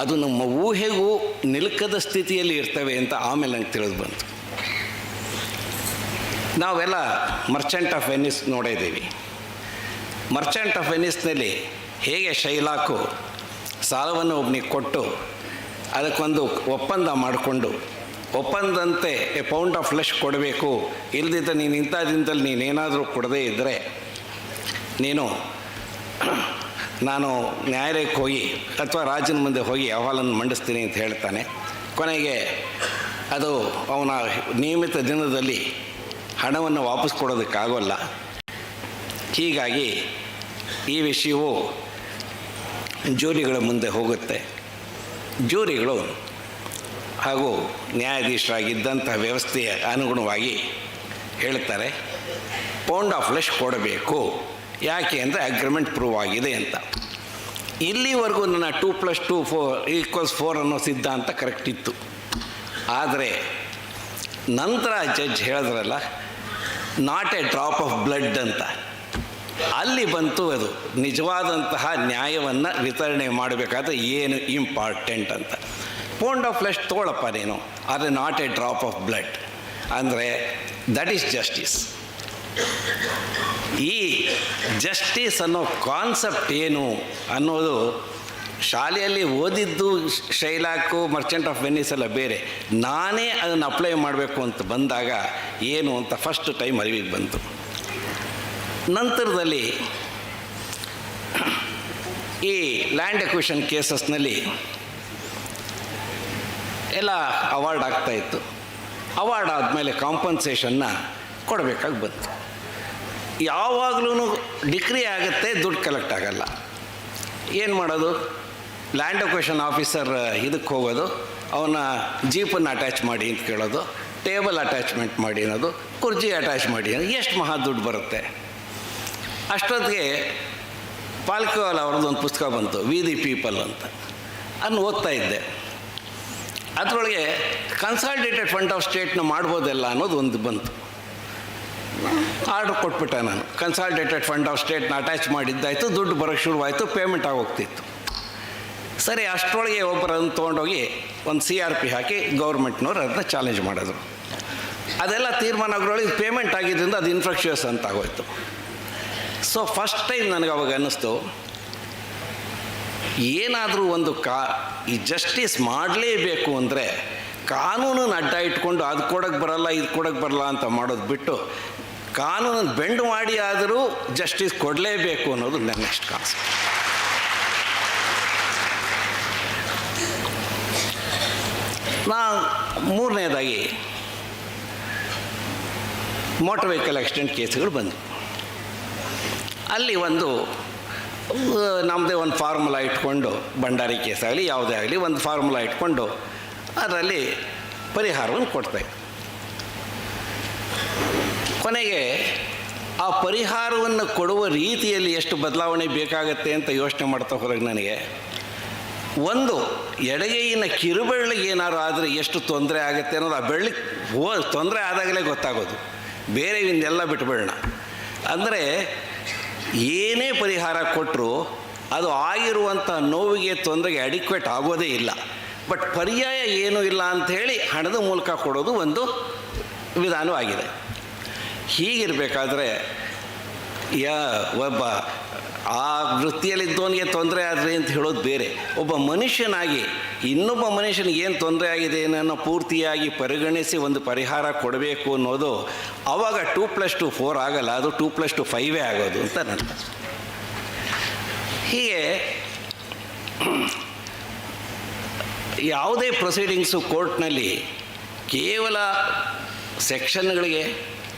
ಅದು ನಮ್ಮ ಊಹೆಗೂ ನಿಲುಕದ ಸ್ಥಿತಿಯಲ್ಲಿ ಇರ್ತವೆ ಅಂತ ಆಮೇಲೆ ನಂಗೆ ತಿಳಿದು ಬಂತು. ನಾವೆಲ್ಲ ಮರ್ಚೆಂಟ್ ಆಫ್ ವೆನಿಸ್ ನೋಡಿದ್ದೀವಿ. ಮರ್ಚೆಂಟ್ ಆಫ್ ವೆನಿಸ್ನಲ್ಲಿ ಹೇಗೆ ಶೈಲಾಕು ಸಾಲವನ್ನು ಒಬ್ಬನಿಗೆ ಕೊಟ್ಟು ಅದಕ್ಕೊಂದು ಒಪ್ಪಂದ ಮಾಡಿಕೊಂಡು, ಒಪ್ಪಂದಂತೆ ಎ ಪೌಂಡ್ ಆಫ್ ಫ್ಲೆಶ್ ಕೊಡಬೇಕು, ಇಲ್ಲದಿದ್ದರೆ ನೀನು ಇಂಥ ದಿನದಲ್ಲಿ ನೀನೇನಾದರೂ ಕೊಡದೇ ಇದ್ದರೆ ನಾನು ನ್ಯಾಯಾಲಯಕ್ಕೆ ಹೋಗಿ ಅಥವಾ ರಾಜನ ಮುಂದೆ ಹೋಗಿ ಅಹವಾಲನ್ನು ಮಂಡಿಸ್ತೀನಿ ಅಂತ ಹೇಳ್ತಾನೆ. ಕೊನೆಗೆ ಅದು ಅವನ ನಿಯಮಿತ ದಿನದಲ್ಲಿ ಹಣವನ್ನು ವಾಪಸ್ ಕೊಡೋದಕ್ಕಾಗೋಲ್ಲ. ಹೀಗಾಗಿ ಈ ವಿಷಯವು ಜೂರಿಗಳ ಮುಂದೆ ಹೋಗುತ್ತೆ. ಜೂರಿಗಳು ಹಾಗೂ ನ್ಯಾಯಾಧೀಶರಾಗಿದ್ದಂತಹ ವ್ಯವಸ್ಥೆಯ ಅನುಗುಣವಾಗಿ ಹೇಳ್ತಾರೆ, ಪೌಂಡ್ ಆಫ್ ಫ್ಲೆಶ್ ಕೊಡಬೇಕು. ಯಾಕೆ ಅಂದರೆ ಅಗ್ರಿಮೆಂಟ್ ಪ್ರೂವ್ ಆಗಿದೆ ಅಂತ. ಇಲ್ಲಿವರೆಗೂ ನನ್ನ 2+2 = 4 ಅನ್ನೋ ಸಿದ್ಧಾಂತ ಕರೆಕ್ಟ್ ಇತ್ತು. ಆದರೆ ನಂತರ ಜಡ್ಜ್ ಹೇಳಿದ್ರಲ್ಲ, not A drop of blood ಅಂತ, ಅಲ್ಲಿ ಬಂತು ಅದು ನಿಜವಾದಂತಹ ನ್ಯಾಯವನ್ನು ವಿತರಣೆ ಮಾಡಬೇಕಾದ್ರೆ ಏನು ಇಂಪಾರ್ಟೆಂಟ್ ಅಂತ. ಪೌಂಡ್ ಆಫ್ ಫ್ಲೆಶ್ ತೊಗೊಳಪ್ಪ ನೀನು, ಆದರೆ not A drop of blood ಅಂದರೆ ದಟ್ ಈಸ್ ಜಸ್ಟಿಸ್. ಈ ಜಸ್ಟಿಸ್ ಅನ್ನೋ ಕಾನ್ಸೆಪ್ಟ್ ಏನು ಅನ್ನೋದು ಶಾಲೆಯಲ್ಲಿ ಓದಿದ್ದು ಶೈಲಾಕು ಮರ್ಚೆಂಟ್ ಆಫ್ ವೆನಿಸ್ ಎಲ್ಲ ಬೇರೆ. ನಾನೇ ಅದನ್ನು ಅಪ್ಲೈ ಮಾಡಬೇಕು ಅಂತ ಬಂದಾಗ ಏನು ಅಂತ ಫಸ್ಟ್ ಟೈಮ್ ಅರಿವಿಗೆ ಬಂತು. ನಂತರದಲ್ಲಿ ಈ ಲ್ಯಾಂಡ್ ಎಕ್ವಿಷನ್ ಕೇಸಸ್ನಲ್ಲಿ ಎಲ್ಲ ಅವಾರ್ಡ್ ಆಗ್ತಾಯಿತ್ತು. ಅವಾರ್ಡ್ ಆದಮೇಲೆ ಕಾಂಪನ್ಸೇಷನ್ನ ಕೊಡಬೇಕಾಗಿ ಬಂತು. ಯಾವಾಗಲೂ ಡಿಕ್ರಿ ಆಗುತ್ತೆ, ದುಡ್ಡು ಕಲೆಕ್ಟ್ ಆಗಲ್ಲ. ಏನು ಮಾಡೋದು? ಲ್ಯಾಂಡ್ ಎಕ್ವಿಷನ್ ಆಫೀಸರ್ ಇದಕ್ಕೆ ಹೋಗೋದು, ಅವನ ಜೀಪನ್ನು ಅಟ್ಯಾಚ್ ಮಾಡಿ ಅಂತ ಕೇಳೋದು, ಟೇಬಲ್ ಅಟ್ಯಾಚ್ಮೆಂಟ್ ಮಾಡಿ ಅನ್ನೋದು, ಕುರ್ಚಿ ಅಟ್ಯಾಚ್ ಮಾಡಿ ಅನ್ನೋದು, ಎಷ್ಟು ಮಹಾ ದುಡ್ಡು ಬರುತ್ತೆ. ಅಷ್ಟೊತ್ತಿಗೆ ಪಾಲ್ಕಿವಾಲ ಅವ್ರದ್ದು ಒಂದು ಪುಸ್ತಕ ಬಂತು, ವಿ ದಿ ಪೀಪಲ್ ಅಂತ. ಅದನ್ನು ಓದ್ತಾ ಇದ್ದೆ. ಅದರೊಳಗೆ ಕನ್ಸಾಲಿಡೇಟೆಡ್ ಫಂಡ್ ಆಫ್ ಸ್ಟೇಟ್ನ ಮಾಡ್ಬೋದಲ್ಲ ಅನ್ನೋದು ಒಂದು ಬಂತು. ಆರ್ಡ್ರ್ ಕೊಟ್ಬಿಟ್ಟೆ ನಾನು. ಕನ್ಸಾಲಿಡೇಟೆಡ್ ಫಂಡ್ ಆಫ್ ಸ್ಟೇಟ್ನ ಅಟ್ಯಾಚ್ ಮಾಡಿದ್ದಾಯಿತು, ದುಡ್ಡು ಬರೋಕ್ಕೆ ಶುರುವಾಯಿತು, ಪೇಮೆಂಟ್ ಆಗೋಗ್ತಿತ್ತು. ಸರಿ, ಅಷ್ಟರೊಳಗೆ ಒಬ್ಬರು ಅದನ್ನು ತೊಗೊಂಡೋಗಿ ಒಂದು CRP ಹಾಕಿ ಗೌರ್ಮೆಂಟ್ನವ್ರು ಅದನ್ನ ಚಾಲೆಂಜ್ ಮಾಡಿದ್ರು. ಅದೆಲ್ಲ ತೀರ್ಮಾನ ಆಗೋದ್ರೊಳಗೆ ಪೇಮೆಂಟ್ ಆಗಿದ್ದರಿಂದ ಅದು ಇನ್ಫ್ರಕ್ಚುಯಸ್ ಅಂತ ಆಗೋಯ್ತು. ಸೊ ಫಸ್ಟ್ ಟೈಮ್ ನನಗೆ ಅವಾಗ ಅನ್ನಿಸ್ತು, ಏನಾದರೂ ಒಂದು ಈ ಜಸ್ಟಿಸ್ ಮಾಡಲೇಬೇಕು ಅಂದರೆ ಕಾನೂನನ್ನು ಅಡ್ಡ ಇಟ್ಕೊಂಡು ಅದು ಕೊಡೋಕ್ಕೆ ಬರಲ್ಲ ಇದು ಕೊಡೋಕ್ಕೆ ಬರಲ್ಲ ಅಂತ ಮಾಡೋದು ಬಿಟ್ಟು, ಕಾನೂನನ್ನು ಬೆಂಡ್ ಮಾಡಿ ಆದರೂ ಜಸ್ಟಿಸ್ ಕೊಡಲೇಬೇಕು ಅನ್ನೋದು ನನ್ನ ನೆಕ್ಸ್ಟ್ ಕಾನ್ಸೆಪ್ಟ್. ಮೂರನೇದಾಗಿ ಮೋಟರ್ ವೆಹಿಕಲ್ ಆಕ್ಸಿಡೆಂಟ್ ಕೇಸ್ಗಳು ಬಂದು, ಅಲ್ಲಿ ನಮ್ಮದೇ ಒಂದು ಫಾರ್ಮುಲಾ ಇಟ್ಕೊಂಡು, ಭಂಡಾರಿ ಕೇಸ್ ಆಗಲಿ ಯಾವುದೇ ಆಗಲಿ ಒಂದು ಫಾರ್ಮುಲಾ ಇಟ್ಕೊಂಡು ಅದರಲ್ಲಿ ಪರಿಹಾರವನ್ನು ಕೊಡ್ತಾಯಿದ್ದೆ. ಕೊನೆಗೆ ಆ ಪರಿಹಾರವನ್ನು ಕೊಡುವ ರೀತಿಯಲ್ಲಿ ಎಷ್ಟು ಬದಲಾವಣೆ ಬೇಕಾಗತ್ತೆ ಅಂತ ಯೋಚನೆ ಮಾಡ್ತಾ ಹೋದಾಗ ನನಗೆ ಒಂದು ಎಡಗೈಯಿನ ಕಿರುಬೆರಳಿಗೆ ಏನಾದ್ರು ಆದರೆ ಎಷ್ಟು ತೊಂದರೆ ಆಗುತ್ತೆ ಅನ್ನೋದು ಆ ಬೆರಳಿಗೆ ತೊಂದರೆ ಆದಾಗಲೇ ಗೊತ್ತಾಗೋದು. ಬೇರೆ ಇನ್ನೆಲ್ಲ ಬಿಟ್ಬಿಡೋಣ. ಅಂದರೆ ಏನೇ ಪರಿಹಾರ ಕೊಟ್ಟರು ಅದು ಆಗಿರುವಂಥ ನೋವಿಗೆ ತೊಂದರೆಗೆ ಅಡಿಕ್ವೇಟ್ ಆಗೋದೇ ಇಲ್ಲ. ಬಟ್ ಪರ್ಯಾಯ ಏನೂ ಇಲ್ಲ ಅಂಥೇಳಿ ಹಣದ ಮೂಲಕ ಕೊಡೋದು ಒಂದು ವಿಧಾನವಾಗಿದೆ. ಹೀಗಿರಬೇಕಾದ್ರೆ ಒಬ್ಬ ಆ ವೃತ್ತಿಯಲ್ಲಿದ್ದವನಿಗೆ ತೊಂದರೆ ಆದರೆ ಅಂತ ಹೇಳೋದು ಬೇರೆ. ಒಬ್ಬ ಮನುಷ್ಯನಾಗಿ ಇನ್ನೊಬ್ಬ ಮನುಷ್ಯನಿಗೆ ಏನು ತೊಂದರೆ ಆಗಿದೆ ಅನ್ನೋ ಪೂರ್ತಿಯಾಗಿ ಪರಿಗಣಿಸಿ ಒಂದು ಪರಿಹಾರ ಕೊಡಬೇಕು ಅನ್ನೋದು ಆವಾಗ 2+2 4 ಆಗಲ್ಲ, ಅದು 2+2 5 ಆಗೋದು ಅಂತ ನನ್ನ. ಹೀಗೆ ಯಾವುದೇ ಪ್ರೊಸೀಡಿಂಗ್ಸು ಕೋರ್ಟ್ನಲ್ಲಿ ಕೇವಲ ಸೆಕ್ಷನ್ಗಳಿಗೆ,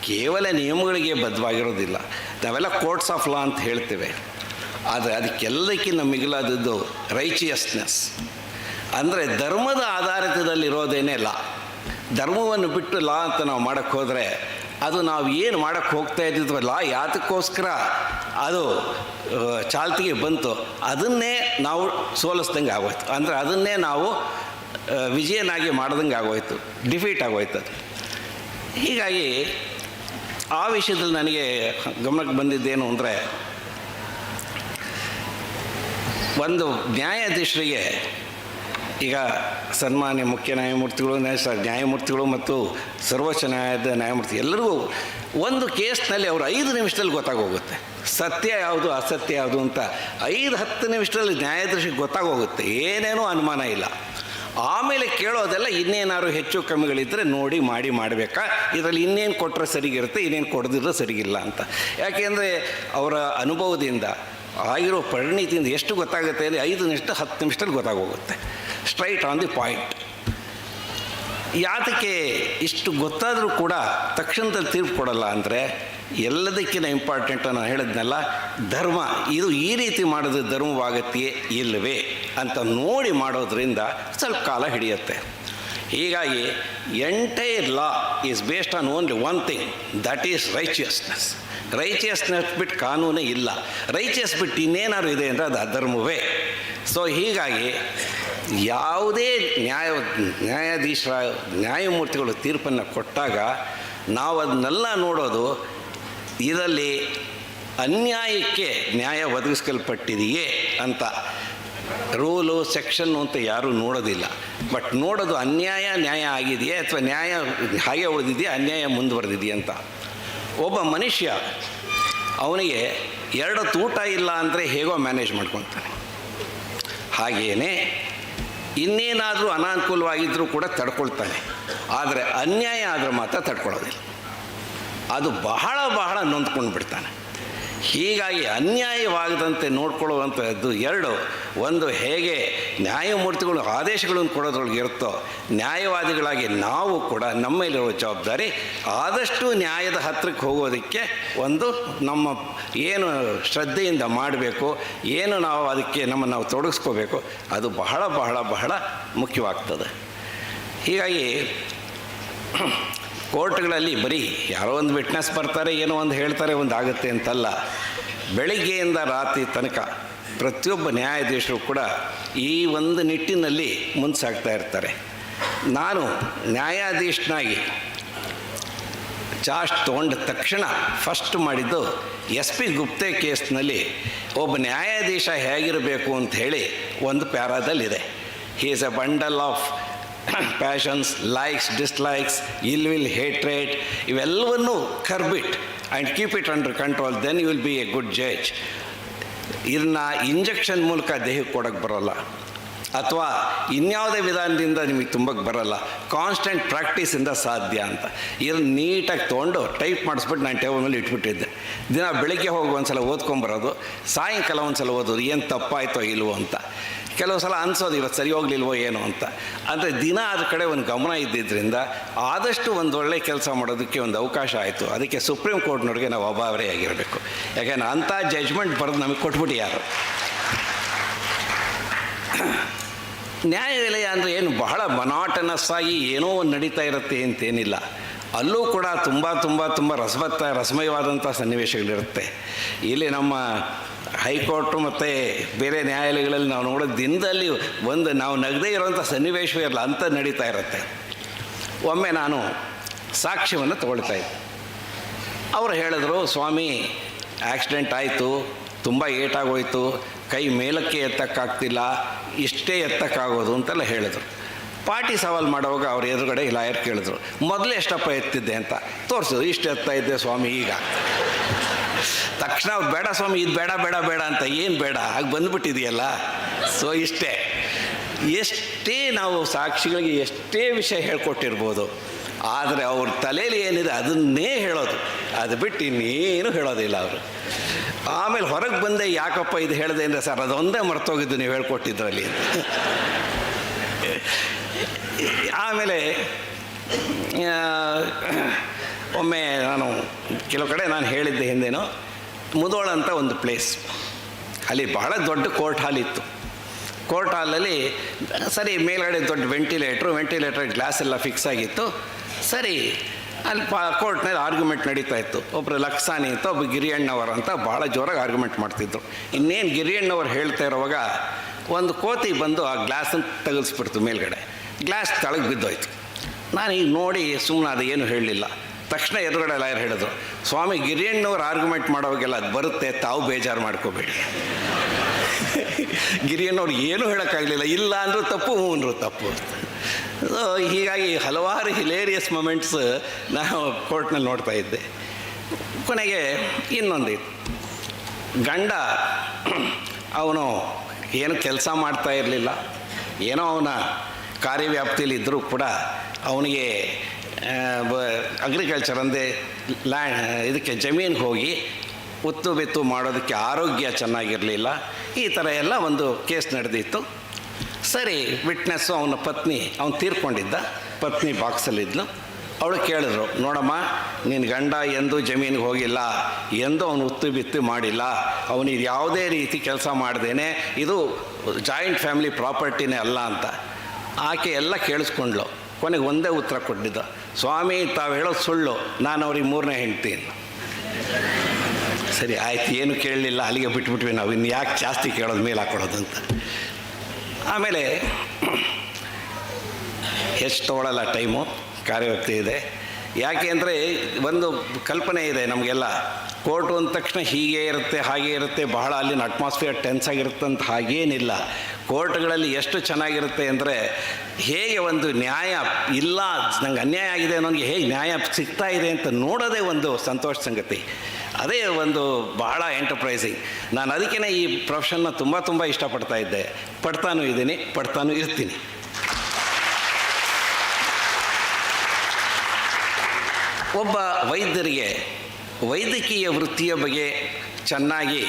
ಕೇವಲ ನಿಯಮಗಳಿಗೆ ಬದ್ಧವಾಗಿರೋದಿಲ್ಲ. ನಾವೆಲ್ಲ ಕೋರ್ಟ್ಸ್ ಆಫ್ ಲಾ ಅಂತ ಹೇಳ್ತೇವೆ. ಆದರೆ ಅದಕ್ಕೆಲ್ಲಕ್ಕಿಂತ ಮಿಗಿಲಾದದ್ದು ರೈಚಿಯಸ್ನೆಸ್, ಅಂದರೆ ಧರ್ಮದ ಆಧಾರಿತದಲ್ಲಿರೋದೇನೇ ಲಾ. ಧರ್ಮವನ್ನು ಬಿಟ್ಟು ಲಾ ಅಂತ ನಾವು ಮಾಡೋಕ್ಕೆ ಹೋದರೆ ಅದು ನಾವು ಏನು ಮಾಡೋಕ್ಕೆ ಹೋಗ್ತಾ ಇದ್ದಿದ್ವೋ ಲಾ ಯಾತಕ್ಕೋಸ್ಕರ ಅದು ಚಾಲ್ತಿಗೆ ಬಂತು ಅದನ್ನೇ ನಾವು ಸೋಲಿಸ್ದಂಗೆ ಆಗೋಯ್ತು. ಅಂದರೆ ಅದನ್ನೇ ನಾವು ವಿಜಯನಾಗಿ ಮಾಡ್ದಂಗೆ ಆಗೋಯ್ತು, ಡಿಫೀಟ್ ಆಗೋಯ್ತು ಅದು. ಹೀಗಾಗಿ ಆ ವಿಷಯದಲ್ಲಿ ನನಗೆ ಗಮನಕ್ಕೆ ಬಂದಿದ್ದೇನು ಅಂದರೆ, ಒಂದು ನ್ಯಾಯಾಧೀಶರಿಗೆ, ಈಗ ಸನ್ಮಾನ್ಯ ಮುಖ್ಯ ನ್ಯಾಯಮೂರ್ತಿಗಳು, ನ್ಯಾಯಮೂರ್ತಿಗಳು ಮತ್ತು ಸರ್ವೋಚ್ಚ ನ್ಯಾಯಾಲಯದ ನ್ಯಾಯಮೂರ್ತಿ ಎಲ್ಲರಿಗೂ ಒಂದು ಕೇಸ್ನಲ್ಲಿ ಅವರು 5 ನಿಮಿಷದಲ್ಲಿ ಗೊತ್ತಾಗೋಗುತ್ತೆ ಸತ್ಯ ಯಾವುದು ಅಸತ್ಯ ಯಾವುದು ಅಂತ. 5-10 ನಿಮಿಷದಲ್ಲಿ ನ್ಯಾಯಾಧೀಶರಿಗೆ ಗೊತ್ತಾಗೋಗುತ್ತೆ, ಏನೇನೂ ಅನುಮಾನ ಇಲ್ಲ. ಆಮೇಲೆ ಕೇಳೋದೆಲ್ಲ ಇನ್ನೇನಾದ್ರು ಹೆಚ್ಚು ಕಮ್ಮಿಗಳಿದ್ದರೆ ನೋಡಿ ಮಾಡಬೇಕಾ, ಇದರಲ್ಲಿ ಇನ್ನೇನು ಕೊಟ್ಟರೆ ಸರಿಗಿರುತ್ತೆ, ಇನ್ನೇನು ಕೊಡದಿದ್ರೆ ಸರಿಗಿಲ್ಲ ಅಂತ. ಯಾಕೆಂದರೆ ಅವರ ಅನುಭವದಿಂದ ಆಗಿರೋ ಪರಿಣಿತಿಯಿಂದ ಎಷ್ಟು ಗೊತ್ತಾಗುತ್ತೆ ಅಂದರೆ 5-10 ನಿಮಿಷದಲ್ಲಿ ಗೊತ್ತಾಗೋಗುತ್ತೆ, ಸ್ಟ್ರೈಟ್ ಆನ್ ದಿ ಪಾಯಿಂಟ್. ಯಾತಕ್ಕೆ ಇಷ್ಟು ಗೊತ್ತಾದರೂ ಕೂಡ ತಕ್ಷಣದಲ್ಲಿ ತೀರ್ಪು ಕೊಡಲ್ಲ ಅಂದರೆ, ಎಲ್ಲದಕ್ಕಿಂತ ಇಂಪಾರ್ಟೆಂಟ್ ನಾನು ಹೇಳಿದ್ನಲ್ಲ, ಧರ್ಮ ಇದು ಈ ರೀತಿ ಮಾಡಿದ್ರೆ ಧರ್ಮವಾಗತ್ತೆಯೇ ಇಲ್ಲವೇ ಅಂತ ನೋಡಿ ಮಾಡೋದ್ರಿಂದ ಸ್ವಲ್ಪ ಕಾಲ ಹಿಡಿಯುತ್ತೆ. ಹೀಗಾಗಿ entire law is based on only one thing, that is righteousness. Righteousness ಬಿಟ್ಟು ಕಾನೂನೇ ಇಲ್ಲ, ರೈಚಿಯಸ್ ಬಿಟ್ಟು ಇನ್ನೇನಾದ್ರು ಇದೆ ಅಂದರೆ ಅದು ಅಧರ್ಮವೇ. ಸೊ ಹೀಗಾಗಿ ಯಾವುದೇ ನ್ಯಾಯಮೂರ್ತಿಗಳು ತೀರ್ಪನ್ನು ಕೊಟ್ಟಾಗ ನಾವು ಅದನ್ನೆಲ್ಲ ನೋಡೋದು, ಇದರಲ್ಲಿ ಅನ್ಯಾಯಕ್ಕೆ ನ್ಯಾಯ ಒದಗಿಸ್ಕಲ್ಪಟ್ಟಿದೆಯೇ ಅಂತ. ರೂಲು ಸೆಕ್ಷನ್ನು ಅಂತ ಯಾರೂ ನೋಡೋದಿಲ್ಲ, ಬಟ್ ನೋಡೋದು ನ್ಯಾಯ ಆಗಿದೆಯೇ ಅಥವಾ ನ್ಯಾಯ ಹಾಗೆ ಉಳಿದಿದೆಯಾ, ಅನ್ಯಾಯ ಮುಂದುವರೆದಿದೆಯೇ ಅಂತ. ಒಬ್ಬ ಮನುಷ್ಯ ಅವನಿಗೆ 2 ಹೊತ್ತು ಊಟ ಇಲ್ಲ ಅಂದರೆ ಹೇಗೋ ಮ್ಯಾನೇಜ್ ಮಾಡ್ಕೊತಾನೆ, ಹಾಗೆಯೇ ಇನ್ನೇನಾದರೂ ಅನಾನುಕೂಲವಾಗಿದ್ದರೂ ಕೂಡ ತಡ್ಕೊಳ್ತಾನೆ. ಆದರೆ ಅನ್ಯಾಯ ಆದರೆ ಮಾತ್ರ ತಡ್ಕೊಳ್ಳೋದಿಲ್ಲ, ಅದು ಬಹಳ ನೊಂದ್ಕೊಂಡು ಬಿಡ್ತಾನೆ. ಹೀಗಾಗಿ ಅನ್ಯಾಯವಾಗದಂತೆ ನೋಡ್ಕೊಳ್ಳುವಂಥದ್ದು 2. ಒಂದು, ಹೇಗೆ ನ್ಯಾಯಮೂರ್ತಿಗಳು ಆದೇಶಗಳನ್ನು ಕೊಡೋದ್ರೊಳಗೆ ಇರುತ್ತೋ, ನ್ಯಾಯವಾದಿಗಳಾಗಿ ನಾವು ಕೂಡ ನಮ್ಮ ಮೇಲಿರೋ ಜವಾಬ್ದಾರಿ ಆದಷ್ಟು ನ್ಯಾಯದ ಹತ್ತಿರಕ್ಕೆ ಹೋಗೋದಕ್ಕೆ ಒಂದು ನಮ್ಮ ಏನು ಶ್ರದ್ಧೆಯಿಂದ ಮಾಡಬೇಕು, ಏನು ನಾವು ಅದಕ್ಕೆ ನಮ್ಮನ್ನು ನಾವು ತೊಡಗಿಸ್ಕೋಬೇಕು, ಅದು ಬಹಳ ಮುಖ್ಯವಾಗ್ತದೆ. ಹೀಗಾಗಿ ಕೋರ್ಟ್ಗಳಲ್ಲಿ ಬರೀ ಯಾರೋ ಒಂದು ವಿಟ್ನೆಸ್ ಬರ್ತಾರೆ, ಏನೋ ಒಂದು ಹೇಳ್ತಾರೆ, ಒಂದು ಆಗುತ್ತೆ ಅಂತಲ್ಲ. ಬೆಳಿಗ್ಗೆಯಿಂದ ರಾತ್ರಿ ತನಕ ಪ್ರತಿಯೊಬ್ಬ ನ್ಯಾಯಾಧೀಶರು ಕೂಡ ಈ ಒಂದು ನಿಟ್ಟಿನಲ್ಲಿ ಮುಂದೆ ಇರ್ತಾರೆ. ನಾನು ನ್ಯಾಯಾಧೀಶನಾಗಿ ಚಾರ್ಜ್ ತೊಗೊಂಡ ತಕ್ಷಣ ಫಸ್ಟ್ ಮಾಡಿದ್ದು SP ಗುಪ್ತೆ ಕೇಸ್ನಲ್ಲಿ ಒಬ್ಬ ನ್ಯಾಯಾಧೀಶ ಹೇಗಿರಬೇಕು ಅಂತ ಹೇಳಿ ಒಂದು ಪ್ಯಾರಾದಲ್ಲಿದೆ. He is a bundle of passions, likes, dislikes, ill will, hatred, ಇವೆಲ್ಲವನ್ನೂ curb it and keep it under control, then you will be a good judge. ಇದನ್ನ ಇಂಜೆಕ್ಷನ್ ಮೂಲಕ ದೇಹಕ್ಕೆ ಕೊಡೋಕ್ಕೆ ಬರೋಲ್ಲ, ಅಥವಾ ಇನ್ಯಾವುದೇ ವಿಧಾನದಿಂದ ನಿಮಗೆ ತುಂಬಕ್ಕೆ ಬರೋಲ್ಲ, ಕಾನ್ಸ್ಟೆಂಟ್ ಪ್ರಾಕ್ಟೀಸಿಂದ ಸಾಧ್ಯ ಅಂತ. ಇದನ್ನು ನೀಟಾಗಿ ತೊಗೊಂಡು ಟೈಪ್ ಮಾಡಿಸ್ಬಿಟ್ಟು ನಾನು ಟೇಬಲ್ ಮೇಲೆ ಇಟ್ಬಿಟ್ಟಿದ್ದೆ. ದಿನ ಬೆಳಗ್ಗೆ ಹೋಗಿ ಒಂದು ಸಲ ಓದ್ಕೊಂಬರೋದು, ಸಾಯಂಕಾಲ ಒಂದು ಸಲ ಓದೋದು, ಏನು ತಪ್ಪಾಯಿತೋ ಇಲ್ವೋ ಅಂತ. ಕೆಲವು ಸಲ ಅನಿಸೋದು ಇವತ್ತು ಸರಿ ಹೋಗ್ಲಿಲ್ವೋ ಏನೋ ಅಂತ. ಅಂದರೆ ದಿನ ಅದ್ರ ಕಡೆ ಒಂದು ಗಮನ ಇದ್ದಿದ್ದರಿಂದ ಆದಷ್ಟು ಒಂದು ಒಳ್ಳೆ ಕೆಲಸ ಮಾಡೋದಕ್ಕೆ ಒಂದು ಅವಕಾಶ ಆಯಿತು. ಅದಕ್ಕೆ ಸುಪ್ರೀಂ ಕೋರ್ಟ್ನವ್ರಿಗೆ ನಾವು ಅಭಾವರಿಯಾಗಿರಬೇಕು. ಯಾಕೆಂದರೆ ಅಂಥ ಜಡ್ಜ್ಮೆಂಟ್ ಬರೆದು ನಮಗೆ ಕೊಟ್ಬಿಟ್ಟು ಯಾರು. ನ್ಯಾಯಾಲಯ ಅಂದರೆ ಏನು ಬಹಳ ಮೊನಾಟನಸ್ ಆಗಿ ಏನೋ ಒಂದು ನಡೀತಾ ಇರುತ್ತೆ ಅಂತೇನಿಲ್ಲ. ಅಲ್ಲೂ ಕೂಡ ತುಂಬ ರಸಮಯವಾದಂಥ ಸನ್ನಿವೇಶಗಳಿರುತ್ತೆ. ಇಲ್ಲಿ ನಮ್ಮ ಹೈಕೋರ್ಟು ಮತ್ತು ಬೇರೆ ನ್ಯಾಯಾಲಯಗಳಲ್ಲಿ ನಾವು ನೋಡೋದು ದಿನದಲ್ಲಿ ಒಂದು ನಾವು ನಗದೇ ಇರೋವಂಥ ಸನ್ನಿವೇಶವೇ ಇರಲ್ಲ, ಅಂತ ನಡೀತಾ ಇರುತ್ತೆ. ಒಮ್ಮೆ ನಾನು ಸಾಕ್ಷ್ಯವನ್ನು ತಗೊಳ್ತಾಯಿದ್ದೆ. ಅವರು ಹೇಳಿದ್ರು, ಸ್ವಾಮಿ ಆಕ್ಸಿಡೆಂಟ್ ಆಯಿತು, ತುಂಬ ಏಟಾಗೋಯ್ತು, ಕೈ ಮೇಲಕ್ಕೆ ಎತ್ತಕ್ಕಾಗ್ತಿಲ್ಲ, ಇಷ್ಟೇ ಎತ್ತಕ್ಕಾಗೋದು ಅಂತೆಲ್ಲ ಹೇಳಿದ್ರು. ಪಾರ್ಟಿ ಸವಾಲು ಮಾಡುವಾಗ ಅವ್ರ ಎದುರುಗಡೆ ಲಾಯರ್ ಕೇಳಿದ್ರು, ಮೊದಲೇ ಎಷ್ಟಪ್ಪ ಎತ್ತಿದ್ದೆ ಅಂತ ತೋರಿಸಿದ್ರು. ಇಷ್ಟು ಎತ್ತಾ ಇದ್ದೆ ಸ್ವಾಮಿ ಈಗ. ತಕ್ಷಣ ಅವ್ರು ಬೇಡ ಸ್ವಾಮಿ ಇದು ಬೇಡ ಅಂತ. ಏನು ಬೇಡ, ಆಗ ಬಂದುಬಿಟ್ಟಿದೆಯಲ್ಲ, ಸೊ ಇಷ್ಟೇ. ಎಷ್ಟೇ ನಾವು ಸಾಕ್ಷಿಗಳಿಗೆ ಎಷ್ಟೇ ವಿಷಯ ಹೇಳ್ಕೊಟ್ಟಿರ್ಬೋದು, ಆದರೆ ಅವ್ರ ತಲೆಯಲ್ಲಿ ಏನಿದೆ ಅದನ್ನೇ ಹೇಳೋದು, ಅದು ಬಿಟ್ಟು ಇನ್ನೇನು ಹೇಳೋದಿಲ್ಲ ಅವರು. ಆಮೇಲೆ ಹೊರಗೆ ಬಂದೆ, ಯಾಕಪ್ಪ ಇದು ಹೇಳಿದೆ ಅಂದರೆ, ಸರ್ ಅದೊಂದೇ ಮರ್ತೋಗಿದ್ದು ನೀವು ಹೇಳ್ಕೊಟ್ಟಿದ್ರಲ್ಲಿ. ಆಮೇಲೆ ಒಮ್ಮೆ ನಾನು ಕೆಲವು ಕಡೆ ನಾನು ಹೇಳಿದ್ದೆ ಹಿಂದೇನೋ, ಮುದೋಳ ಅಂತ ಒಂದು ಪ್ಲೇಸ್, ಅಲ್ಲಿ ಬಹಳ ದೊಡ್ಡ ಕೋರ್ಟ್ ಹಾಲ್ ಇತ್ತು. ಕೋರ್ಟ್ ಹಾಲಲ್ಲಿ ಸರಿ ಮೇಲ್ಗಡೆ ದೊಡ್ಡ ವೆಂಟಿಲೇಟರ್ ಗ್ಲಾಸ್ ಎಲ್ಲ ಫಿಕ್ಸ್ ಆಗಿತ್ತು. ಸರಿ ಅಲ್ಲಿ ಕೋರ್ಟ್ನಲ್ಲಿ ಆರ್ಗ್ಯುಮೆಂಟ್ ನಡೀತಾ ಇತ್ತು. ಒಬ್ಬರು ಲಕ್ಸಾನಿ ಅಂತ, ಒಬ್ಬ ಗಿರಿಯಣ್ಣವರು ಅಂತ ಭಾಳ ಜೋರಾಗಿ ಆರ್ಗ್ಯುಮೆಂಟ್ ಮಾಡ್ತಿದ್ರು. ಇನ್ನೇನು ಗಿರಿಯಣ್ಣವ್ರು ಹೇಳ್ತಾ ಇರೋವಾಗ ಒಂದು ಕೋತಿ ಬಂದು ಆ ಗ್ಲಾಸನ್ನು ತಗಲ್ಸ್ಬಿಡ್ತು ಮೇಲ್ಗಡೆ. ಗ್ಲಾಸ್ ತಳಗೆ ಬಿದ್ದೋಯ್ತು. ನಾನು ಈಗ ನೋಡಿ ಸುಮ್ಮನೆ ಅದು ಏನು ಹೇಳಲಿಲ್ಲ. ತಕ್ಷಣ ಎದುರುಗಡೆ ಲಾಯರ್ ಹೇಳಿದ್ರು, ಸ್ವಾಮಿ ಗಿರಿಯಣ್ಣವ್ರು ಆರ್ಗ್ಯುಮೆಂಟ್ ಮಾಡೋವಾಗೆಲ್ಲ ಅದು ಬರುತ್ತೆ, ತಾವು ಬೇಜಾರು ಮಾಡ್ಕೋಬೇಡಿ. ಗಿರಿಯಣ್ಣವ್ರು ಏನೂ ಹೇಳೋಕ್ಕಾಗಲಿಲ್ಲ, ಇಲ್ಲ ಅಂದರೂ ತಪ್ಪು, ಹ್ಞೂ ಅಂದರೂ ತಪ್ಪು. ಹೀಗಾಗಿ ಹಲವಾರು ಹಿಲೇರಿಯಸ್ ಮೊಮೆಂಟ್ಸ್ ನಾನು ಕೋರ್ಟ್ನಲ್ಲಿ ನೋಡ್ತಾ ಇದ್ದೆ. ಕೊನೆಗೆ ಇನ್ನೊಂದಿತ್ತು, ಗಂಡ ಅವನು ಏನು ಕೆಲಸ ಮಾಡ್ತಾ ಇರಲಿಲ್ಲ, ಏನೋ ಅವನ ಕಾರ್ಯವ್ಯಾಪ್ತಿಯಲ್ಲಿ ಇದ್ದರೂ ಕೂಡ ಅವನಿಗೆ ಅಗ್ರಿಕಲ್ಚರ್ ಅಂದರೆ ಇದಕ್ಕೆ ಜಮೀನಿಗೆ ಹೋಗಿ ಉತ್ತು ಬಿತ್ತು ಮಾಡೋದಕ್ಕೆ ಆರೋಗ್ಯ ಚೆನ್ನಾಗಿರಲಿಲ್ಲ. ಈ ಥರ ಎಲ್ಲ ಒಂದು ಕೇಸ್ ನಡೆದಿತ್ತು. ಸರಿ, ವಿಟ್ನೆಸ್ಸು ಅವನ ಪತ್ನಿ, ಅವನು ತೀರ್ಕೊಂಡಿದ್ದ, ಪತ್ನಿ ಬಾಕ್ಸಲ್ಲಿದ್ಲು. ಅವಳು ಕೇಳಿದ್ರು, ನೋಡಮ್ಮ ನಿನ್ನ ಗಂಡ ಎಂದೂ ಜಮೀನಿಗೆ ಹೋಗಿಲ್ಲ, ಎಂದೂ ಅವನು ಉತ್ತು ಬಿತ್ತು ಮಾಡಿಲ್ಲ, ಅವನಿಗೆ ಯಾವುದೇ ರೀತಿ ಕೆಲಸ ಮಾಡ್ದೇನೆ, ಇದು ಜಾಯಿಂಟ್ ಫ್ಯಾಮಿಲಿ ಪ್ರಾಪರ್ಟಿನೇ ಅಲ್ಲ ಅಂತ. ಆಕೆ ಎಲ್ಲ ಕೇಳಿಸ್ಕೊಂಡ್ಲು. ಕೊನೆಗೆ ಒಂದೇ ಉತ್ತರ ಕೊಟ್ಟಿದ್ದ, ಸ್ವಾಮಿ ತಾವು ಹೇಳೋದು ಸುಳ್ಳು, ನಾನು ಅವ್ರಿಗೆ 3ನೇ ಹೆಂಡ್ತಿ. ಸರಿ ಆಯ್ತು, ಏನು ಕೇಳಲಿಲ್ಲ, ಅಲ್ಲಿಗೆ ಬಿಟ್ಬಿಟ್ವಿ ನಾವು, ಇನ್ನು ಯಾಕೆ ಜಾಸ್ತಿ ಕೇಳೋದು, ಮೇಲೆ ಹಾಕ್ಕೊಳ್ಳೋದು ಅಂತ. ಆಮೇಲೆ ಹೆಚ್ಚು ತೊಗೊಳ್ಳಲ್ಲ ಟೈಮು, ಕಾರ್ಯವ್ಯಾಪ್ತಿ ಇದೆ. ಯಾಕೆ ಅಂದರೆ ಒಂದು ಕಲ್ಪನೆ ಇದೆ ನಮಗೆಲ್ಲ, ಕೋರ್ಟು ಅಂದ ತಕ್ಷಣ ಹೀಗೆ ಇರುತ್ತೆ ಹಾಗೆ ಇರುತ್ತೆ, ಬಹಳ ಅಲ್ಲಿನ ಅಟ್ಮಾಸ್ಫಿಯರ್ ಟೆನ್ಸ್ ಆಗಿರುತ್ತೆ ಅಂತ. ಹಾಗೇನಿಲ್ಲ. ಕೋರ್ಟ್ಗಳಲ್ಲಿ ಎಷ್ಟು ಚೆನ್ನಾಗಿರುತ್ತೆ ಅಂದರೆ, ಹೇಗೆ ಒಂದು ನ್ಯಾಯ ಇಲ್ಲ, ನಂಗೆ ಅನ್ಯಾಯ ಆಗಿದೆ ಅನ್ನೋನಿಗೆ ಹೇಗೆ ನ್ಯಾಯ ಸಿಗ್ತಾ ಇದೆ ಅಂತ ನೋಡೋದೇ ಒಂದು ಸಂತೋಷ ಸಂಗತಿ. ಅದೇ ಒಂದು ಬಹಳ ಎಂಟರ್ಪ್ರೈಸಿಂಗ್. ನಾನು ಅದಕ್ಕೇ ಈ ಪ್ರೊಫೆಷನ್ನ ತುಂಬ ಇಷ್ಟಪಡ್ತಾ ಇದ್ದೆ, ಪಡ್ತಾನೂ ಇದ್ದೀನಿ, ಪಡ್ತಾನೂ ಇರ್ತೀನಿ. ಒಬ್ಬ ವೈದ್ಯರಿಗೆ ವೈದ್ಯಕೀಯ ವೃತ್ತಿಯ ಬಗ್ಗೆ ಚೆನ್ನಾಗಿ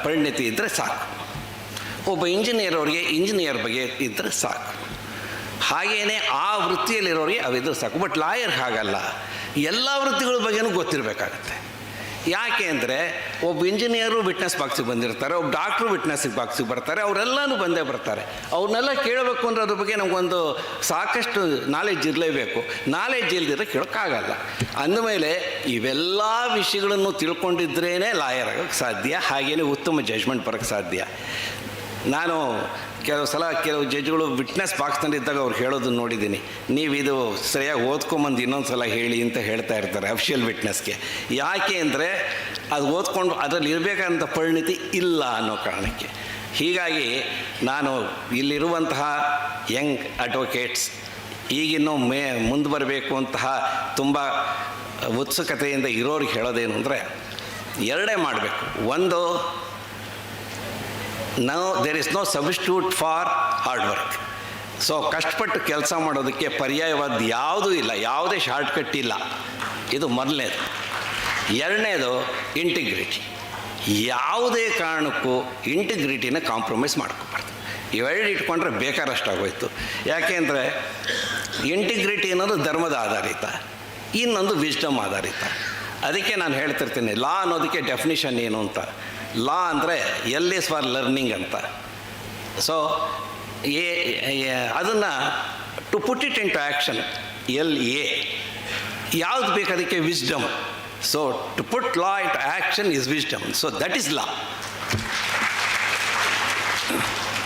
ಪರಿಣಿತಿ ಇದ್ದರೆ ಸಾಕು. ಒಬ್ಬ ಇಂಜಿನಿಯರ್ ಅವರಿಗೆ ಇಂಜಿನಿಯರ್ ಬಗ್ಗೆ ಇದ್ದರೆ ಸಾಕು. ಹಾಗೆಯೇ ಆ ವೃತ್ತಿಯಲ್ಲಿರೋರಿಗೆ ಅವಿದ್ರೆ ಸಾಕು. ಬಟ್ ಲಾಯರ್ ಹಾಗಲ್ಲ, ಎಲ್ಲ ವೃತ್ತಿಗಳ ಬಗ್ಗೆನೂ ಗೊತ್ತಿರಬೇಕಾಗತ್ತೆ. ಯಾಕೆ ಅಂದರೆ ಒಬ್ಬ ಇಂಜಿನಿಯರು ವಿಟ್ನೆಸ್ ಬಾಕ್ಸಿಗೆ ಬಂದಿರ್ತಾರೆ, ಒಬ್ಬ ಡಾಕ್ಟ್ರು ವಿಟ್ನೆಸ್ಸಿಗೆ ಬಾಕ್ಸಿಗೆ ಬರ್ತಾರೆ, ಅವರೆಲ್ಲನೂ ಬಂದೇ ಬರ್ತಾರೆ. ಅವ್ರನ್ನೆಲ್ಲ ಕೇಳಬೇಕು ಅಂದರೆ ಅದ್ರ ಬಗ್ಗೆ ನಮಗೊಂದು ಸಾಕಷ್ಟು ನಾಲೆಡ್ಜ್ ಇರಲೇಬೇಕು. ನಾಲೆಡ್ಜ್ ಇಲ್ದಿರೋ ಕೇಳೋಕ್ಕಾಗಲ್ಲ. ಅಂದಮೇಲೆ ಇವೆಲ್ಲ ವಿಷಯಗಳನ್ನು ತಿಳ್ಕೊಂಡಿದ್ರೇ ಲಾಯರ್ ಆಗೋಕ್ಕೆ ಸಾಧ್ಯ, ಹಾಗೆಯೇ ಉತ್ತಮ ಜಜ್ಮೆಂಟ್ ಬರೋಕ್ಕೆ ಸಾಧ್ಯ. ನಾನು ಕೆಲವು ಸಲ ಕೆಲವು ಜಡ್ಜ್ಗಳು ವಿಟ್ನೆಸ್ ಬಾಕ್ಸ್ನಲ್ಲಿದ್ದಾಗ ಅವ್ರು ಹೇಳೋದನ್ನು ನೋಡಿದ್ದೀನಿ, ನೀವು ಇದು ಸರಿಯಾಗಿ ಓದ್ಕೊಂಬಂದು ಇನ್ನೊಂದು ಸಲ ಹೇಳಿ ಅಂತ ಹೇಳ್ತಾ ಇರ್ತಾರೆ ಅಫಿಷಿಯಲ್ ವಿಟ್ನೆಸ್ಗೆ. ಯಾಕೆ ಅಂದರೆ ಅದು ಓದ್ಕೊಂಡು ಅದರಲ್ಲಿ ಇರಬೇಕಂತ ಪರಿಣಿತಿ ಇಲ್ಲ ಅನ್ನೋ ಕಾರಣಕ್ಕೆ. ಹೀಗಾಗಿ ನಾನು ಇಲ್ಲಿರುವಂತಹ ಯಂಗ್ ಅಡ್ವೊಕೇಟ್ಸ್, ಈಗಿನ್ನೂ ಮುಂದೆ ಬರಬೇಕು ಅಂತಹ ತುಂಬ ಉತ್ಸುಕತೆಯಿಂದ ಇರೋರಿಗೆ ಹೇಳೋದೇನು ಅಂದರೆ, ಎರಡೇ ಮಾಡಬೇಕು. ಒಂದು, there is no substitute for hard work. So ಕಷ್ಟಪಟ್ಟು ಕೆಲಸ ಮಾಡೋದಕ್ಕೆ ಪರ್ಯಾಯವಾದ ಯಾವುದೂ ಇಲ್ಲ, ಯಾವುದೇ ಶಾರ್ಟ್ಕಟ್ ಇಲ್ಲ. ಇದು ಮೊದಲನೇದು. ಎರಡನೇದು ಇಂಟಿಗ್ರಿಟಿ. ಯಾವುದೇ ಕಾರಣಕ್ಕೂ ಇಂಟಿಗ್ರಿಟಿನ ಕಾಂಪ್ರಮೈಸ್ ಮಾಡ್ಕೋಬಾರ್ದು. ಇವೆರಡು ಇಟ್ಕೊಂಡ್ರೆ ಬೇಕಾರಷ್ಟಾಗೋಯ್ತು. ಯಾಕೆಂದರೆ ಇಂಟಿಗ್ರಿಟಿ ಅನ್ನೋದು ಧರ್ಮದ ಆಧಾರಿತ, ಇನ್ನೊಂದು ವಿಜ್ಡಮ್ ಆಧಾರಿತ. ಅದಕ್ಕೆ ನಾನು ಹೇಳ್ತಿರ್ತೀನಿ, ಲಾ ಅನ್ನೋದಕ್ಕೆ ಡೆಫಿನಿಷನ್ ಏನು ಅಂತ. ಲಾ ಅಂದರೆ ಎಲ್ ಇಸ್ ಫಾರ್ ಲರ್ನಿಂಗ್ ಅಂತ. ಸೊ ಅದನ್ನು to put it in to action, LA. ಯಾವುದು ಬೇಕು ಅದಕ್ಕೆ? Wisdom. So to put law in to action is wisdom. So that is law.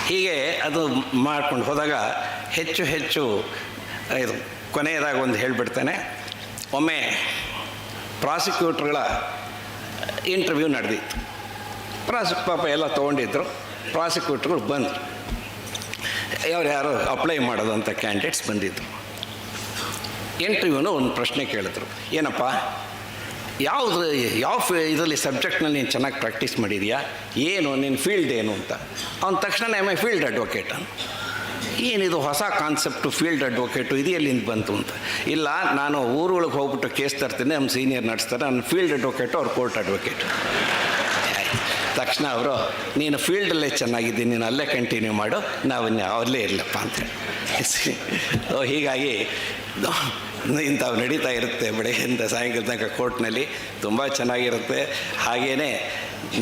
ಹೀಗೆ ಅದು ಮಾಡ್ಕೊಂಡು ಹೋದಾಗ ಹೆಚ್ಚು ಇದು ಕೊನೆಯದಾಗಿ ಒಂದು ಹೇಳಿಬಿಡ್ತೇನೆ. ಒಮ್ಮೆ ಪ್ರಾಸಿಕ್ಯೂಟ್ರ್ಗಳ ಇಂಟರ್ವ್ಯೂ ನಡೆದಿತ್ತು. ಪಾಪ ಎಲ್ಲ ತೊಗೊಂಡಿದ್ರು. ಪ್ರಾಸಿಕ್ಯೂಟ್ರುಗಳು ಬಂದರು, ಯಾರು ಅಪ್ಲೈ ಮಾಡೋದಂಥ ಕ್ಯಾಂಡಿಡೇಟ್ಸ್ ಬಂದಿದ್ದರು. ಇಂಟರ್ವ್ಯೂನು ಒಂದು ಪ್ರಶ್ನೆ ಕೇಳಿದ್ರು, ಏನಪ್ಪ ಯಾವ ಇದರಲ್ಲಿ ಸಬ್ಜೆಕ್ಟ್ನಲ್ಲಿ ನೀನು ಚೆನ್ನಾಗಿ ಪ್ರಾಕ್ಟೀಸ್ ಮಾಡಿದೆಯಾ, ಏನು ನಿನ್ನ ಫೀಲ್ಡ್ ಏನು ಅಂತ. ಅವನ ತಕ್ಷಣ ಫೀಲ್ಡ್ ಅಡ್ವೊಕೇಟ್ ಅಂತ. ಏನಿದು ಹೊಸ ಕಾನ್ಸೆಪ್ಟು ಫೀಲ್ಡ್ ಅಡ್ವೊಕೇಟು ಇದು ಎಲ್ಲಿಂದ ಬಂತು ಅಂತ. ಇಲ್ಲ, ನಾನು ಊರುಗಳಿಗೆ ಹೋಗ್ಬಿಟ್ಟು ಕೇಸ್ ತರ್ತೀನಿ, ನಮ್ಮ ಸೀನಿಯರ್ ನಡೆಸ್ತಾರೆ, ನಾನು ಫೀಲ್ಡ್ ಅಡ್ವೊಕೇಟು, ಅವ್ರು ಕೋರ್ಟ್ ಅಡ್ವೊಕೇಟು. ತಕ್ಷಣ ಅವರು, ನೀನು ಫೀಲ್ಡಲ್ಲೇ ಚೆನ್ನಾಗಿದ್ದೀನಿ, ನೀನು ಅಲ್ಲೇ ಕಂಟಿನ್ಯೂ ಮಾಡು, ನಾವು ಅಲ್ಲೇ ಇರಲಪ್ಪ ಅಂತೇಳಿ. ಹೀಗಾಗಿ ಇಂಥವು ನಡೀತಾ ಇರುತ್ತೆ ಬೆಳಗ್ಗೆಯಿಂದ ಸಾಯಂಕಾಲ ತನಕ ಕೋರ್ಟ್ನಲ್ಲಿ. ತುಂಬ ಚೆನ್ನಾಗಿರುತ್ತೆ. ಹಾಗೆಯೇ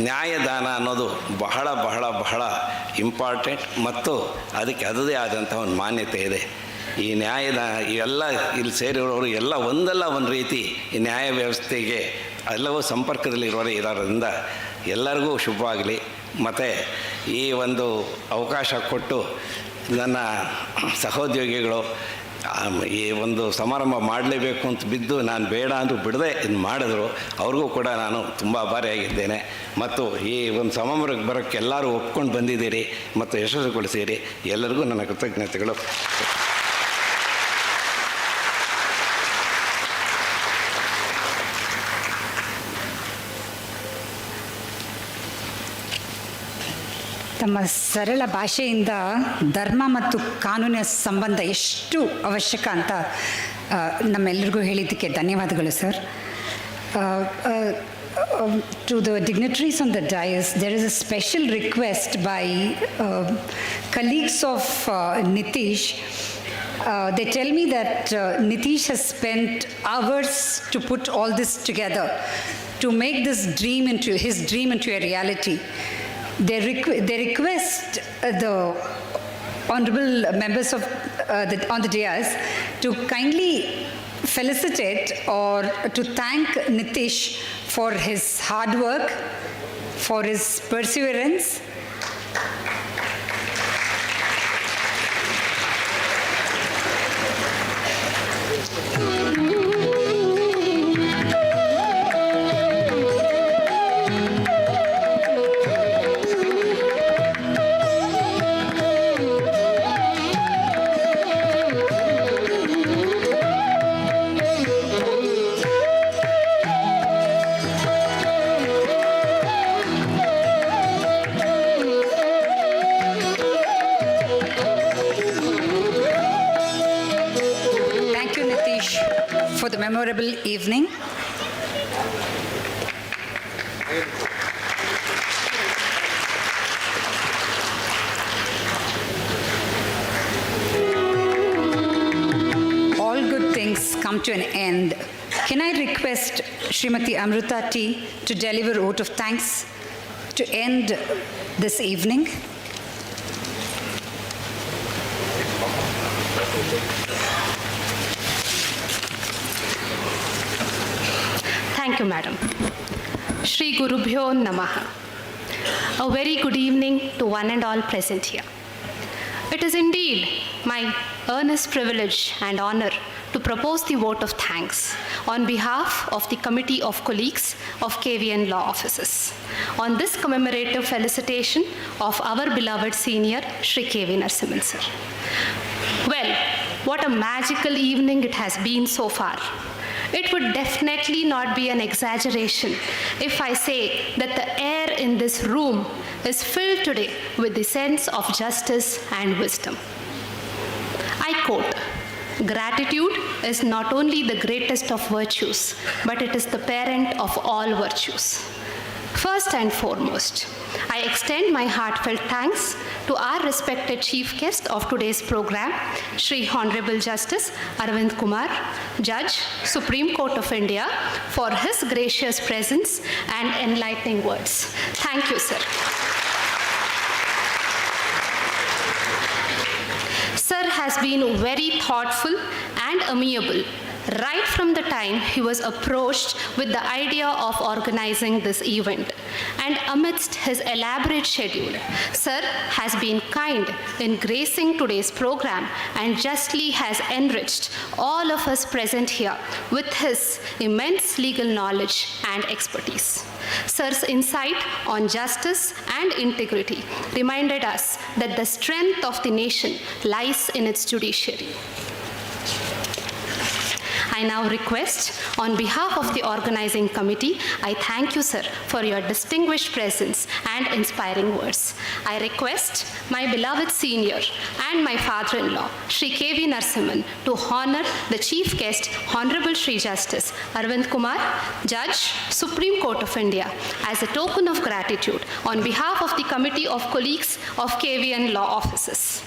ನ್ಯಾಯದಾನ ಅನ್ನೋದು ಬಹಳ ಬಹಳ ಬಹಳ ಇಂಪಾರ್ಟೆಂಟ್ ಮತ್ತು ಅದಕ್ಕೆ ಅದದೇ ಆದಂಥ ಒಂದು ಮಾನ್ಯತೆ ಇದೆ. ಈ ನ್ಯಾಯದಾನ ಇವೆಲ್ಲ ಇಲ್ಲಿ ಸೇರಿರೋರು ಎಲ್ಲ ಒಂದಲ್ಲ ಒಂದು ರೀತಿ ಈ ನ್ಯಾಯ ವ್ಯವಸ್ಥೆಗೆ ಎಲ್ಲವೂ ಇರೋದ್ರಿಂದ ಎಲ್ಲರಿಗೂ ಶುಭವಾಗಲಿ. ಮತ್ತು ಈ ಒಂದು ಅವಕಾಶ ಕೊಟ್ಟು ನನ್ನ ಸಹೋದ್ಯೋಗಿಗಳು ಈ ಒಂದು ಸಮಾರಂಭ ಮಾಡಲೇಬೇಕು ಅಂತ ಬಿದ್ದು ನಾನು ಬೇಡ ಅಂದರೂ ಬಿಡದೆ ಇದು ಮಾಡಿದ್ರು. ಅವ್ರಿಗೂ ಕೂಡ ನಾನು ತುಂಬ ಆಭಾರಿಯಾಗಿದ್ದೇನೆ. ಮತ್ತು ಈ ಒಂದು ಸಮಾರಂಭಕ್ಕೆ ಬರೋಕ್ಕೆ ಎಲ್ಲರೂ ಒಪ್ಕೊಂಡು ಬಂದಿದ್ದೀರಿ ಮತ್ತು ಯಶಸ್ವಿಗೊಳಿಸಿರಿ. ಎಲ್ಲರಿಗೂ ನನ್ನ ಕೃತಜ್ಞತೆಗಳು. ತಮ್ಮ ಸರಳ ಭಾಷೆಯಿಂದ ಧರ್ಮ ಮತ್ತು ಕಾನೂನಿನ ಸಂಬಂಧ ಎಷ್ಟು ಅವಶ್ಯಕ ಅಂತ ನಮ್ಮೆಲ್ಲರಿಗೂ ಹೇಳಿದ್ದಕ್ಕೆ ಧನ್ಯವಾದಗಳು sir. To the dignitaries on the dais, there is a special request by colleagues of Nitish. They tell me that Nitish has spent hours to put all this together, to make this his dream into a reality. They request the honorable members of on the dais to kindly felicitate or to thank Nitish for his hard work, for his perseverance. For the memorable evening. All good things come to an end. Can I request Srimati Amrita T to deliver a vote of thanks to end this evening? Thank you, Madam. Shri Gurubhyo Namaha. A very good evening to one and all present here. It is indeed my earnest privilege and honor to propose the vote of thanks on behalf of the Committee of Colleagues of KVN Law Offices on this commemorative felicitation of our beloved senior Shri KV Narasimhan sir. Well, what a magical evening it has been so far. It would definitely not be an exaggeration if I say that the air in this room is filled today with the sense of justice and wisdom. I quote, "Gratitude is not only the greatest of virtues, but it is the parent of all virtues." First and foremost, I extend my heartfelt thanks to our respected chief guest of today's program, Shri Honorable Justice Arvind Kumar, Judge, Supreme Court of India, for his gracious presence and enlightening words. Thank you, sir. Sir has been very thoughtful and amiable right from the time he was approached with the idea of organizing this event. And amidst his elaborate schedule, Sir has been kind in gracing today's program and justly has enriched all of us present here with his immense legal knowledge and expertise. Sir's insight on justice and integrity reminded us that the strength of the nation lies in its judiciary. I now request, on behalf of the organizing committee, I thank you, sir, for your distinguished presence and inspiring words. I request my beloved senior and my father-in-law, Shri K.V. Narasimhan, to honor the chief guest, Honorable Shri Justice Arvind Kumar, Judge, Supreme Court of India, as a token of gratitude on behalf of the Committee of Colleagues of KVN Law Offices.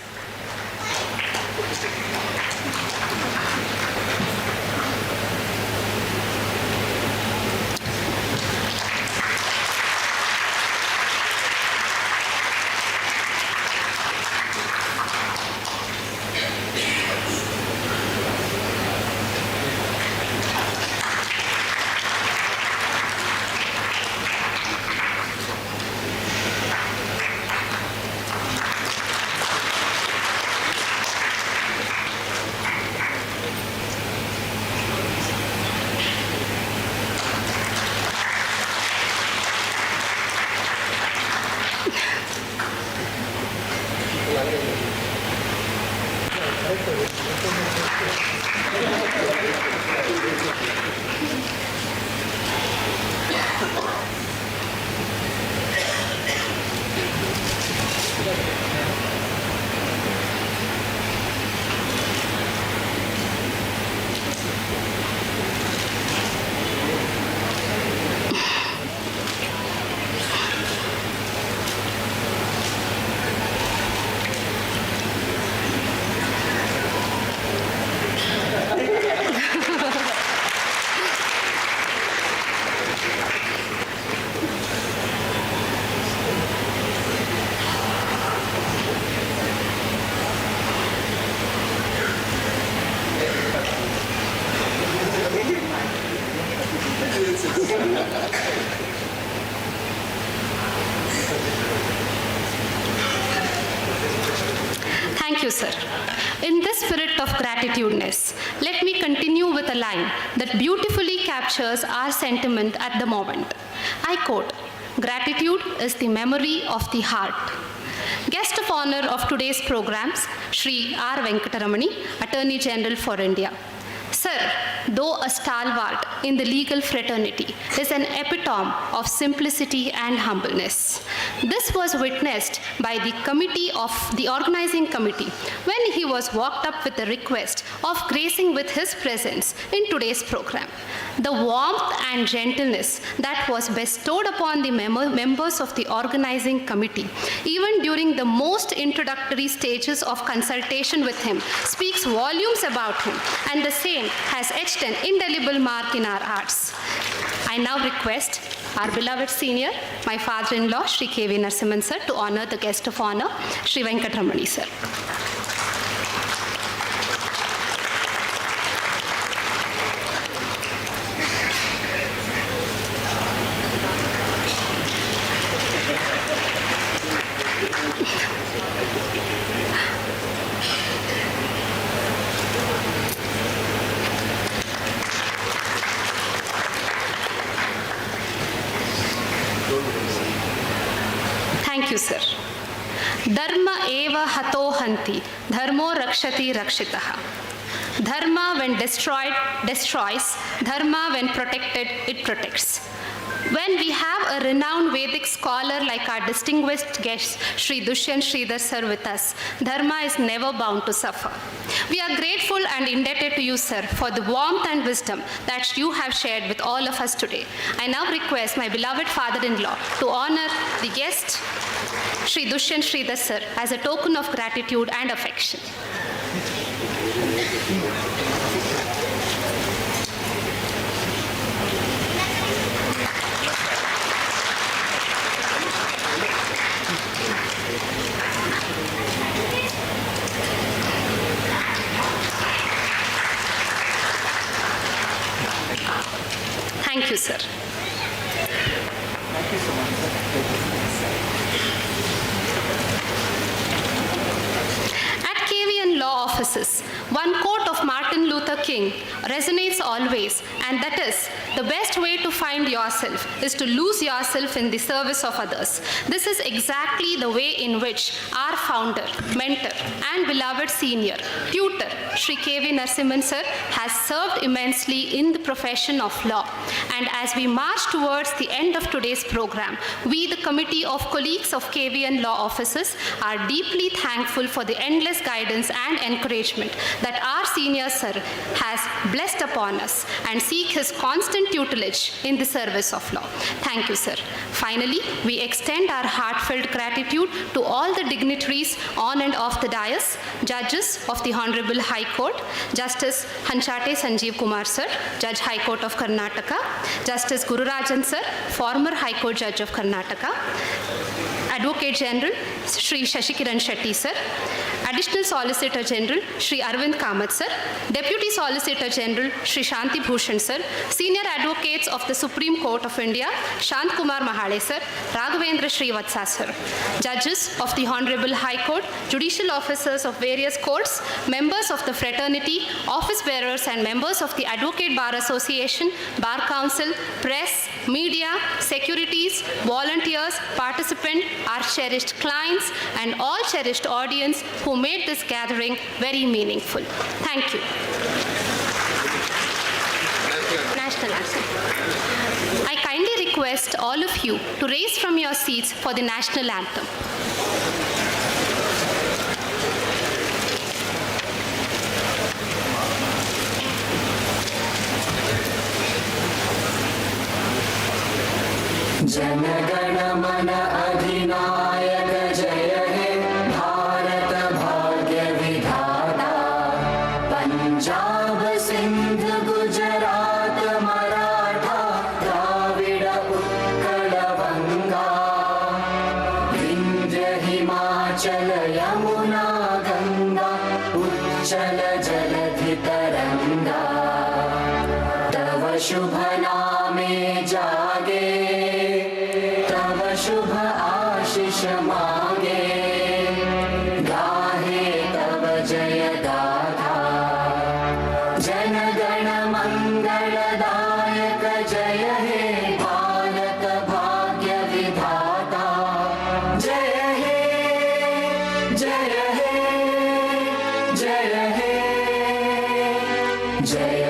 Thank you, sir. In this spirit of gratitudeness, let me continue with a line that beautifully captures our sentiment at the moment. I quote, "Gratitude is the memory of the heart." Guest of honor of today's programs, Shri R. Venkataramani, Attorney General for India. Sir, though a stalwart in the legal fraternity, is an epitome of simplicity and humbleness. This was witnessed by the committee of the organizing committee when he was walked up with the request of gracing with his presence in today's program. The warmth and gentleness that was bestowed upon the members of the organizing committee, even during the most introductory stages of consultation with him, speaks volumes about him, and the same has etched an indelible mark in our hearts. I now request our beloved senior, my father-in-law, Shri K.V. Narasimhan sir, to honor the guest of honor, Shri Venkataramani sir. Thank you, sir. Dharma eva hato hanti, dharmo rakshati rakshitaha. Dharma when destroyed, destroys. Dharma when protected, it protects. When we have a renowned Vedic scholar like our distinguished guest, Sri Dushyant Sridhar sir with us, Dharma is never bound to suffer. We are grateful and indebted to you, sir, for the warmth and wisdom that you have shared with all of us today. I now request my beloved father-in-law to honor the guest, Sri Dushyant Sridhar sir, as a token of gratitude and affection. Thank you, sir. At KVN Law Offices, one quote of Martin Luther King resonates always And that is, the best way to find yourself is to lose yourself in the service of others. This is exactly the way in which our founder, mentor, and beloved senior, tutor, Sri K.V. Narasimhan sir, has served immensely in the profession of law. And as we march towards the end of today's program, we, the Committee of Colleagues of KVN Law Offices, are deeply thankful for the endless guidance and encouragement that our senior sir has blessed upon us, and seek his constant tutelage in the service of law. Thank you, sir. Finally, we extend our heartfelt gratitude to all the dignitaries on and off the dais, judges of the Honorable High Court, Justice Hanchate Sanjeev Kumar sir, Judge High Court of Karnataka, Justice Gururajan sir, former High Court Judge of Karnataka, Advocate General Sri Shashikiran Shetty sir, Additional Solicitor General Sri Arvind Kamath sir, Deputy Solicitor General Sri Shanti Bhushan sir, Senior Advocates of the Supreme Court of India Shant Kumar Mahale sir, Raghavendra Srivatsa sir, Judges of the Honorable High Court, Judicial Officers of various courts, members of the fraternity, office bearers and members of the Advocate Bar Association, Bar Council, press, media, securities, volunteers, participants, our cherished clients, and all cherished audience who made this gathering very meaningful. Thank you. National Anthem. I kindly request all of you to raise from your seats for the National Anthem. जनगण मन अधिनायक जय हे भारत भाग्य विधाता पंजाब सिंध गुजरात मराठा द्राविड उत्कल बंगा विंध्य हिमाचल यमुना गंगा उच्चल जलधि तरंगा तव शुभ नामे जागे शुभ आशीष मांगे गाहे तब जय गाथा जनगण मंगलदायक जय हे भारत भाग्य विधाता जय हे जय हे जय हे जय